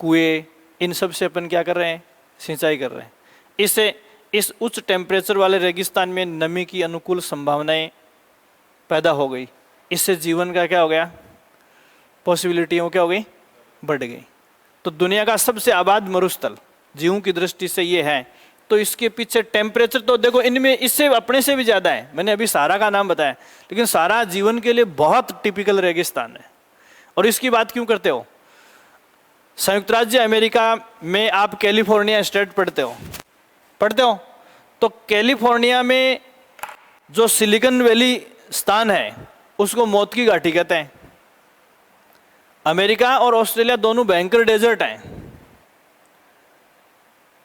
कुएं, इन सब से अपन क्या कर रहे हैं? सिंचाई कर रहे हैं। इससे इस उच्च टेम्परेचर वाले रेगिस्तान में नमी की अनुकूल संभावनाएं पैदा हो गई। इससे जीवन का क्या हो गया? पॉसिबिलिटियों क्या हो गई? बढ़ गई। तो दुनिया का सबसे आबाद मरुस्थल जीवों की दृष्टि से ये है। तो इसके पीछे टेम्परेचर तो देखो, इनमें इससे अपने से भी ज़्यादा है। मैंने अभी सहारा का नाम बताया, लेकिन सहारा जीवन के लिए बहुत टिपिकल रेगिस्तान है। और इसकी बात क्यों करते हो? संयुक्त राज्य अमेरिका में आप कैलिफोर्निया स्टेट पढ़ते हो, तो कैलिफोर्निया में जो सिलिकॉन वैली स्थान है उसको मौत की घाटी कहते हैं। अमेरिका और ऑस्ट्रेलिया दोनों भयंकर डेजर्ट हैं।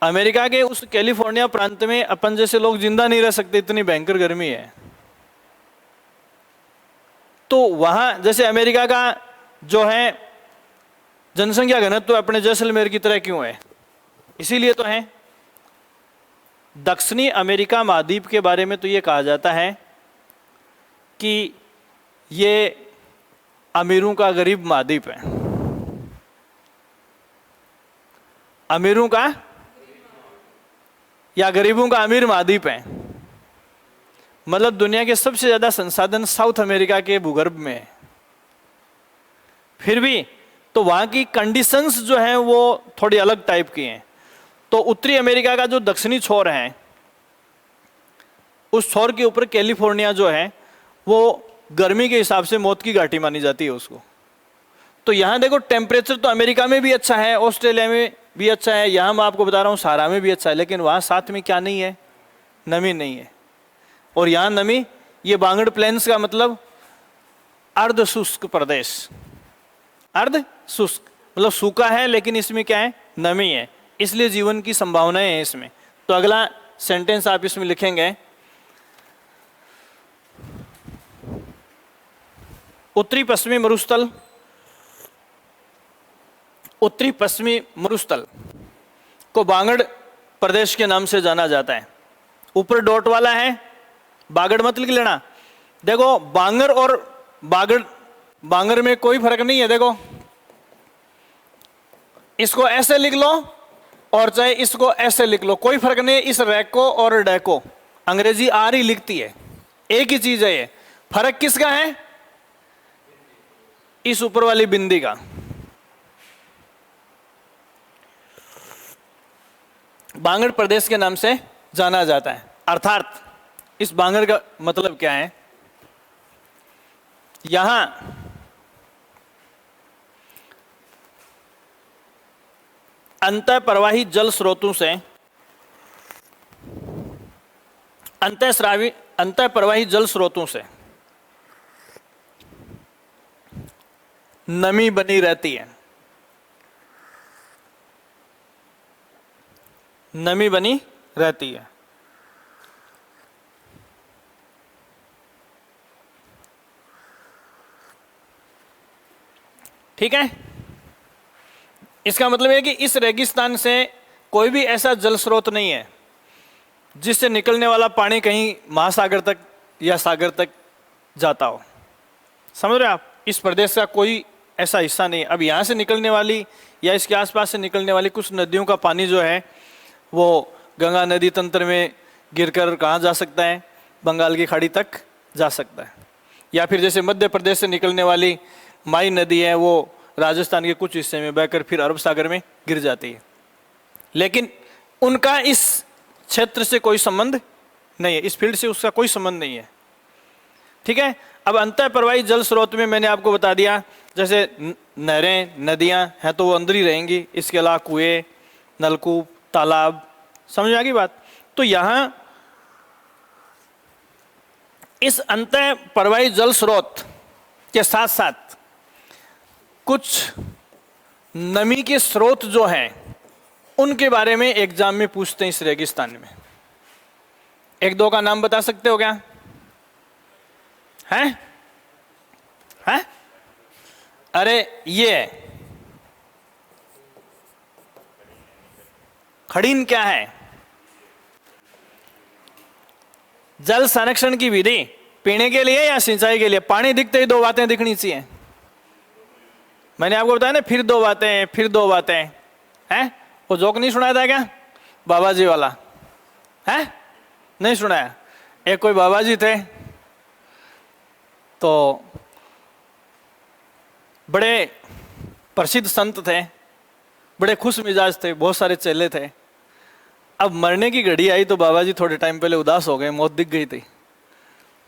अमेरिका के उस कैलिफोर्निया प्रांत में अपन जैसे लोग जिंदा नहीं रह सकते, इतनी भयंकर गर्मी है। तो वहां जैसे अमेरिका का जो है जनसंख्या घनत्व तो अपने जैसलमेर की तरह क्यों है? इसीलिए तो है। दक्षिणी अमेरिका महाद्वीप के बारे में तो ये कहा जाता है कि ये अमीरों का गरीब महाद्वीप है। अमीरों का या गरीबों का अमीर महाद्वीप है। मतलब दुनिया के सबसे ज्यादा संसाधन साउथ अमेरिका के भूगर्भ में है। फिर भी तो वहां की कंडीशंस जो हैं वो थोड़ी अलग टाइप की हैं। तो उत्तरी अमेरिका का जो दक्षिणी छोर है, उस छोर के ऊपर कैलिफोर्निया जो है वो गर्मी के हिसाब से मौत की घाटी मानी जाती है उसको। तो यहाँ देखो टेम्परेचर तो अमेरिका में भी अच्छा है, ऑस्ट्रेलिया में भी अच्छा है, यहाँ मैं आपको बता रहा हूँ सहारा में भी अच्छा है, लेकिन वहाँ साथ में क्या नहीं है? नमी नहीं है। और यहाँ नमी, ये बांगड़ प्लेन्स का मतलब अर्ध शुष्क प्रदेश। अर्ध शुष्क मतलब सूखा है लेकिन इसमें क्या है? नमी है, इसलिए जीवन की संभावनाएं हैं इसमें। तो अगला सेंटेंस आप इसमें लिखेंगे, उत्तरी पश्चिमी मरुस्थल, उत्तरी पश्चिमी मरुस्थल को बांगड़ प्रदेश के नाम से जाना जाता है। ऊपर डॉट वाला है, बागड़ मत लिख लेना। देखो बांगर और बांगर में कोई फर्क नहीं है। देखो इसको ऐसे लिख लो और चाहे इसको ऐसे लिख लो, कोई फर्क नहीं है। इस रैको और डैको अंग्रेजी आर ही लिखती है, एक ही चीज है। ये फर्क किसका है? इस ऊपर वाली बिंदी का। बांगड़ प्रदेश के नाम से जाना जाता है। अर्थात इस बांगड़ का मतलब क्या है? यहां अंतःप्रवाही जल स्रोतों से अंतःप्रवाही जल स्रोतों से नमी बनी रहती है। नमी बनी रहती है। ठीक है। इसका मतलब है कि इस रेगिस्तान से कोई भी ऐसा जल स्रोत नहीं है जिससे निकलने वाला पानी कहीं महासागर तक या सागर तक जाता हो। समझ रहे हैं आप? इस प्रदेश का कोई ऐसा हिस्सा नहीं है। अब यहाँ से निकलने वाली या इसके आसपास से निकलने वाली कुछ नदियों का पानी जो है वो गंगा नदी तंत्र में गिरकर कहाँ जा सकता है? बंगाल की खाड़ी तक जा सकता है। या फिर जैसे मध्य प्रदेश से निकलने वाली माई नदी है वो राजस्थान के कुछ हिस्से में बहकर फिर अरब सागर में गिर जाती है, लेकिन उनका इस क्षेत्र से कोई संबंध नहीं है, इस फील्ड से उसका कोई संबंध नहीं है। ठीक है। अब अंतः प्रवाही जल स्रोत में मैंने आपको बता दिया, जैसे नहरें नदियां हैं तो वो अंदर ही रहेंगी, इसके अलावा कुएं, नलकूप, तालाब। समझ में आ गई बात? तो यहां इस अंतः प्रवाही जल स्रोत के साथ साथ कुछ नमी के स्रोत जो हैं उनके बारे में एग्जाम में पूछते हैं इस रेगिस्तान में। एक दो का नाम बता सकते हो क्या? हैं? हैं? अरे ये खड़ीन क्या है? जल संरक्षण की विधि पीने के लिए या सिंचाई के लिए? पानी दिखते ही दो बातें दिखनी चाहिए। मैंने आपको बताया ना, फिर दो बातें, फिर दो बातें। हैं? वो जोक नहीं सुनाया था क्या बाबा जी वाला? है नहीं सुनाया? एक कोई बाबा जी थे तो बड़े प्रसिद्ध संत थे, बड़े खुश मिजाज थे, बहुत सारे चेले थे। अब मरने की घड़ी आई तो बाबा जी थोड़े टाइम पहले उदास हो गए, मौत दिख गई थी।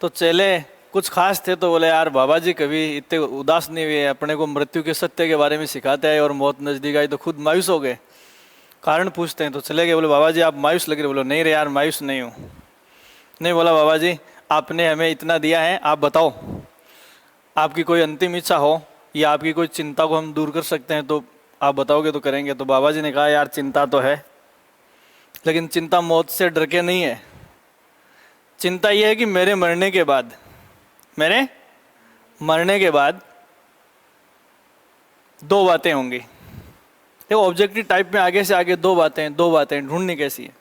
तो चेले कुछ खास थे तो बोले यार बाबा जी कभी इतने उदास नहीं हुए, अपने को मृत्यु के सत्य के बारे में सिखाते हैं और मौत नजदीक आई तो खुद मायूस हो गए। कारण पूछते हैं तो चले गए। बोले बाबा जी आप मायूस लग रहे? बोलो नहीं रे यार मायूस नहीं हूँ। नहीं बोला बाबा जी आपने हमें इतना दिया है, आप बताओ आपकी कोई अंतिम इच्छा हो या आपकी कोई चिंता को हम दूर कर सकते हैं तो आप बताओगे तो करेंगे। तो बाबा जी ने कहा यार चिंता तो है, लेकिन चिंता मौत से डर के नहीं है। चिंता यह है कि मेरे मरने के बाद दो बातें होंगी। देखो ऑब्जेक्टिव टाइप में आगे से आगे दो बातें ढूंढनी कैसी है।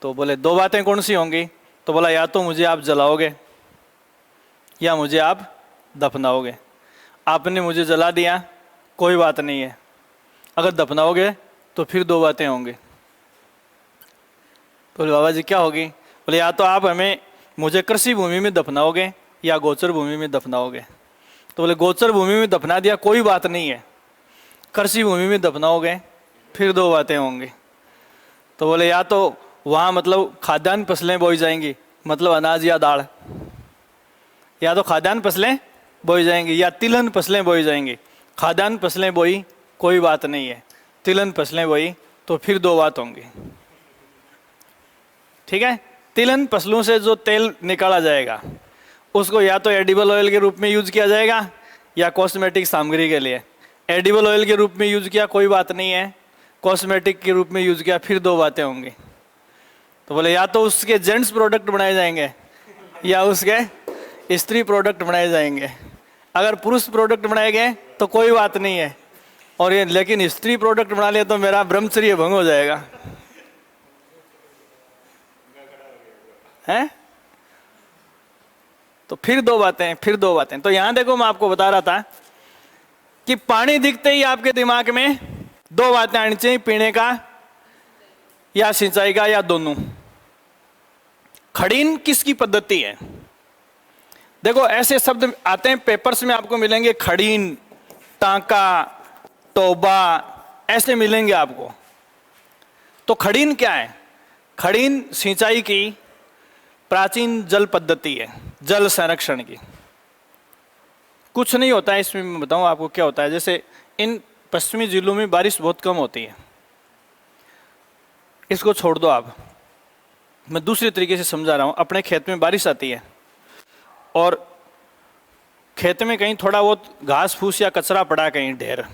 तो बोले दो बातें कौन सी होंगी? तो बोला या तो मुझे आप जलाओगे या मुझे आप दफनाओगे। आपने मुझे जला दिया कोई बात नहीं है, अगर दफनाओगे तो फिर दो बातें होंगी। बोले बाबा जी क्या होगी? बोले या तो आप मुझे कृषि भूमि में दफनाओगे या गोचर भूमि में दफनाओगे। तो बोले गोचर भूमि में दफना दिया कोई बात नहीं है, कृषि भूमि में दफनाओगे फिर दो बातें होंगी। तो बोले या तो वहाँ मतलब खाद्यान्न फसलें बोई जाएंगी, मतलब अनाज या दाल, या तो खाद्यान्न फसलें बोई जाएंगी या तिलहन फसलें बोई जाएंगी। खाद्यान्न फसलें बोई कोई बात नहीं है, तिलहन फसलें बोई तो फिर दो बात होंगी। ठीक है। तिलहन फसलों से जो तेल निकाला जाएगा उसको या तो एडिबल ऑयल के रूप में यूज किया जाएगा या कॉस्मेटिक सामग्री के लिए। एडिबल ऑयल के रूप में यूज किया कोई बात नहीं है, कॉस्मेटिक के रूप में यूज किया फिर दो बातें होंगी। तो बोले या तो उसके जेंट्स प्रोडक्ट बनाए जाएंगे या उसके स्त्री प्रोडक्ट बनाए जाएंगे। अगर पुरुष प्रोडक्ट बनाए गए तो कोई बात नहीं है, और ये लेकिन स्त्री प्रोडक्ट बना लिया तो मेरा ब्रह्मचर्य भंग हो जाएगा। हैं? तो फिर दो बातें। तो यहां देखो मैं आपको बता रहा था कि पानी दिखते ही आपके दिमाग में दो बातें आनी चाहिए, पीने का या सिंचाई का या दोनों। खड़ीन किसकी पद्धति है? देखो ऐसे शब्द आते हैं पेपर्स में आपको मिलेंगे, खड़ीन, टांका, टोबा, ऐसे मिलेंगे आपको। तो खड़ीन क्या है? खड़ीन सिंचाई की प्राचीन जल पद्धति है, जल संरक्षण की। कुछ नहीं होता है इसमें, मैं बताऊं आपको क्या होता है। जैसे इन पश्चिमी जिलों में बारिश बहुत कम होती है, इसको छोड़ दो आप, मैं दूसरे तरीके से समझा रहा हूं। अपने खेत में बारिश आती है और खेत में कहीं थोड़ा बहुत घास फूस या कचरा पड़ा, कहीं ढेर,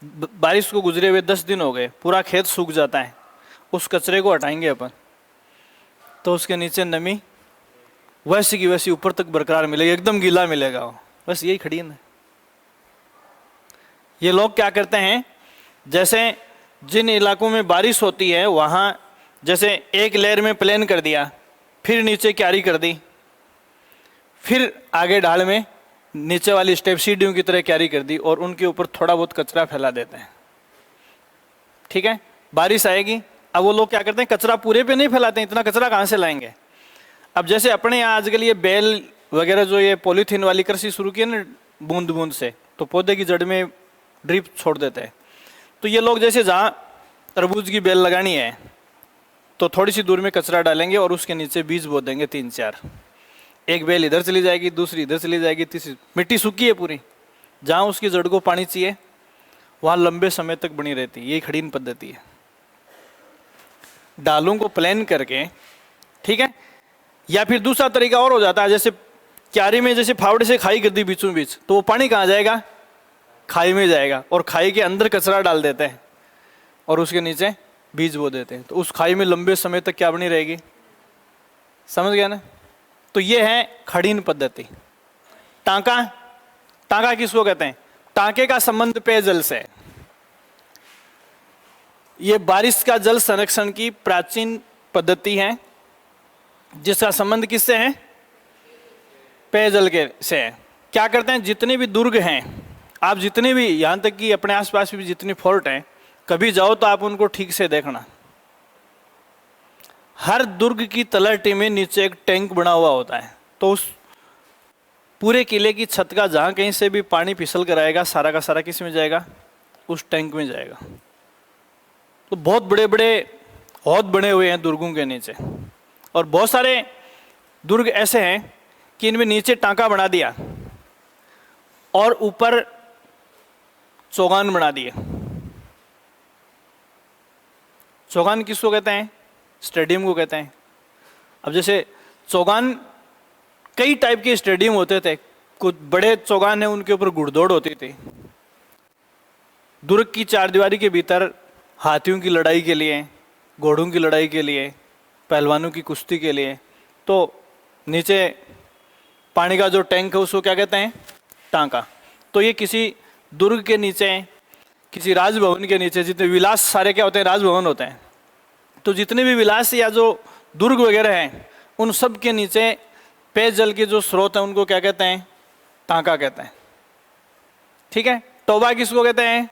बारिश को गुजरे हुए 10 दिन हो गए, पूरा खेत सूख जाता है। उस कचरे को हटाएंगे अपन तो उसके नीचे नमी वैसी की वैसी ऊपर तक बरकरार मिलेगी, एकदम गीला मिलेगा वो। बस यही खड़ीन है। ये लोग क्या करते हैं, जैसे जिन इलाकों में बारिश होती है वहाँ जैसे एक लेयर में प्लेन कर दिया, फिर नीचे क्यारी कर दी, फिर आगे ढाल में नीचे वाली स्टेप सीढ़ियों की तरह क्यारी कर दी और उनके ऊपर थोड़ा बहुत कचरा फैला देते हैं। ठीक है, बारिश आएगी, अब वो लोग क्या करते हैं, कचरा पूरे पे नहीं फैलाते हैं, इतना कचरा कहाँ से लाएंगे। अब जैसे अपने यहाँ आजकल ये बेल वगैरह जो ये पॉलीथीन वाली कृषि शुरू की है ना, बूंद बूंद से, तो पौधे की जड़ में ड्रिप छोड़ देते हैं। तो ये लोग जैसे जहाँ तरबूज की बेल लगानी है तो थोड़ी सी दूर में कचरा डालेंगे और उसके नीचे बीज बो देंगे 3-4, एक बेल इधर चली जाएगी, दूसरी इधर चली जाएगी, तीसरी, मिट्टी सूखी है पूरी, जहाँ उसकी जड़ को पानी चाहिए वहाँ लंबे समय तक बनी रहती है। यही खड़ीन पद्धति है, डालों को प्लान करके। ठीक है, या फिर दूसरा तरीका और हो जाता है, जैसे क्यारी में जैसे फावड़े से खाई कर दी बीचों बीच, तो वो पानी कहाँ जाएगा, खाई में जाएगा, और खाई के अंदर कचरा डाल देते हैं और उसके नीचे बीज बो देते हैं, तो उस खाई में लंबे समय तक क्या बनी रहेगी, समझ गया ना। तो ये है खड़ीन पद्धति। टांका, टांका किसको कहते हैं, टांके का संबंध पेयजल से। ये बारिश का जल संरक्षण की प्राचीन पद्धति है जिसका संबंध किससे है, पेयजल के से है। क्या करते हैं, जितने भी दुर्ग हैं, आप जितने भी, यहाँ तक कि अपने आसपास भी जितनी फोर्ट हैं, कभी जाओ तो आप उनको ठीक से देखना। हर दुर्ग की तलहटी में नीचे एक टैंक बना हुआ होता है, तो उस पूरे किले की छत का जहाँ कहीं से भी पानी फिसल कर आएगा, सारा का सारा किस में जाएगा, उस टैंक में जाएगा। तो बहुत बड़े बड़े हौद बने हुए हैं दुर्गों के नीचे, और बहुत सारे दुर्ग ऐसे हैं कि इनमें नीचे टांका बना दिया और ऊपर चौगान बना दिए। चौगान किसको कहते हैं, स्टेडियम को कहते हैं। अब जैसे चौगान, कई टाइप के स्टेडियम होते थे, कुछ बड़े चौगान है उनके ऊपर घुड़दौड़ होती थी। दुर्ग की चारदीवारी के भीतर हाथियों की लड़ाई के लिए, घोड़ों की लड़ाई के लिए, पहलवानों की कुश्ती के लिए। तो नीचे पानी का जो टैंक है उसको क्या कहते हैं, टांका। तो ये किसी दुर्ग के नीचे, किसी राजभवन के नीचे, जितने विलास सारे क्या होते हैं, राजभवन होते हैं, तो जितने भी विलास या जो दुर्ग वगैरह हैं उन सब के नीचे पेयजल के जो स्रोत हैं उनको क्या कहते हैं, टांका कहते हैं। ठीक है, टोबा किसको कहते हैं,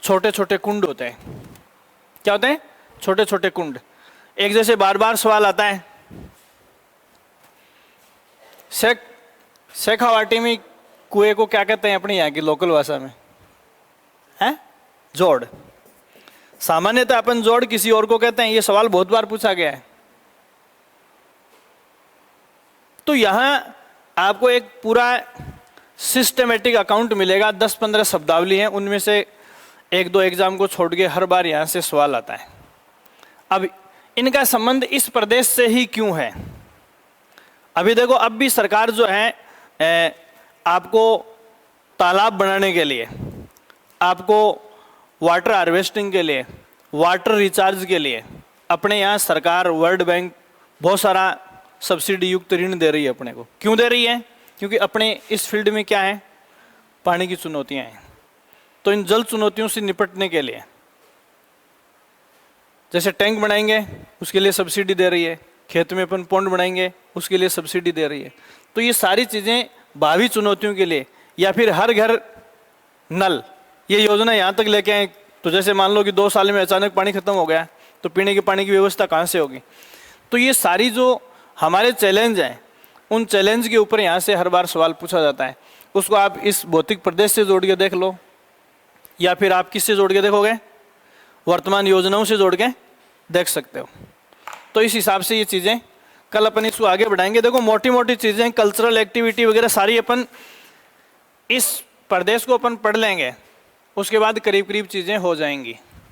छोटे छोटे कुंड होते हैं। क्या होते हैं, छोटे छोटे कुंड। एक जैसे बार बार सवाल आता है, शेखावाटी में कुएं को क्या कहते हैं अपनी यहाँ की लोकल भाषा में, है जोड़। सामान्यतः अपन जोड़ किसी और को कहते हैं, ये सवाल बहुत बार पूछा गया है। तो यहां आपको एक पूरा सिस्टमेटिक अकाउंट मिलेगा, 10-15 शब्दावली हैं, उनमें से 1-2 एग्जाम को छोड़ के हर बार यहां से सवाल आता है। अब इनका संबंध इस प्रदेश से ही क्यों है। अभी देखो, अब भी सरकार जो है आपको तालाब बनाने के लिए, आपको वाटर हार्वेस्टिंग के लिए, वाटर रिचार्ज के लिए अपने यहाँ सरकार, वर्ल्ड बैंक बहुत सारा सब्सिडी युक्त ऋण दे रही है अपने को। क्यों दे रही है, क्योंकि अपने इस फील्ड में क्या है, पानी की चुनौतियाँ हैं। तो इन जल चुनौतियों से निपटने के लिए जैसे टैंक बनाएंगे उसके लिए सब्सिडी दे रही है, खेत में अपन पौंड बनाएंगे उसके लिए सब्सिडी दे रही है। तो ये सारी चीज़ें भावी चुनौतियों के लिए, या फिर हर घर नल, ये योजना यहाँ तक लेके आए। तो जैसे मान लो कि 2 साल में अचानक पानी खत्म हो गया, तो पीने के पानी की व्यवस्था कहाँ से होगी। तो ये सारी जो हमारे चैलेंज हैं, उन चैलेंज के ऊपर यहाँ से हर बार सवाल पूछा जाता है। उसको आप इस भौतिक प्रदेश से जोड़ के देख लो, या फिर आप किससे जोड़ के देखोगे, वर्तमान योजनाओं से जोड़ के देख सकते हो। तो इस हिसाब से ये चीज़ें कल अपन इसको आगे बढ़ाएंगे। देखो, मोटी मोटी चीज़ें, कल्चरल एक्टिविटी वगैरह सारी अपन इस प्रदेश को अपन पढ़ लेंगे, उसके बाद करीब करीब चीज़ें हो जाएंगी।